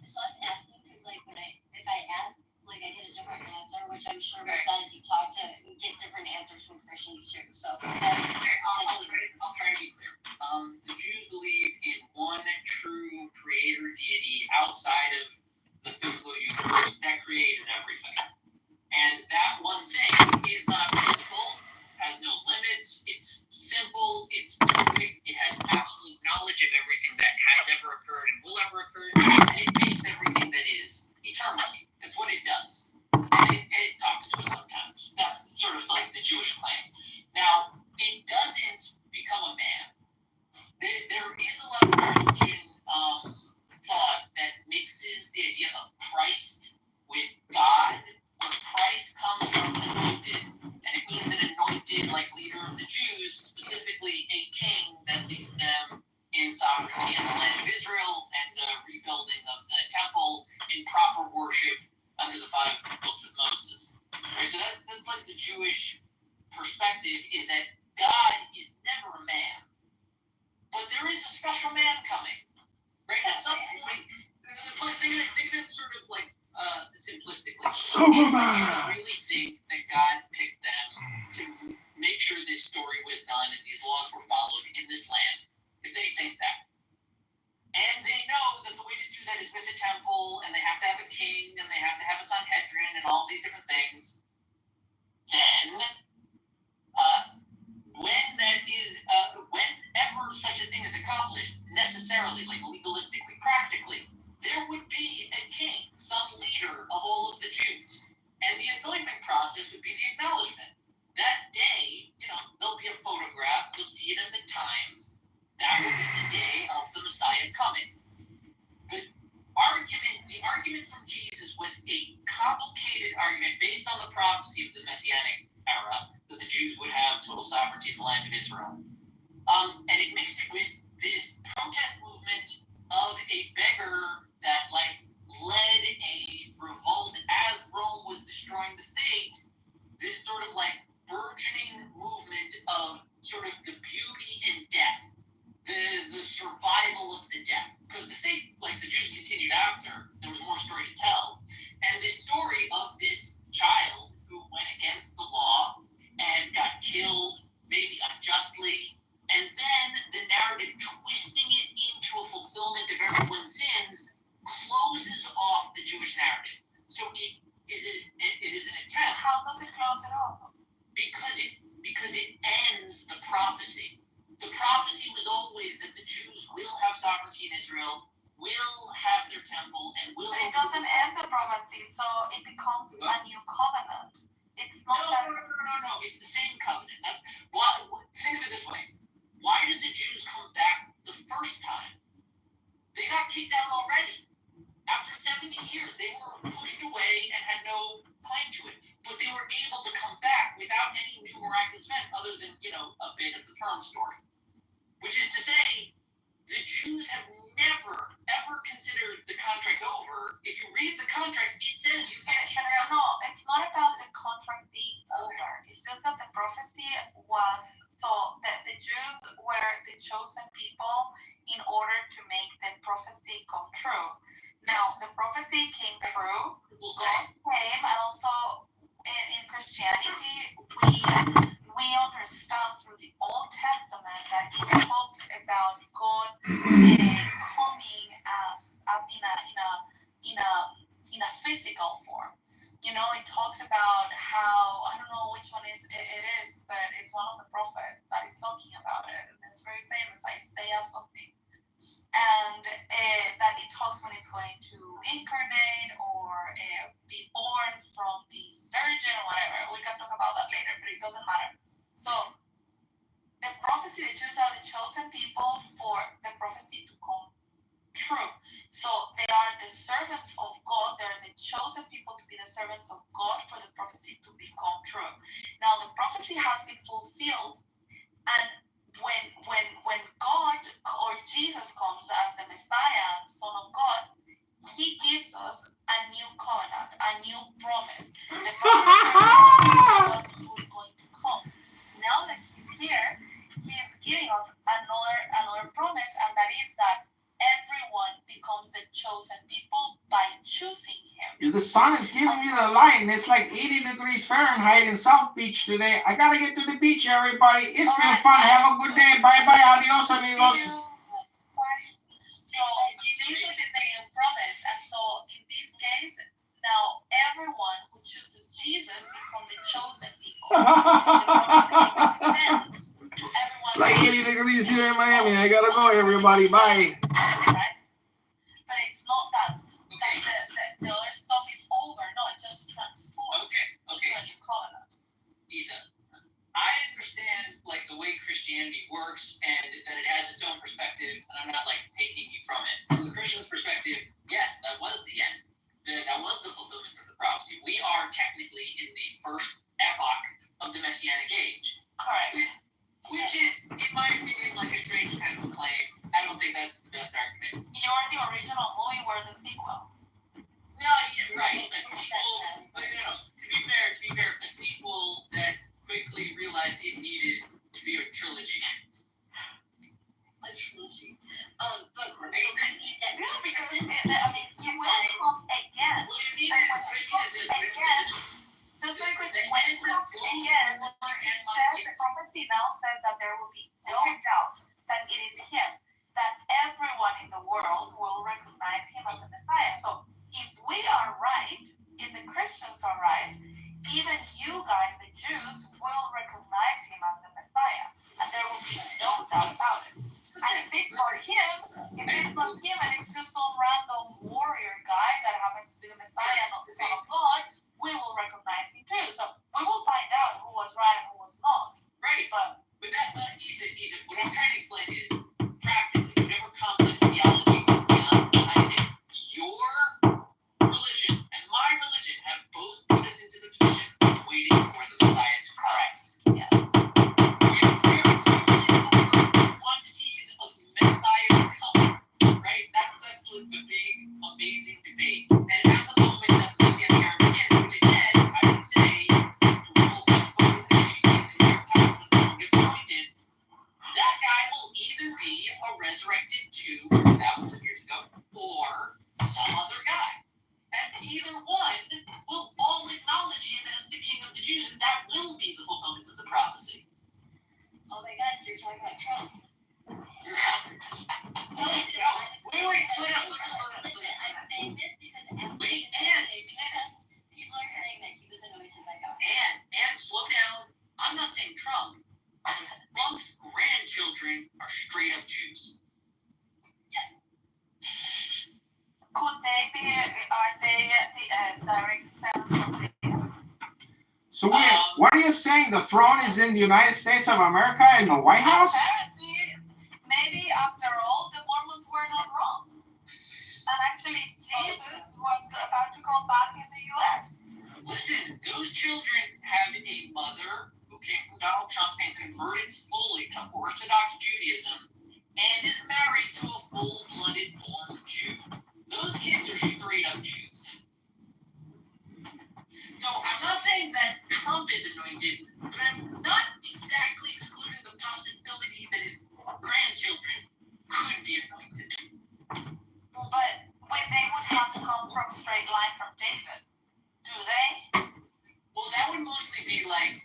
So I'm asking because, if I ask, I get a different answer, which I'm sure that you talk to get different answers from Christians too. So I'll try to be clear. The Jews believe in one true creator deity outside of the physical universe that created everything. And that one thing is not physical, has no limits, it's simple, it's perfect, it has absolute knowledge of everything that has ever occurred and will ever occur, and it makes everything that is eternally. That's what it does. And it talks to us sometimes. That's sort of the Jewish claim. Now, it doesn't become a man. There is a lot of Christian thought that mixes the idea of Christ with God, where Christ comes from an anointed, and it means an anointed leader of the Jews, specifically a king that leads them in sovereignty in the land of Israel and the rebuilding of the temple in proper worship under the 5 books of Moses. Right? So that's the Jewish perspective, is that God is never a man, but there is a special man coming. Right? At some point, think of it sort of simplistically. Superman! If you really think that God picked them to make sure this story was done and these laws were followed Messianic era, that the Jews would have total sovereignty in the land of Israel. And it mixed it with this protest movement of a beggar that led a revolt as Rome was destroying the state. This sort of burgeoning movement of sort of the beauty in death, the survival of the death, because the state, the Jews continued after. There was more story to tell, and this story of this child who went against the law and got killed, maybe unjustly, and then the narrative twisting it into a fulfillment of everyone's sins closes off the Jewish narrative. So it is an attempt. How does it close it off? Because it ends the prophecy. The prophecy was always that the Jews will have sovereignty in Israel, will have their temple, and will. But it doesn't end the prophecy, so it becomes a new covenant. It's not No. It's the same covenant. Think of it this way. Why did the Jews come back the first time? They got kicked out already. After 70 years, they were pushed away and had no claim to it. But they were able to come back without any new miraculous event other than, a bit of the Purim story. Which is to say, the Jews have never, ever considered the contract over. If you read the contract, it says you get shut out. No, it's not about the contract being over. It's just that the prophecy was, so the Jews were the chosen people in order to make the prophecy come true. Now, the prophecy came true, God came, and also in Christianity, we understand through the Old Testament that it talks about God coming as in a physical form. It talks about how, I don't know which one it is, but it's one of the prophets that is talking about it, and it's very famous, Isaiah something. And that it talks when it's going to incarnate or be born from this virgin or whatever. We can talk about that later, but it doesn't matter. So the prophecy, the Jews are the chosen people for the prophecy to come true. So they are the servants of God. They're the chosen people to be the servants of God for the prophecy to become true. Now the prophecy has been fulfilled, and when God or Jesus comes as the Messiah, Son of God, He gives us a new covenant, a new promise. The promise was He was going to come. Now that He's here, He is giving us another promise, and that is that everyone becomes the chosen people by choosing Him. The sun is giving me the light, and it's like 80 degrees Fahrenheit in South Beach today. I gotta get to the beach, everybody. It's been fun. Have a good day. Bye-bye. Adios, amigos. So Jesus is the new promise, and so in this case, now everyone who chooses Jesus becomes the chosen people. So the promise extends to everyone. It's like 80 degrees here in Miami. I gotta go, everybody. Bye. Right? But it's not that the other stuff is over. No, it just transforms to a new covenant. Isa, I understand the way Christianity works and that it has its own perspective, and I'm not taking you from it. From the Christian's perspective, yes, that was the end. That was the fulfillment of the prophecy. We are technically in the first epoch of the Messianic age. Correct. Which is, in my opinion, a strange kind of claim. I don't think that's the best argument. what are you saying? The throne is in the United States of America in the White House? Apparently, maybe after all, the Mormons were not wrong. And actually, Jesus was about to come back in the U.S. Listen, those children have a mother who came from Donald Trump and converted fully to Orthodox Judaism and is married to a full-blooded born Jew. Those kids are straight up Jews. So I'm not saying that Trump is anointed, but I'm not exactly excluding the possibility that his grandchildren could be anointed. But they would have to come from straight line from David. Do they? Well, that would mostly be like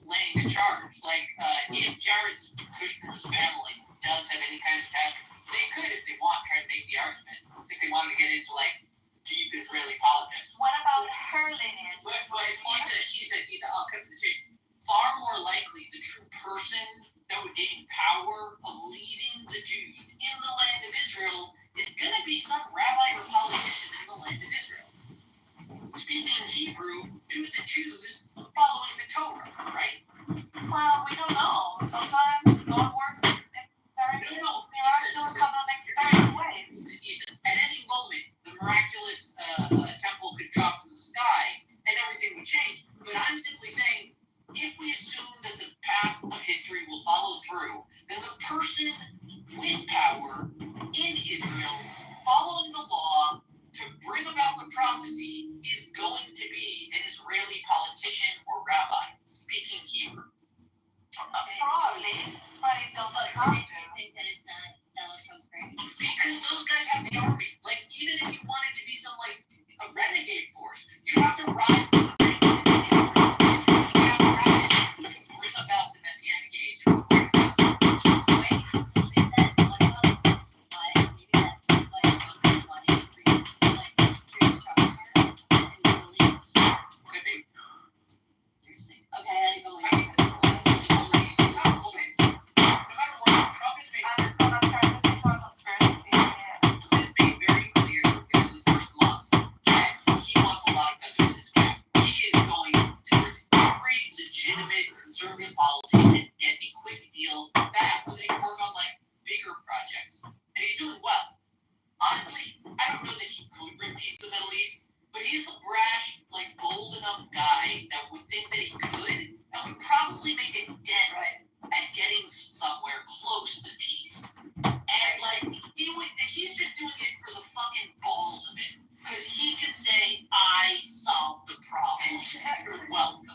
laying a charge. Like if Jared Kushner's family does have any kind of attachment, they could, if they want, try to make the argument. If they wanted to get into like deep Israeli politics. What about her lineage? But he's a I'll cut to the chase. Far more likely, the true person that would gain power of leading the Jews in the land of Israel is going to be some rabbi or politician in the land of Israel, speaking Hebrew to the Jews, following the Torah, right? Well, we don't know. Sometimes God works in very miraculous and unexpected ways. At any moment, the miraculous temple could drop from the sky and everything would change. But I'm simply saying, if we assume that the path of history will follow through, then the person with power in Israel, following the law to bring about the prophecy, is going to be an Israeli politician or rabbi speaking Hebrew. Probably, but it doesn't But have did to. you think that it's not Donald Trump's great? Because those guys have the army. Like, even if you wanted to be some, like, a renegade force, you have to rise to the rank of the Israel. You have to rise to bring about the Messianic age. Wait, so they said what about why maybe that's why Trump wanted to bring structure and beliefs. Could be. Seriously. Okay, I gotta go in. Conservative policy and get a quick deal fast so they can work on like bigger projects. And he's doing well. Honestly, I don't know that he could bring peace to the Middle East, but he's the brash, like bold enough guy that would think that he could and would probably make a dent at getting somewhere close to peace. And like he's just doing it for the fucking balls of it. Because he can say, I solved the problem. You're welcome.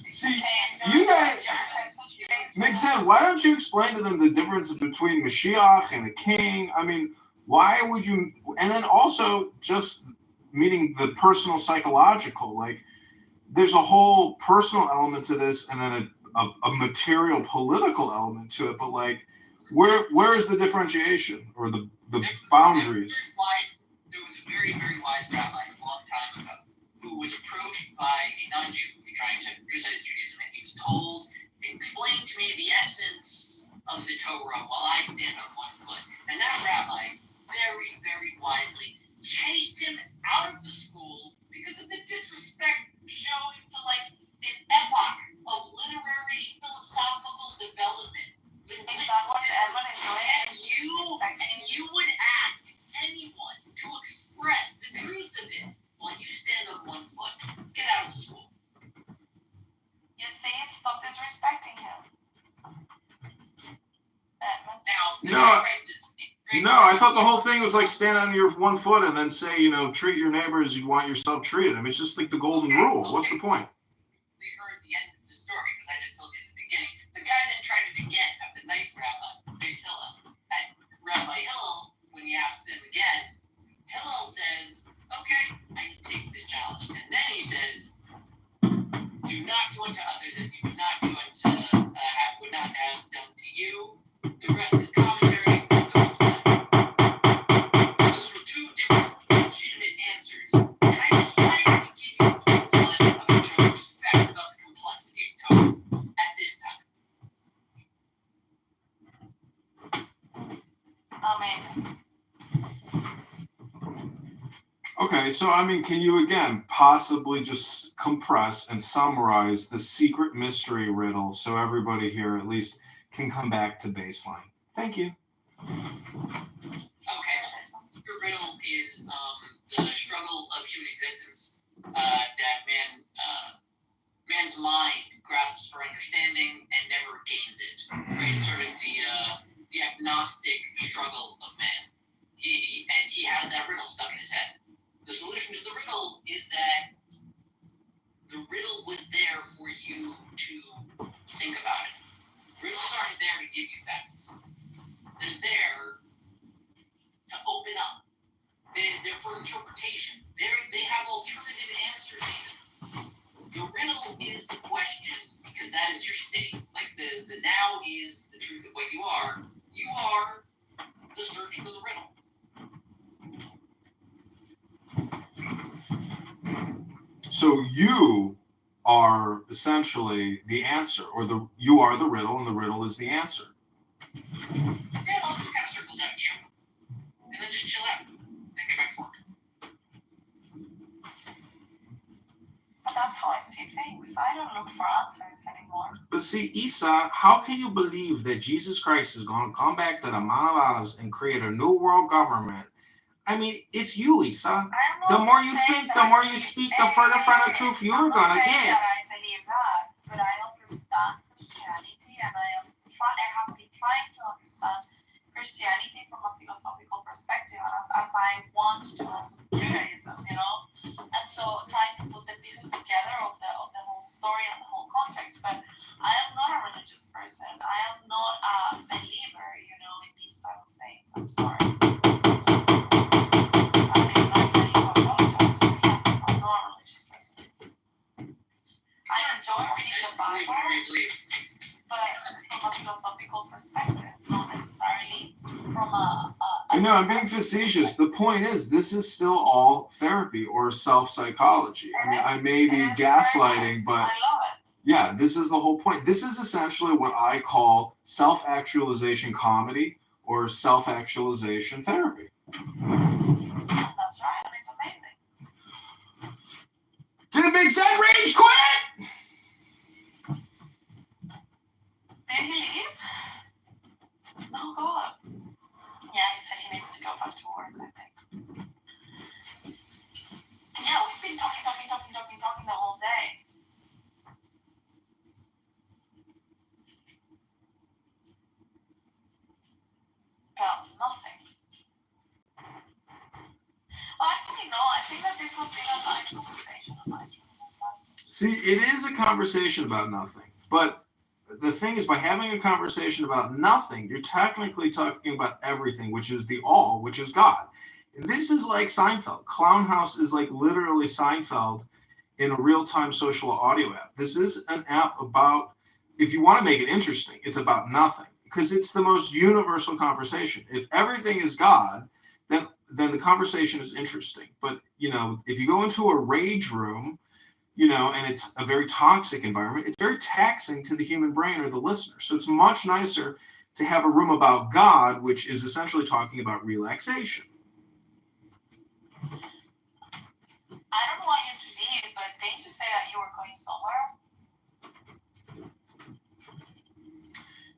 See, you guys, Nick said, why don't you explain to them the difference between Mashiach and a king? I mean, why would you? And then also just meaning the personal psychological, like there's a whole personal element to this and then a material political element to it. But like, where is the differentiation or the boundaries? There was a very, very wise rabbi a long time ago who was approached by a non-Jew who was trying to criticize Judaism, and he was told, explain to me the essence of the Torah while I stand on one foot. And that rabbi, very, very wisely, chased him out of the school because of the disrespect shown to like an epoch of literary, philosophical development. Is that what Edwin is doing? And you would ask anyone to express the truth of it while you stand on one foot. Get out of the school. You see, stop disrespecting him. Edwin? No, I thought the whole thing was like stand on your one foot and then say, treat your neighbor as you want yourself treated. I mean, it's just like the golden rule. What's the point? We heard the end of the story because I just told you the beginning. The guy then tried it again at the nice rabbi, Face Hillel, at Rabbi Hillel. When he asked him again, Hillel says, okay, I can take this challenge. And then he says, do not do unto others as you would not do unto, would not have done to you. The rest is commentary. Those were two different legitimate answers. And I decided to give you one of the true respect about the complexity of Torah at this time. Amazing. so I mean, can you again possibly just compress and summarize the secret mystery riddle so everybody here at least can come back to baseline? Thank you. Okay. Your riddle is the struggle of human existence that man's mind grasps for understanding and never gains it. Right? It's sort of the agnostic struggle of man. He has that riddle stuck in his head. The solution to the riddle is that the riddle was there for you to think about it. Riddles aren't there to give you facts. They're there to open up. They're for interpretation. They have alternative answers even. The riddle is the question because that is your state. Like the now is the truth of what you are. You are the search for the riddle. So you are essentially the answer, or you are the riddle, and the riddle is the answer. Yeah, it all just kind of circles out you, and then just chill out, and get back to work. That's how I see things. I don't look for answers anymore. But see, Isa, how can you believe that Jesus Christ is going to come back to the Mount of Olives and create a new world government? I mean, it's you, Isa. The more you think, the more you speak, the further from the truth you're going to get. I believe that, but I understand Christianity, and I have been trying to understand Christianity from a philosophical perspective, as I want to also Judaism, you know. And so trying to put the pieces together of the whole story and the whole context. But I am not a religious person. I am not a believer, you know, in these type of things. I'm sorry. I enjoy reading the Bible, but from a philosophical perspective, not necessarily from a I know, I'm being facetious. The point is, this is still all therapy or self-psychology. I mean, I may be gaslighting, but yeah, this is the whole point. This is essentially what I call self-actualization comedy or self-actualization therapy. That's right, and it's amazing. Did the big Zen rage quit? Did he leave? Oh God. Yeah, he said he needs to go back to work, I think. Yeah, we've been talking the whole day. About nothing. Well, actually, no, I think that this was being a nice conversation. See, it is a conversation about nothing. But the thing is, by having a conversation about nothing, you're technically talking about everything, which is the all, which is God. And this is like Seinfeld. Clown House is like literally Seinfeld in a real-time social audio app. This is an app about, if you want to make it interesting, it's about nothing. Because it's the most universal conversation. If everything is God, then the conversation is interesting. But, you know, if you go into a rage room, you know, and it's a very toxic environment, it's very taxing to the human brain or the listener. So it's much nicer to have a room about God, which is essentially talking about relaxation. I don't want you to leave, but didn't you say that you were going somewhere?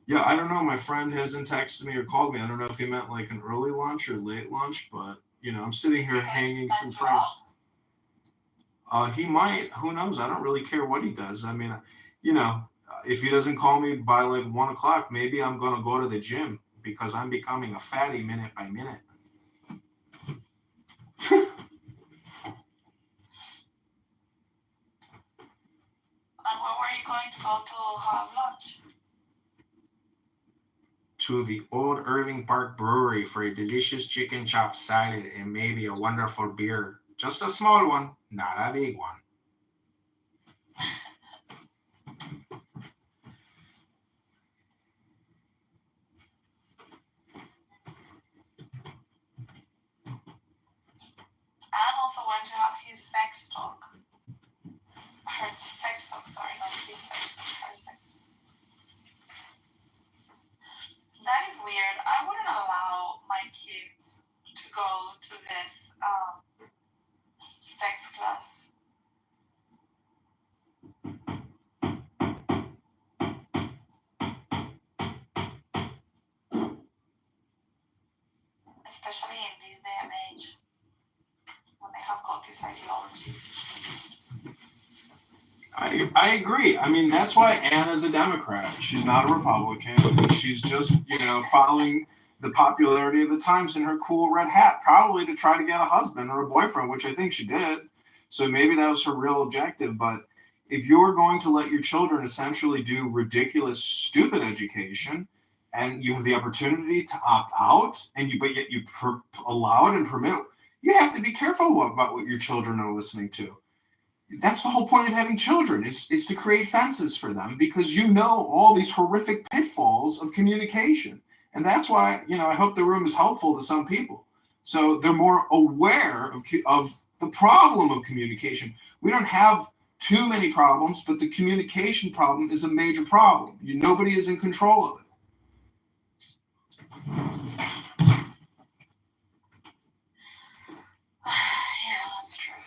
Yeah, I don't know. My friend hasn't texted me or called me. I don't know if he meant like an early lunch or late lunch, but, you know, I'm sitting here hanging some friends. He might. Who knows? I don't really care what he does. I mean, you know, if he doesn't call me by like 1 o'clock, maybe I'm going to go to the gym because I'm becoming a fatty minute by minute. And where were you going to go to have lunch? To the Old Irving Park Brewery for a delicious chicken chop salad and maybe a wonderful beer. Just a small one, not a big one. And also went to have his sex talk. Her sex talk, sorry, not his sex talk, her sex talk. That is weird. I wouldn't allow my kids to go to this sex class. Especially in this day and age, when they have got this ideology. I agree. I mean, that's why Anna's a Democrat. She's not a Republican. She's just, following the popularity of the times in her cool red hat, probably to try to get a husband or a boyfriend, which I think she did. So maybe that was her real objective. But if you're going to let your children essentially do ridiculous, stupid education, and you have the opportunity to opt out, but yet you allow it and permit it, you have to be careful about what your children are listening to. That's the whole point of having children, is to create fences for them, because all these horrific pitfalls of communication. And that's why, I hope the room is helpful to some people. So they're more aware of the problem of communication. We don't have too many problems, but the communication problem is a major problem. Nobody is in control of it. Yeah, that's true.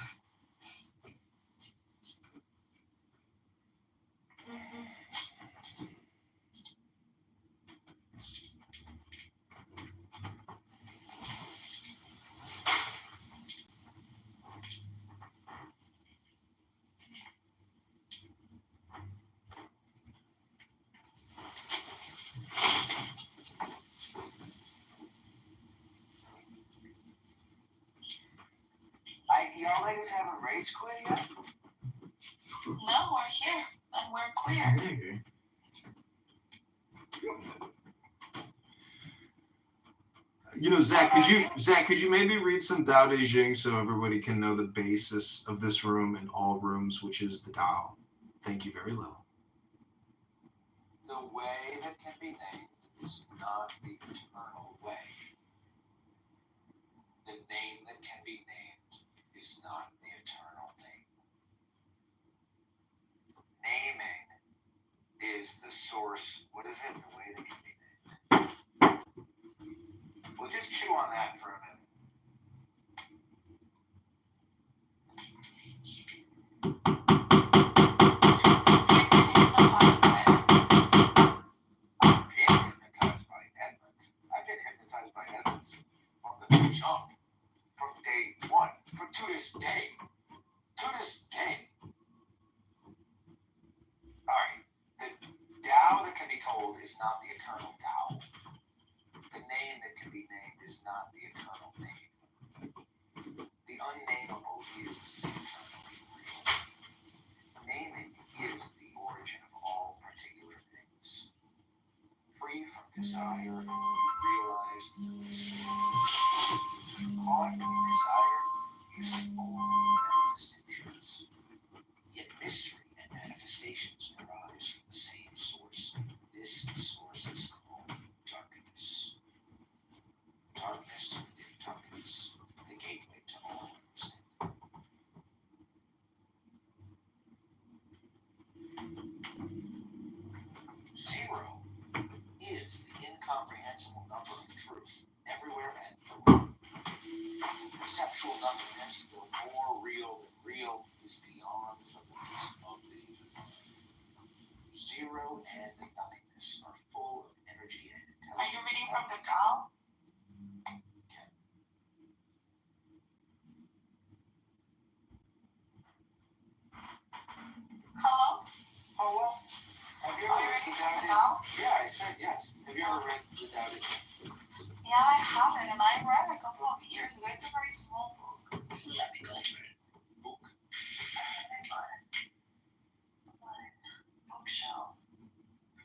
Y'all ladies haven't rage quit yet? No, we're here and we're queer. Zach, could you maybe read some Tao Te Ching so everybody can know the basis of this room and all rooms, which is the Tao? Thank you very low. The way that can be named is not the eternal way. The name that can be named is not the eternal name. Naming is the source. What is it? The way that can be named. Well, just chew on that for a minute. I've been hypnotized by Edmund from the jump, from day one, to this day. All right, the Tao that can be told is not the eternal Tao. The name that can be named is not the eternal name. The unnameable is eternally real. Naming is the origin of all particular things. Free from desire, realized. Caught in desire, you see all manifestations. Yet mystery and manifestations arise from the same source. This source is called darkness. Darkness within darkness, the gateway to all understanding. Zero is the incomprehensible number of truth, everywhere and nowhere. Conceptual nothingness, though more real than real, is beyond the limits of the human. Zero and nothingness are full of energy and intelligence. Are you reading from the Tao? Hello? Hello? Have you ever read the Tao Te Ching? Yeah, I said yes. Have you ever read the Tao Te Ching? Yeah, I haven't, and I read a couple of years ago. It's a very small book. So let me go through it. Book. Bookshelf.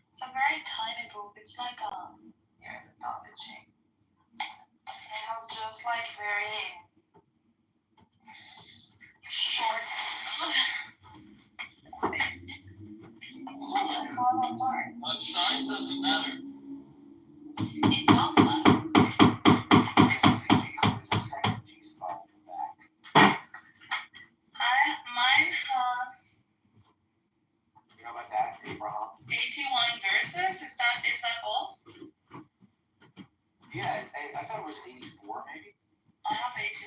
It's a very tiny book. It's like here, the Tao Te Ching. It has just like very short. Size doesn't matter. It does matter. There's a second G spot in the back. Mine has You know about that, Abraham? 81 verses. Is that all? Yeah, I thought it was 84 maybe. I have 81.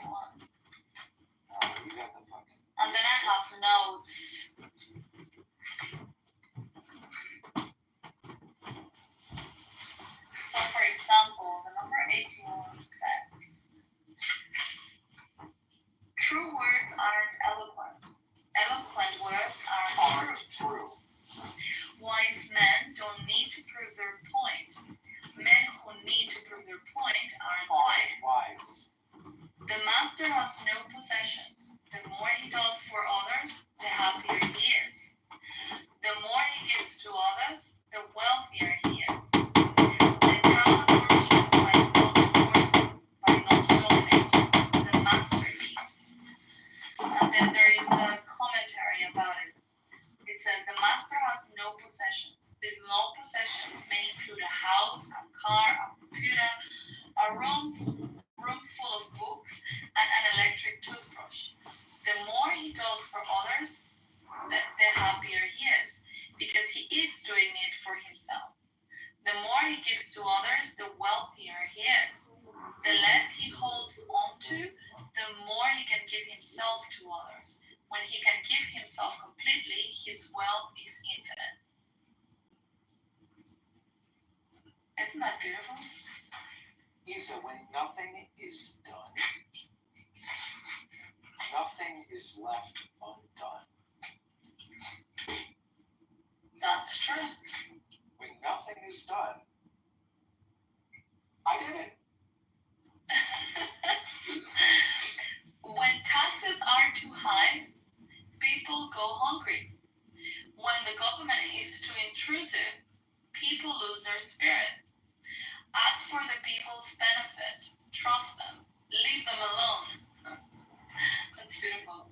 then there is a commentary about it. It says the master has no possessions. These no possessions may include a house, a car, a computer, a room full of books, and an electric toothbrush. The more he does for others, the happier he is, because he is doing it for himself. The more he gives to others, the wealthier he is. The less he holds on to, the more he can give himself to others. When he can give himself completely, his wealth is infinite. Isn't that beautiful? Isa, when nothing is done, nothing is left undone. That's true. When nothing is done, I did it. When taxes are too high, people go hungry. When the government is too intrusive, people lose their spirit. Act for the people's benefit. Trust them. Leave them alone. That's beautiful.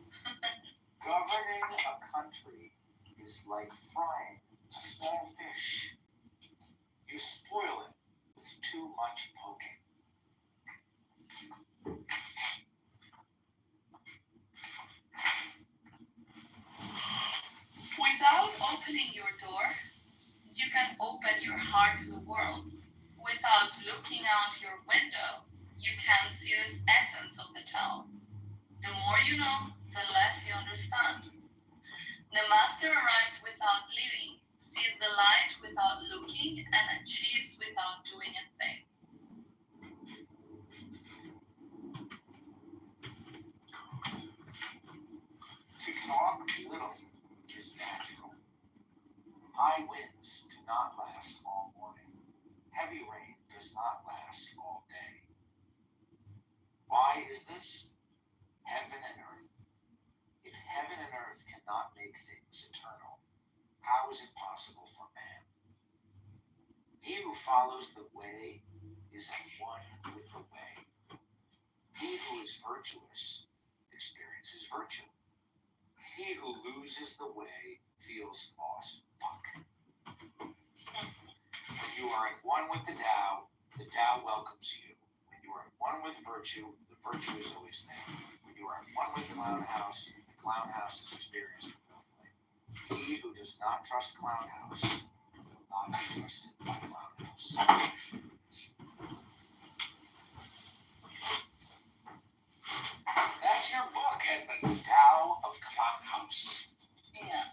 Governing a country is like frying a small fish. You spoil it with too much poking. Without opening your door, you can open your heart to the world. Without looking out your window, you can see the essence of the town. The more you know, the less you understand. The master arrives without leaving, sees the light without looking, and achieves without doing a thing. To talk little is natural. High winds do not last all morning. Heavy rain does not last all day. Why is this? Heaven and earth. If heaven and earth cannot make things eternal, how is it possible for man? He who follows the way is at one with the way. He who is virtuous experiences virtue. He who loses the way feels lost. Fuck. When you are at one with the Tao welcomes you. When you are at one with virtue, the virtue is always there. When you are at one with Clown House, the Clown House is experienced willingly. He who does not trust Clown House will not be trusted by Clown House. That's your book, Edmund. The Tao of Clown House. Yeah.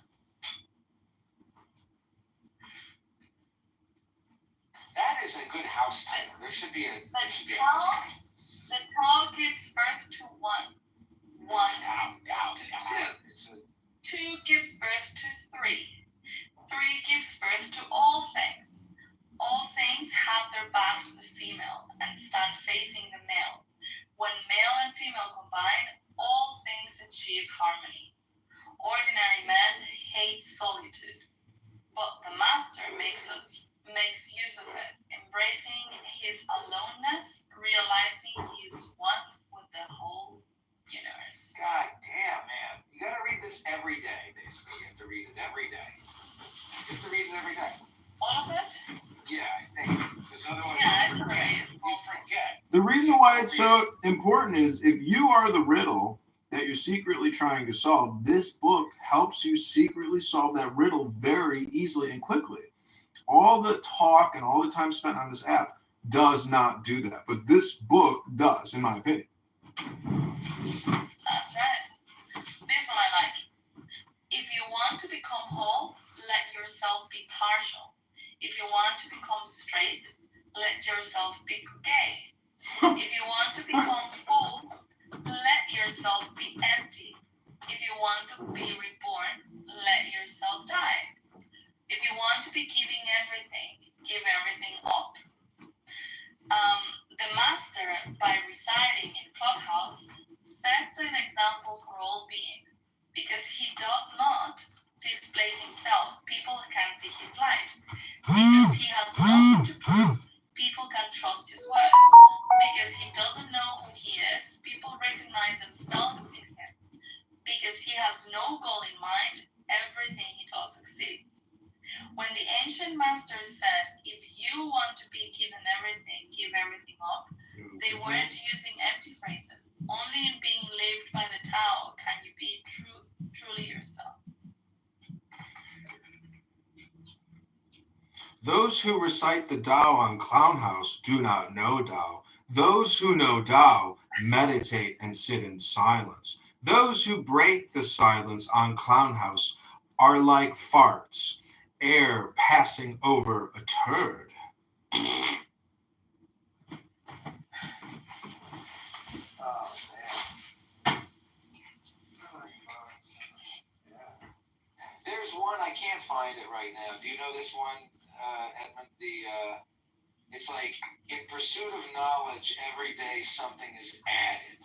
That is a good house name. There should be a house name. The Tao gives birth to one. One gives Tao, birth to two. Two gives birth to three. Three gives birth to all things. All things have their back to the female and stand facing the male. When male and female combine, all things achieve harmony. Ordinary men hate solitude, but the master makes use of it, embracing his aloneness, realizing he is one with the whole universe. God damn, man. You gotta read this every day, basically. You have to read it every day. You have to read it every day. All of it? Yeah, I think. Because otherwise you forget. The reason why it's so important is if you are the riddle that you're secretly trying to solve, this book helps you secretly solve that riddle very easily and quickly. All the talk and all the time spent on this app does not do that, but this book does, in my opinion. That's right. This one I like. If you want to become whole, let yourself be partial. If you want to become straight, let yourself be gay. If you want to become full, let yourself be empty. If you want to be reborn, let yourself die. If you want to be giving everything, give everything up. The master, by residing in Clubhouse, sets an example for all beings. Because he does not display himself, people can see his light. Because he has nothing to prove, people can trust his words. Because he doesn't know who he is, people recognize themselves in him. Because He has no goal in mind. Everything he does succeeds. When the ancient masters said, if you want to be given everything, give everything up, they weren't using empty phrases. Only in being lived by the Tao can you be truly yourself. Those who recite the Tao on Clown House do not know Tao. Those who know Tao meditate and sit in silence. Those who break the silence on Clown House are like farts, air passing over a turd. There's one, I can't find it right now. Do you know this one, Edmund? It's like, in pursuit of knowledge, every day something is added.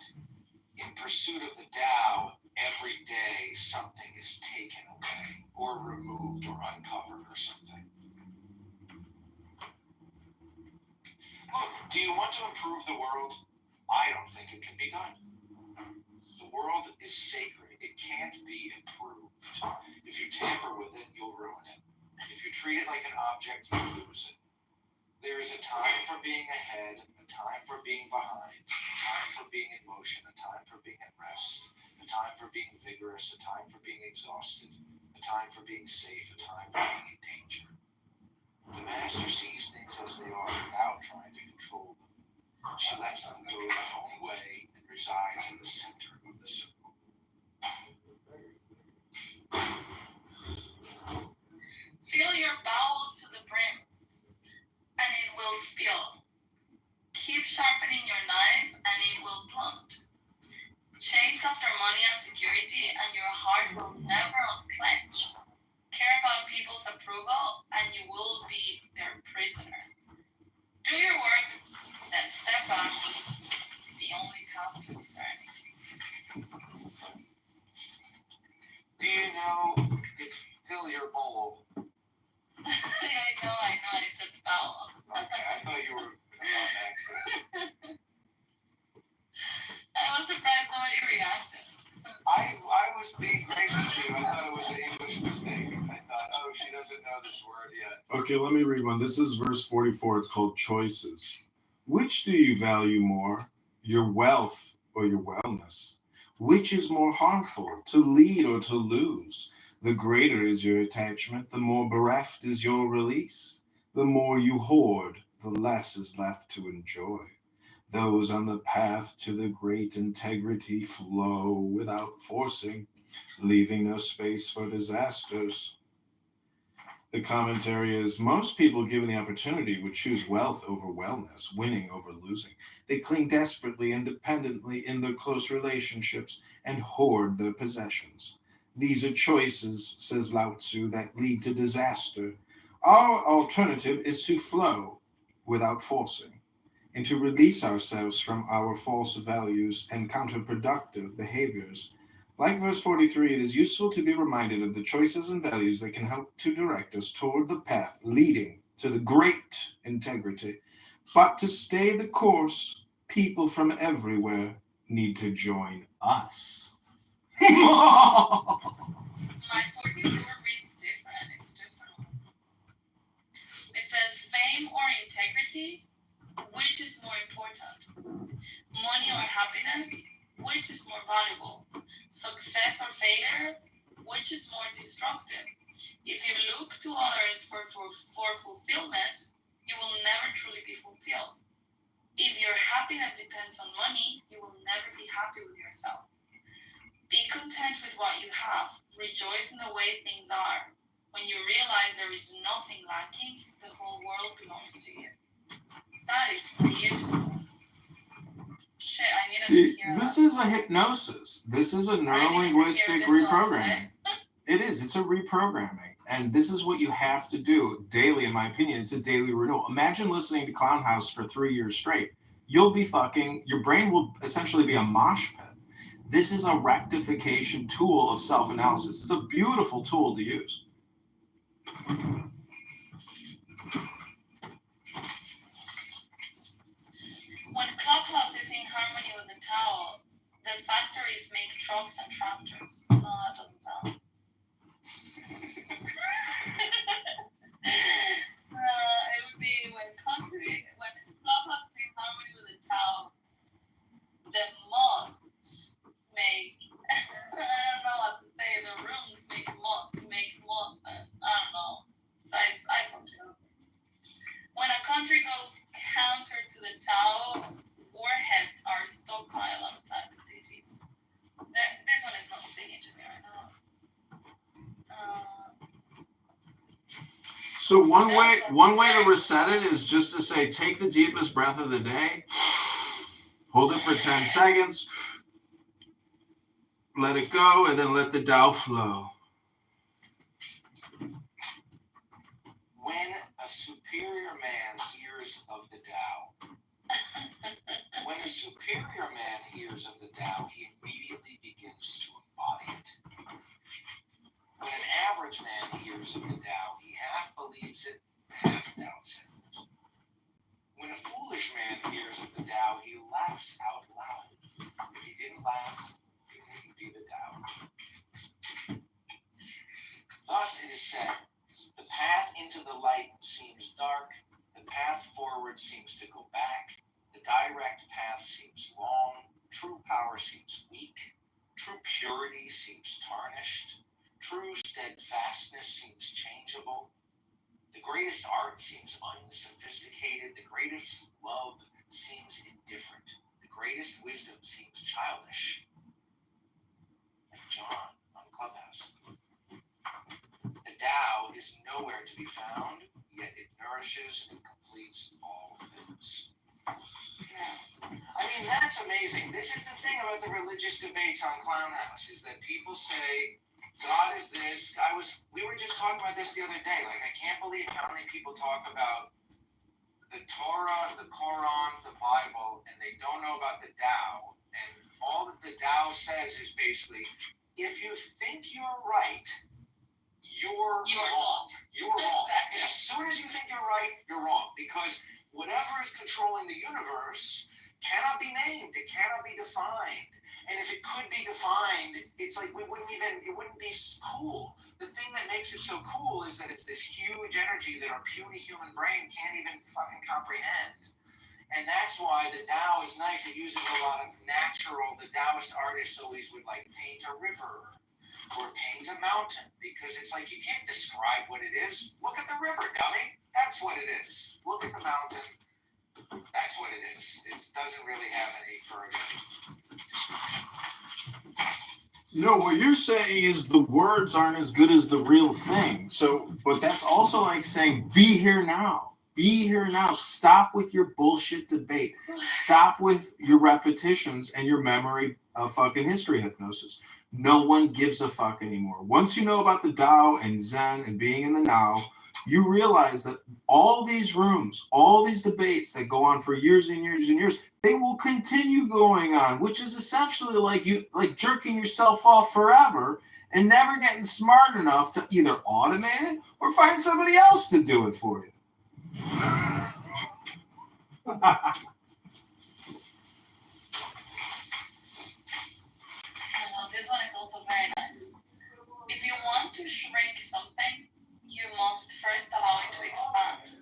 In pursuit of the Tao, every day something is taken away, or removed, or uncovered, or something. Look, do you want to improve the world? I don't think it can be done. The world is sacred. It can't be improved. If you tamper with it, you'll ruin it. If you treat it like an object, you'll lose it. There is a time for being ahead, a time for being behind, a time for being in motion, a time for being at rest, a time for being vigorous, a time for being exhausted, a time for being safe, a time for being in danger. The master sees things as they are without trying to control them. She lets them go their own way and resides in the center of the circle. Fill your bowl to the brim, and it will spill. Keep sharpening your knife, and it will blunt. Chase after money and security, and your heart will never unclench. Care about people's approval, and you will be their prisoner. Do your work, then step back. The only path to eternity. Do you know it's fill your bowl? I know, I said foul. Okay, I thought you were about accent. I was surprised nobody reacted. I was being gracious to you. I thought it was an English mistake. I thought, oh, she doesn't know this word yet. Okay, let me read one. This is verse 44. It's called Choices. Which do you value more, your wealth or your wellness? Which is more harmful, to lead or to lose? The greater is your attachment, the more bereft is your release. The more you hoard, the less is left to enjoy. Those on the path to the great integrity flow without forcing, leaving no space for disasters. The commentary is, most people given the opportunity would choose wealth over wellness, winning over losing. They cling desperately and dependently in their close relationships and hoard their possessions. These are choices, says Lao Tzu, that lead to disaster. Our alternative is to flow without forcing, and to release ourselves from our false values and counterproductive behaviors. Like verse 43, it is useful to be reminded of the choices and values that can help to direct us toward the path leading to the great integrity. But to stay the course, people from everywhere need to join us. My 44 reads different. It's different. It says fame or integrity, which is more important? Money or happiness, which is more valuable? Success or failure, which is more destructive? If you look to others for fulfillment, you will never truly be fulfilled. If your happiness depends on money, you will never be happy with yourself. Be content with what you have. Rejoice in the way things are. When you realize there is nothing lacking, the whole world belongs to you. That is beautiful. Shit, I needed See, to hear this that. is a hypnosis. This is a neuro-linguistic reprogramming. It is. It's a reprogramming. And this is what you have to do daily, in my opinion. It's a daily renewal. Imagine listening to Clown House for 3 years straight. You'll be your brain will essentially be a mosh pit. This is a rectification tool of self-analysis. It's a beautiful tool to use. When Clubhouse is in harmony with the Tao, the factories make trucks and tractors. No, that doesn't sound. It would be when Clubhouse in harmony with the Tao, the moths make, I don't know what to say, the rooms make moths, I don't know. I come to. When a country goes counter to the Tao, warheads are stockpiled outside the cities. This one is not speaking to me right now. So one way to reset it is just to say, take the deepest breath of the day, hold it for 10 seconds, let it go, and then let the Tao flow. When a superior man hears of the Tao, when a superior man hears of the Tao, he immediately begins to embody it. When an average man hears of the Tao, he half believes it, half doubts it. When a foolish man hears of the Tao, he laughs out loud. If he didn't laugh, it wouldn't be the Tao. Thus it is said, the path into the light seems dark, the path forward seems to go back, the direct path seems long, true power seems weak, true purity seems tarnished, true steadfastness seems changeable, the greatest art seems unsophisticated, the greatest love seems indifferent, the greatest wisdom seems childish. Like John on Clubhouse. The Tao is nowhere to be found, yet it nourishes and completes all things. I mean, that's amazing. This is the thing about the religious debates on Clown House, is that people say, God is this. We were just talking about this the other day. Like, I can't believe how many people talk about the Torah, the Quran, the Bible, and they don't know about the Tao. And all that the Tao says is basically, if you think you're right, you're wrong. You're wrong. And as soon as you think you're right, you're wrong. Because whatever is controlling the universe cannot be named. It cannot be defined. And if it could be defined, it's like it wouldn't be cool. The thing that makes it so cool is that it's this huge energy that our puny human brain can't even fucking comprehend. And that's why the Tao is nice. It uses a lot of natural, the Taoist artists always would like paint a river or paint a mountain, because it's like you can't describe what it is. Look at the river, dummy. That's what it is. Look at the mountain. That's what it is. It doesn't really have any further description. No, what you're saying is the words aren't as good as the real thing. So, but that's also like saying, be here now. Be here now. Stop with your bullshit debate. Stop with your repetitions and your memory of fucking history hypnosis. No one gives a fuck anymore. Once you know about the Tao and Zen and being in the now, you realize that all these rooms, all these debates that go on for years and years and years, they will continue going on, which is essentially like jerking yourself off forever and never getting smart enough to either automate it or find somebody else to do it for you. This one is also very nice. If you want to shrink something, you must first allow it to expand.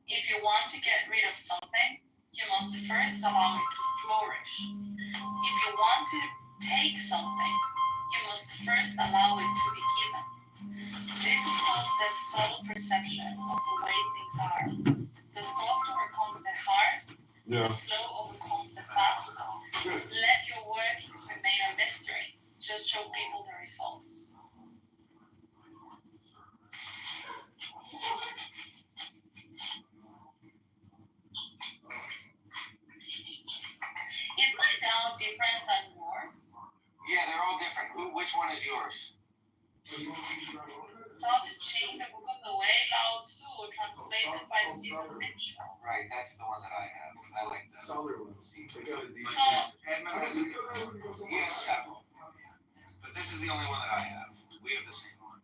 If you want to get rid of something, you must first allow it to flourish. If you want to take something, you must first allow it to be given. This is called the subtle perception of the way things are. The soft overcomes the hard, the slow overcomes the fast. Let your workings remain a mystery. Just show people the results. Is my Tao different than yours? Yeah, they're all different. Which one is yours? Tao Te Ching, the Book of the Way, Lao Tzu, translated by Stephen Mitchell. Right, that's the one that I have. I like that. Edmund has a different one. He has several. But this is the only one that I have. We have the same one.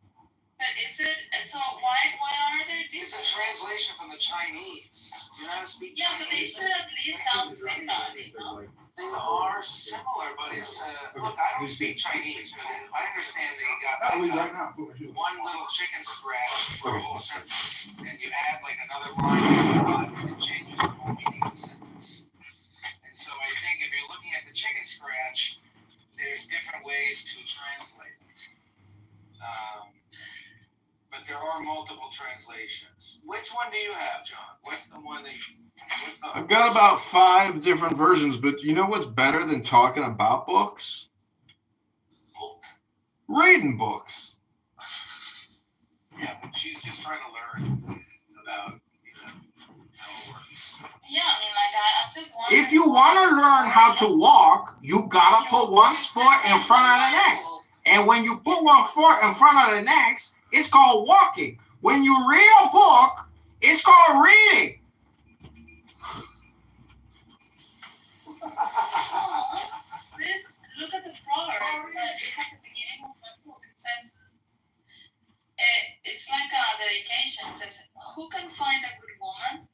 But is it, so why are there different? It's a translation from the Chinese. Do you know how to speak Yeah, but they Chinese? should at least sound similar, you know? They are similar, but it's look. I don't speak Chinese, but I understand they got like one little chicken scratch for a whole sentence, and you add like another line, and it changes the whole meaning of the sentence. And so I think if you're looking at the chicken scratch, there's different ways to translate it. But there are multiple translations. Which one do you have, John? What's the one that? I've got about 5 different versions, but you know what's better than talking about books? Reading books. Yeah, but she's just trying to learn about, how it works. Yeah, I mean, like, I'm just wondering. If you want to learn how to walk, you gotta put one foot in front of the next. And when you put one foot in front of the next, it's called walking. When you read a book, it's called reading. Look at the proverb. It's at the beginning of the book. It says, it's like a dedication. It says, who can find a good woman?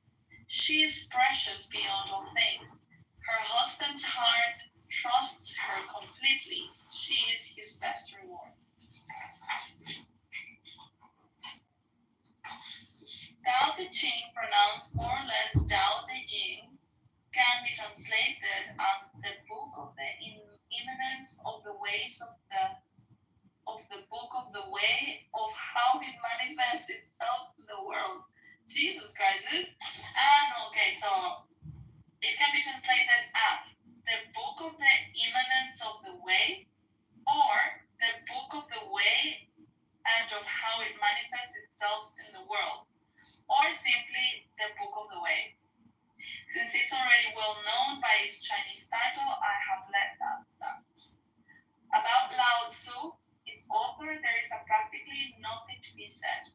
She is precious beyond all things. Her husband's heart trusts her completely. She is his best reward. Tao Te Ching, pronounced more or less Tao Te Ching, can be translated as the book of the immanence of the ways of the book of the way of how it manifests itself in the world. Jesus Christ. Okay, so it can be translated as the book of the immanence of the way, or the book of the way and of how it manifests itself in the world, or simply the book of the way. Since it's already well known by its Chinese title, I have left that. About Lao Tzu, its author, there is practically nothing to be said.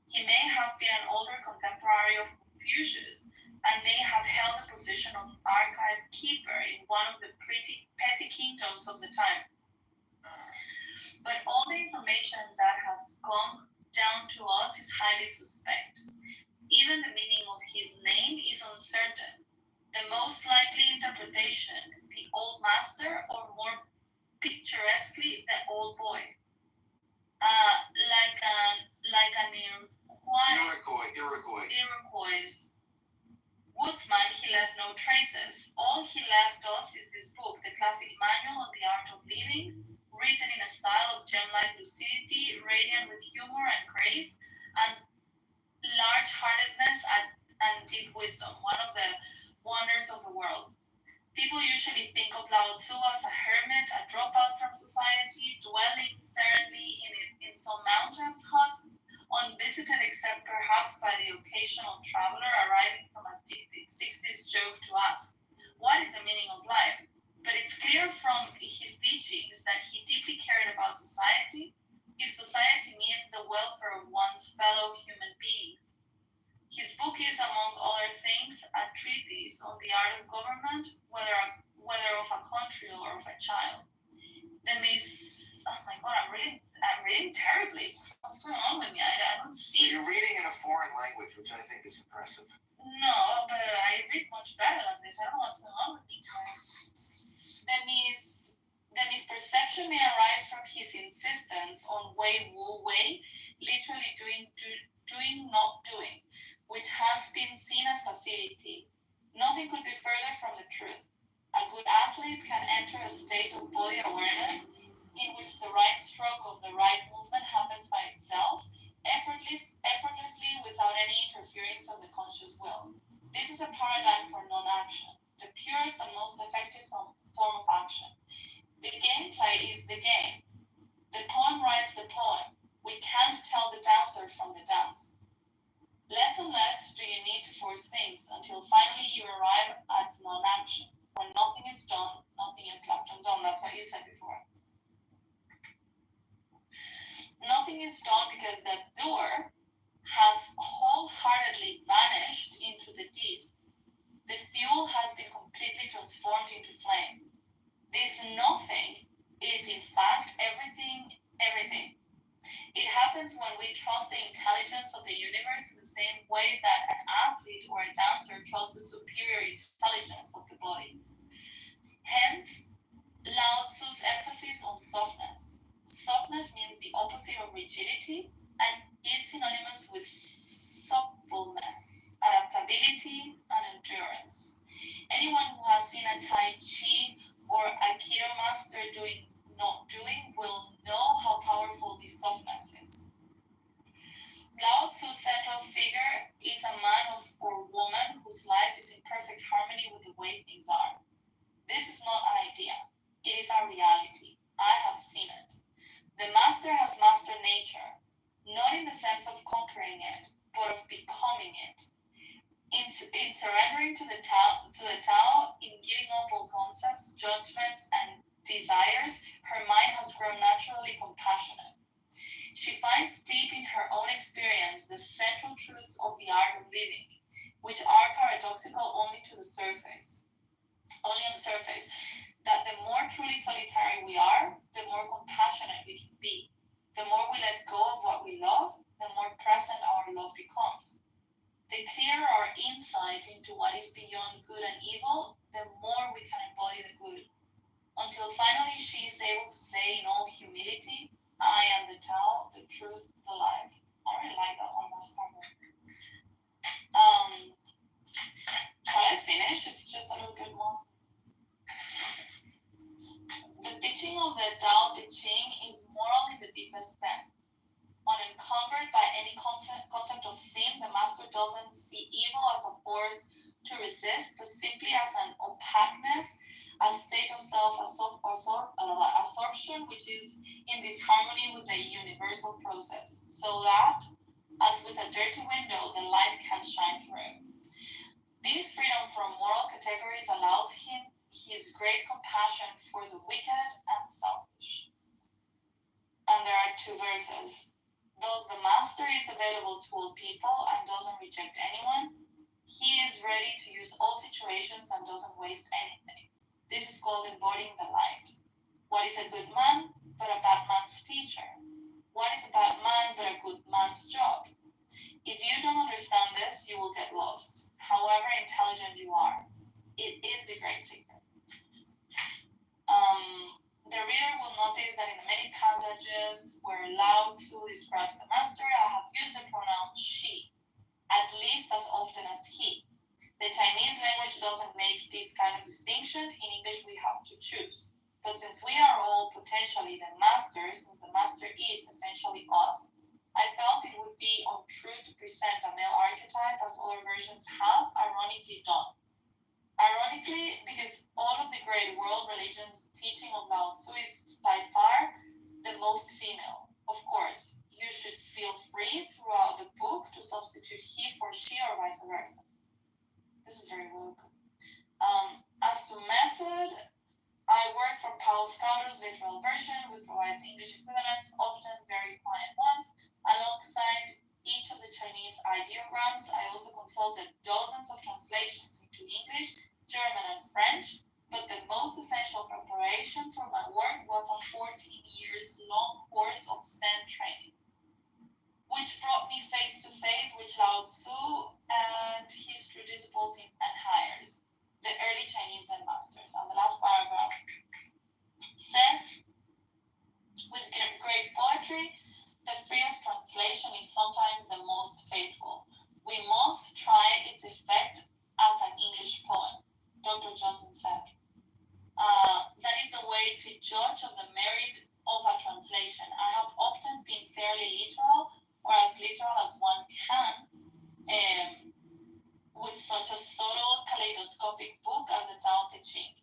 He may have been an older contemporary of Confucius and may have held the position of archive keeper in one of the petty kingdoms of the time. But all the information that has come down to us is highly suspect. Even the meaning of his name is uncertain. The most likely interpretation, the old master, or more picturesquely, the old boy. Like an Iroquois woodsman, he left no traces. All he left us is this book, the classic manual on the art of living, written in a style of gem-like lucidity, radiant with humor and grace, and large-heartedness and deep wisdom, one of the wonders of the world. People usually think of Lao Tzu as a hermit, a dropout from society, dwelling serenely in some mountain's hut, unvisited except perhaps by the occasional traveler arriving from a 60s joke to ask, what is the meaning of life? But it's clear from his teachings that he deeply cared about society, if society means the welfare of one's fellow human beings. His book is, among other things, a treatise on the art of government, whether of a country or of a child. Oh my God, I'm reading terribly. What's going on with me? I don't see. You're reading in a foreign language, which I think is impressive. No, but I read much better than this. I don't know what's going on with me today. The misperception may arise from his insistence on Wei Wu Wei, literally doing, not doing, which has been seen as passivity. Nothing could be further from the truth. A good athlete can enter a state of body awareness in which the right stroke of the right movement happens by itself, effortlessly without any interference of the conscious will. This is a paradigm for non-action, the purest and most effective form of action. The gameplay is the game. The poem writes the poem. We can't tell the dancer from the dance. Less and less do you need to force things until finally you arrive at non-action. When nothing is done, nothing is left undone. That's what you said before. Nothing is done because the doer has wholeheartedly vanished into the deed. The fuel has been completely transformed into flame. This nothing is in fact everything. It happens happens when we trust the intelligence of the universe in the same way that an athlete or a dancer trusts the superior intelligence of the body. Hence, Lao Tzu's emphasis on softness. Softness means the opposite of rigidity and is synonymous with suppleness, adaptability, and endurance. Anyone who has seen a Tai Chi or Aikido master not doing will know how powerful this softness is. Lao Tzu's central figure is a man or woman whose life is in perfect harmony with the way things are. This is not an idea. It is a reality. I have seen it. The master has mastered nature, not in the sense of conquering it, but of becoming it. In surrendering to the Tao, in giving up all concepts, judgments, and desires, her mind has grown naturally compassionate. She finds deep in her own experience the central truths of the art of living, which are paradoxical only on the surface. That the more truly solitary we are, the more compassionate we can be. The more we let go of what we love, the more present our love becomes. The clearer our insight into what is beyond good and evil, the more we can embody the good. Until finally she is able to say in all humility, I am the Tao, the truth, the life. I really like that one last part. Shall I finish? It's just a little bit more. The teaching of the Tao Te Ching is moral in the deepest sense. Unencumbered by any concept of sin, the master doesn't see evil as a force to resist, but simply as an opaqueness, a state of self-absorption, which is in this harmony with the universal process, so that, as with a dirty window, the light can shine through. This freedom from moral categories allows him his great compassion for the wicked and selfish. And there are two verses. Thus the master is available to all people and doesn't reject anyone. He is ready to use all situations and doesn't waste anything. This is called embodying the light. What is a good man but a bad man's teacher? What is a bad man but a good man's job? If you don't understand this, you will get lost, however intelligent you are. It is the great secret. The reader will notice that in the many passages where Lao Tzu describes the master, I have used the pronoun she, at least as often as he. The Chinese language doesn't make this kind of distinction. In English, we have to choose. But since we are all potentially the master, since the master is essentially us, I felt it would be untrue to present a male archetype as other versions have ironically done. Ironically, because all of the great world religions' teaching of Lao Tzu is by far the most female. Of course, you should feel free throughout the book to substitute he for she or vice versa. This is very woke. As to method, I work from Paul Scouter's literal version, which provides English equivalents, often very quiet ones. Alongside each of the Chinese ideograms, I also consulted dozens of translations into English, German, and French, but the most essential preparation for my work was a 14 years long course of STEM training, which brought me face to face with Lao Tzu and his true disciples and hires, the early Chinese Zen masters. And the last paragraph says, with great poetry, the freest translation is sometimes the most faithful. We must try its effect as an English poem, Dr. Johnson said. That is the way to judge of the merit of a translation. I have often been fairly literal, or as literal as one can, with such a subtle kaleidoscopic book as the Tao Te Ching.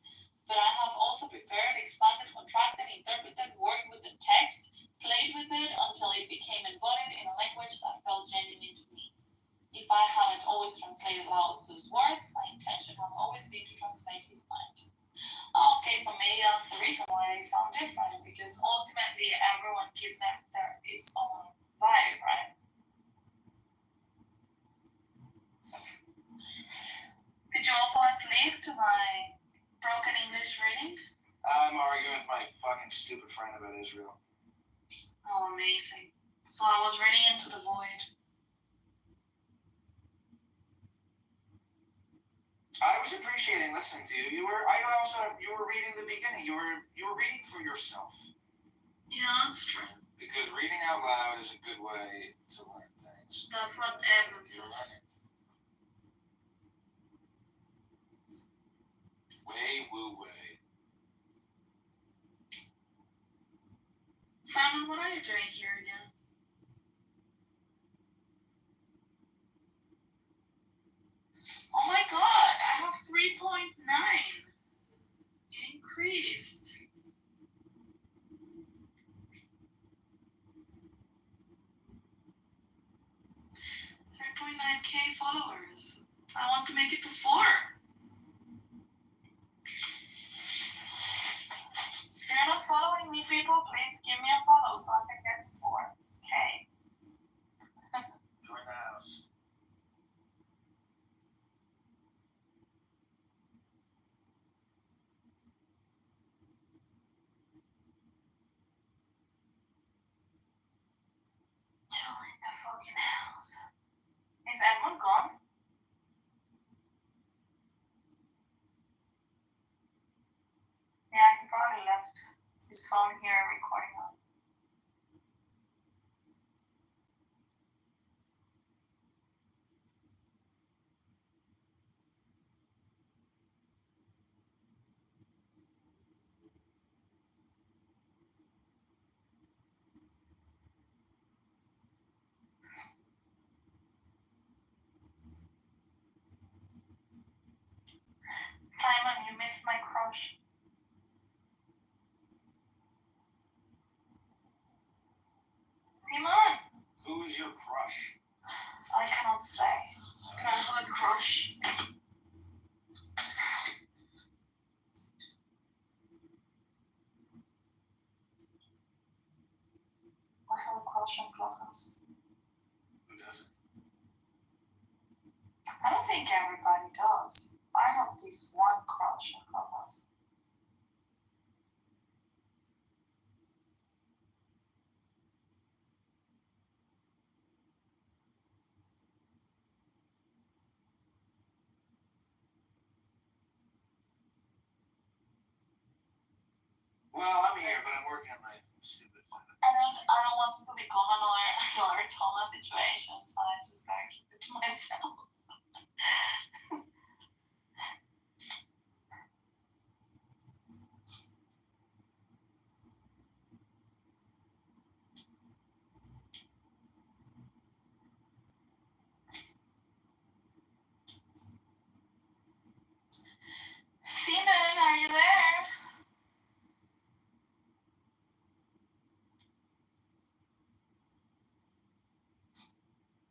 But I have also prepared, expanded, contracted, interpreted, worked with the text, played with it until it became embodied in a language that felt genuine to me. If I haven't always translated Lao Tzu's words, my intention has always been to translate his mind. Okay, so maybe that's the reason why they sound different, because ultimately everyone gives them its own vibe, right? Did you all fall asleep to my broken English reading? I'm arguing with my fucking stupid friend about Israel. Oh, amazing. So I was reading Into the Void. I was appreciating listening to you. You were reading the beginning. You were reading for yourself. Yeah, that's true. Because reading out loud is a good way to learn things. That's what Edmund says. Way woo way. Simon, what are you doing here again? Oh my god, I have 3.9. It increased. 3.9k followers. I want to make it to 4. If you're not following me, people, please give me a follow so I can get to 4k. Join the house. Join the fucking house. Is Edmund gone? Yeah, he probably left his phone here recording on. Simon, you missed my crush. Simon! Who is your crush? I cannot say. Can I have a crush? I have a crush on Clubhouse. Who doesn't? I don't think everybody does. I have this one crush on Clubhouse. Well, I'm here, but I'm working on my stupid plan. And I don't want it to become another Thomas situation, so I just gotta keep it to myself. Simon, are you there?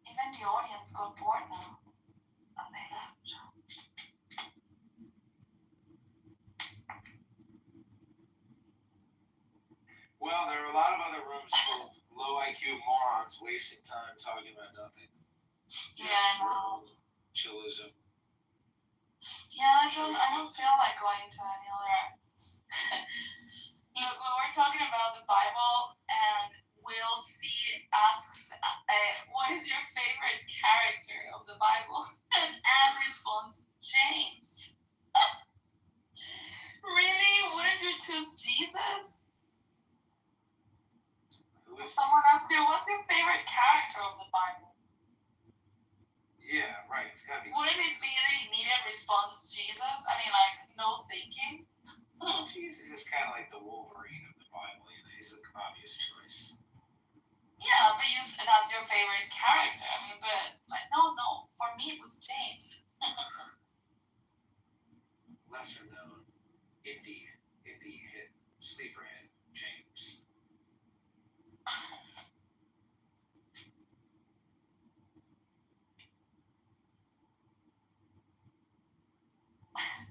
Even the audience got bored now, and they left. Well, there are a lot of other rooms full of low IQ morons wasting time talking about nothing. Yeah, I know. Chillism. Yeah, I don't feel like going to any other. Look, we were talking about the Bible, and Will C asks, what is your favorite character of the Bible? And Anne responds, James. Really? Wouldn't you choose Jesus? If someone asks you, what's your favorite character of the Bible? Yeah, right. It's gotta be. Wouldn't it be the immediate response, Jesus? I mean, like, no thinking. Jesus is kind of like the Wolverine of the Bible. You know, he's the obvious choice. Yeah, but that's your favorite character. I mean, but like, no. For me, it was James. Lesser known, indie hit, sleeper hit, James.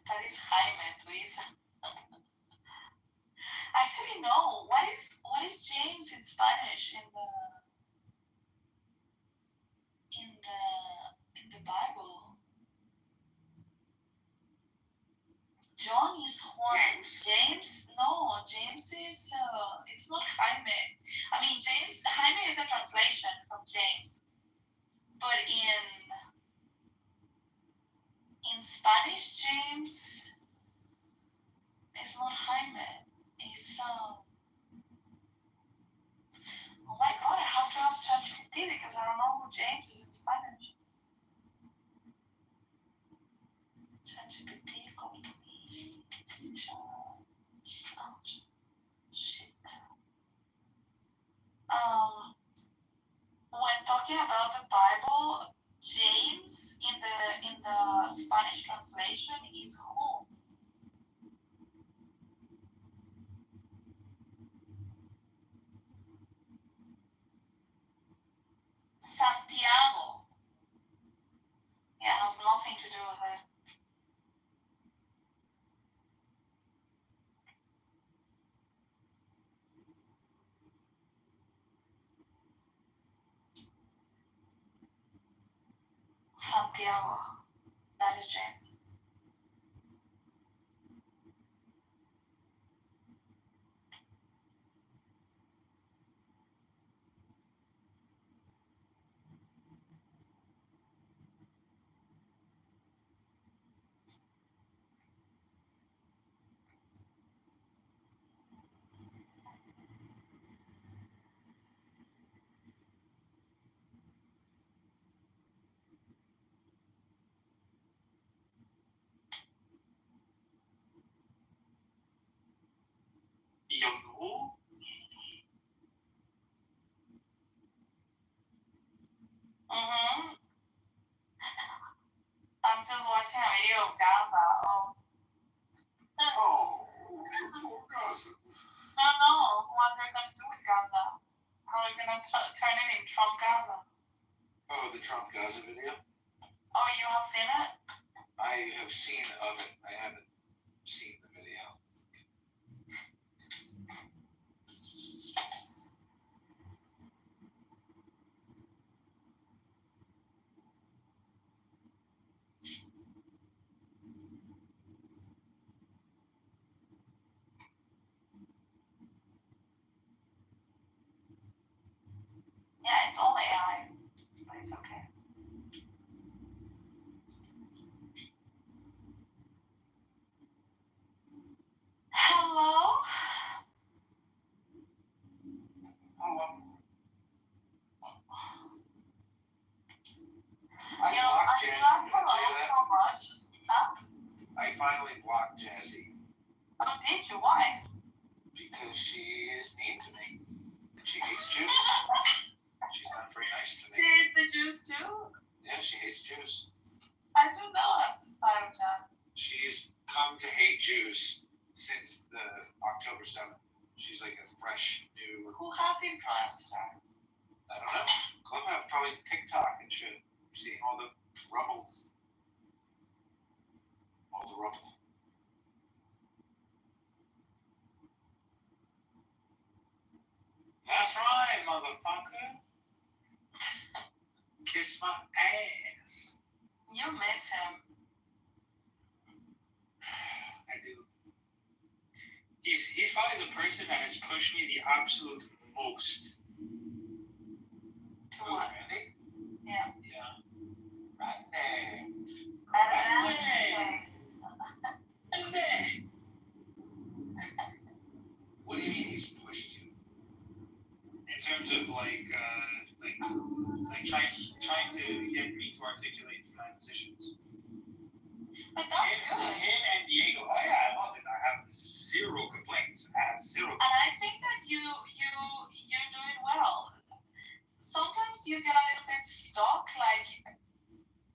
That is Jaime, Luisa. Actually, no. What is James in Spanish in the Bible? John is Juan. James? No, James is. It's not Jaime. I mean, Jaime is a translation. talking about the Bible, James in the Spanish translation is who? Santiago. Yeah, it has nothing to do with it. Santiago. That is James. You know? Mm-hmm. I'm just watching a video of Gaza. Oh. Gaza. I don't know what they're gonna do with Gaza. How they're gonna turn it in Trump Gaza. Oh, the Trump Gaza video? Oh, you have seen it? I have seen of it. I haven't seen the video. Yeah, it's all AI, but it's okay. Hello? Hello. I love hello so much. Huh? I finally blocked Jazzy Oh, did you? Why? because she is mean to me. She hates Jews. She's not very nice to She me. hates the Jews too? Yeah, she hates Jews. I do know at the start of that. She's come to hate Jews since the October 7th. She's like a fresh new, Who has influenced her? I don't know, Clubhouse, probably TikTok and shit. Seeing all the rubble. All the rubble. That's right, motherfucker. Kiss my ass. You miss him. I do. He's probably the person that has pushed me the absolute most. To what? Randy? Yeah. Yeah. Randy. What do you mean he's pushed you? In terms of like trying to get me to articulate my positions. But that's good. Him and Diego. Oh yeah, I love it. I have zero complaints. I have zero. And I think that you're doing well. Sometimes you get a little bit stuck, like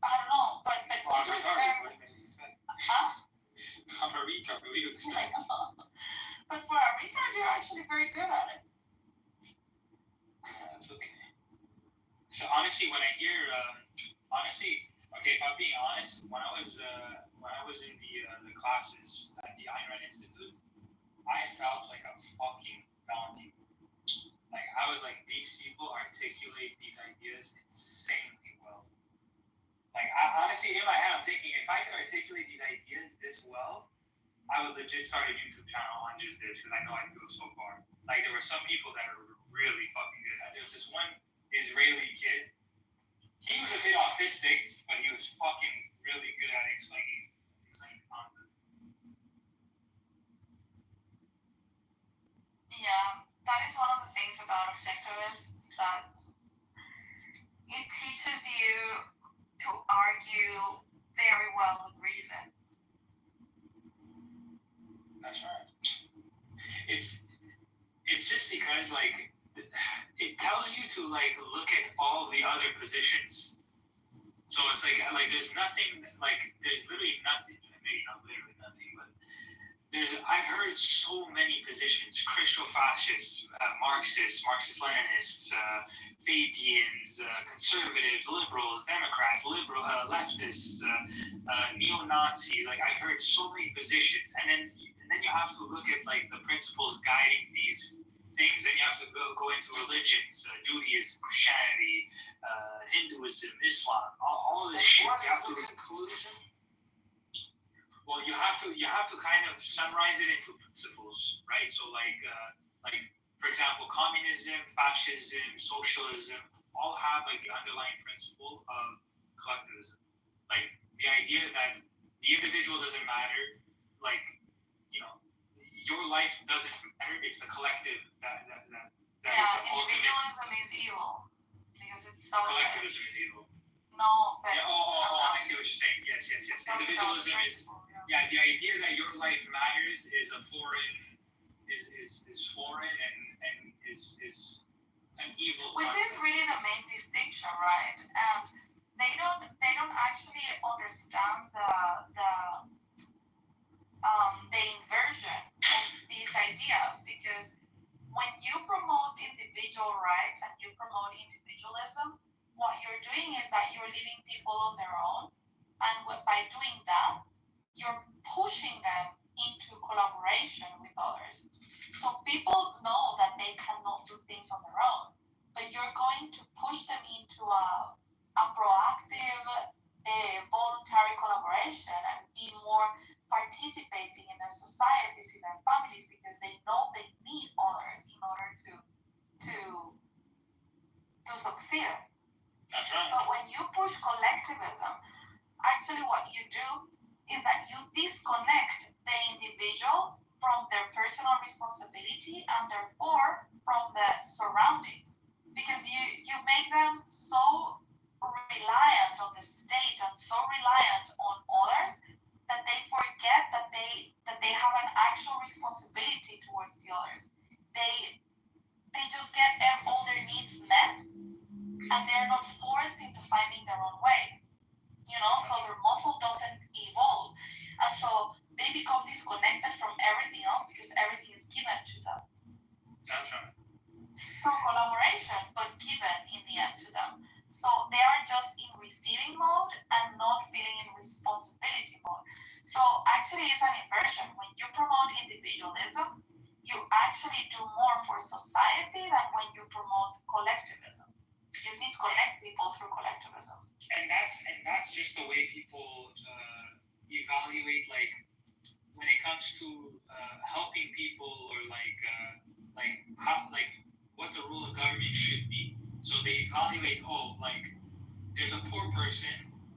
I don't know, but I'm you're doing very. Huh? I'm a retard. But we don't expect. But for a retard, you're actually very good at it. That's okay. So honestly, when I hear, okay, if I'm being honest, when I was in the classes at the Ayn Rand Institute, I felt like a fucking donkey. Like I was like, these people articulate these ideas insanely well. Like honestly, in my head, I'm thinking if I could articulate these ideas this well, I would legit start a YouTube channel on just this because I know I can go so far. Like there were some people that are really fucking good. There's this one Israeli kid. He was a bit autistic, but he was fucking really good at explaining content. Yeah, that is one of the things about objectivists that it teaches you to argue very well with reason. That's right. It's just because like it tells you to to like look at all the other positions. So it's like there's nothing there's literally nothing, maybe not literally nothing, but I've heard so many positions: Christo-fascists, Marxists, Marxist-Leninists, Fabians, conservatives, liberals, Democrats, leftists, neo-Nazis. Like I've heard so many positions, and then you have to look at like the principles guiding these things. Then you have to go into religions, Judaism, Christianity, Hinduism, Islam, all of this shit. What is the conclusion? Well, you have to kind of summarize it into principles, right? So like for example, communism, fascism, socialism all have like the underlying principle of collectivism. Like the idea that the individual doesn't matter, like, you know, your life doesn't matter, it's the collective that is the ultimate. Individualism is evil because it's so. Collectivism is evil. No, but. Yeah, I see what you're saying. Yes. Individualism is. Yeah, the idea that your life matters is foreign and is an evil. Which is really the main distinction, right? And they don't actually understand the inversion of these ideas, because when you promote individual rights and you promote individualism, what you're doing is that you're leaving people on their own, and by doing that, you're pushing them into collaboration with others. So people know that they cannot do things on their own, but you're going to push them into a proactive, voluntary collaboration and be more participating in their societies, in their families, because they know they need others in order to succeed. That's right. But when you push collectivism, actually what you do is that you disconnect the individual from their personal responsibility and therefore from the surroundings, because you make them so reliant on the state and so reliant on others that they forget that they have an actual responsibility towards the others. They just get all their needs met, and they're not forced into finding their own way. You know, so their muscle doesn't evolve, and so they become disconnected from everything else because everything is given to them. That's right. So collaboration, but given in the end to them. So they are just in receiving mode and not feeling in responsibility mode. So actually it's an inversion. When you promote individualism, you actually do more for society than when you promote collectivism. You disconnect people through collectivism. And that's just the way people evaluate, like when it comes to helping people, or how, like what the role of government should be. So they evaluate, there's a poor person,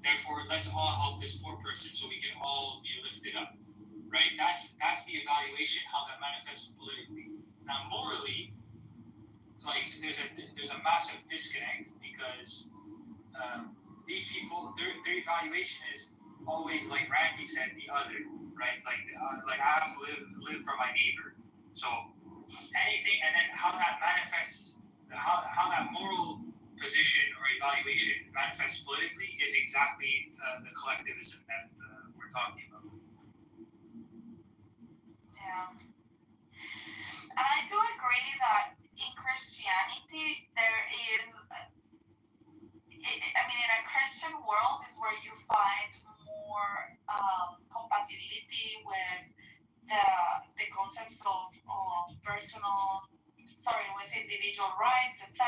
therefore let's all help this poor person so we can all be lifted up, right? That's the evaluation, how that manifests politically. Now morally, there's a massive disconnect, because these people, their evaluation is always, like Randy said, the other, right? Like I have to live for my neighbor. So anything, and then how that manifests, how that moral position or evaluation manifests politically is exactly the collectivism that we're talking about. Yeah. And I do agree that in Christianity, there is, in a Christian world is where you find more compatibility with the concepts of with individual rights, etc.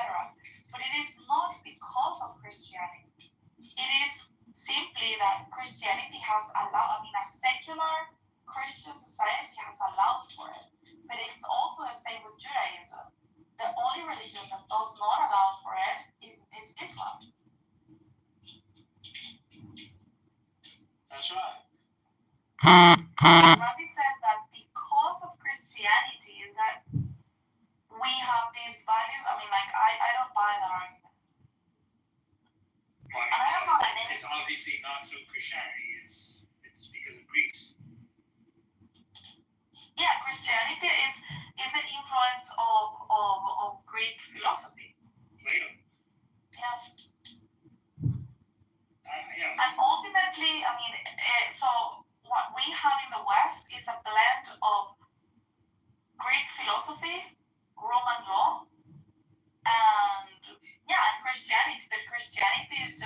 But it is not because of Christianity. It is simply that Christianity has allowed, a secular Christian society has allowed for it. But it's also the same with Judaism. The only religion that does not allow for it is Islam. That's right. Randy says that because of Christianity is that we have these values. I don't buy that argument. Well, it's obviously not through Christianity. It's because of Greeks. Yeah, Christianity is an influence of Greek philosophy. Plato.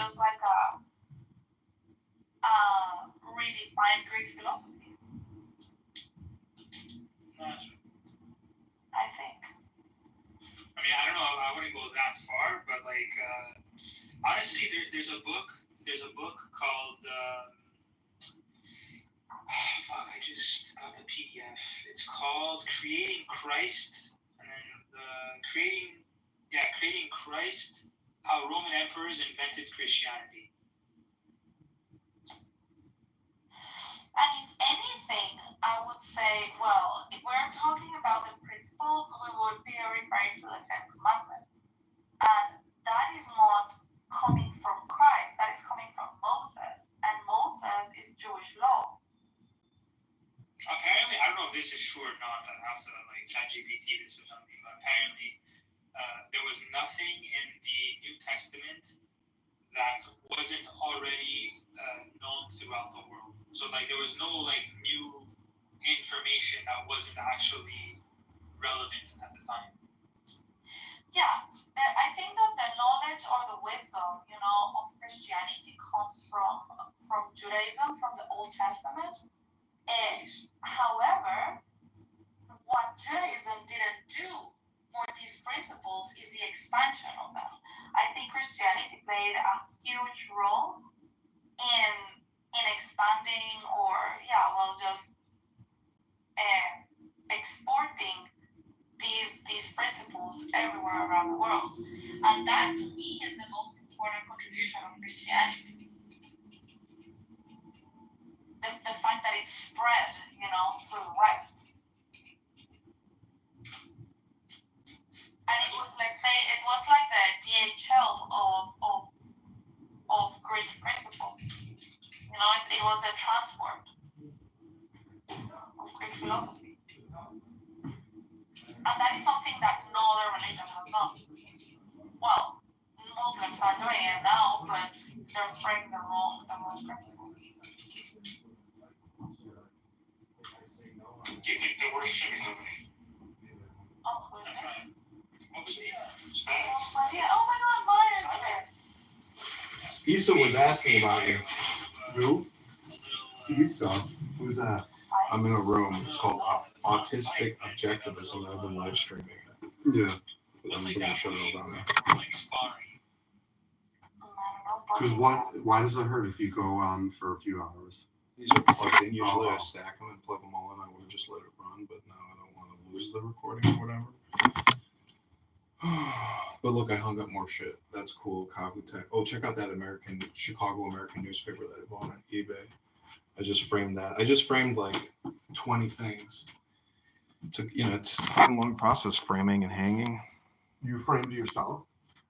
just like a redefined Greek philosophy. I think. I mean, I don't know. I wouldn't go that far, but like, honestly, there's a book. There's a book called. Fuck! I just got the PDF. It's called "Creating Christ," and then creating Christ: How Roman Emperors Invented Christianity. And if anything, I would say, well, if we're talking about the principles, we would be referring to the Ten Commandments. And that is not coming from Christ, that is coming from Moses. And Moses is Jewish law. Apparently, I don't know if this is true or not. I have to like ChatGPT this or something, but apparently there was nothing in the New Testament that wasn't already known throughout the world. So like there was no like new information that wasn't actually relevant at the time. Yeah, I think that the knowledge or the wisdom, of Christianity comes from Judaism, from the Old Testament. However, what Judaism didn't do for these principles is the expansion of them. I think Christianity played a huge role in expanding or just exporting these principles everywhere around the world. And that to me is the most important contribution of Christianity. The fact that it spread, through the West. And it was like the DHL of Greek principles. It was the transport of Greek philosophy. And that is something that no other religion has done. Well, Muslims are doing it now, but they're spreading the wrong principles. Do you think the worst shipping company? Oh, who is that? Spanish. Oh my God, Myron! Issa was asking about you. Who? Issa. Who's that? I'm in a room. It's called Autistic Objectivism. I've been live streaming it. Yeah. I'm gonna shut it all down now. Like sparring. Because why does it hurt if you go on for a few hours? These are plugged in. Usually Oh. I stack them and plug them all in. I would have just let it run, but now I don't want to lose the recording or whatever. But look, I hung up more shit. That's cool. Kahu Tech. Oh, check out that Chicago American newspaper that I bought on eBay. I just framed that. I just framed like 20 things. It took, it's a long process framing and hanging. You framed yourself?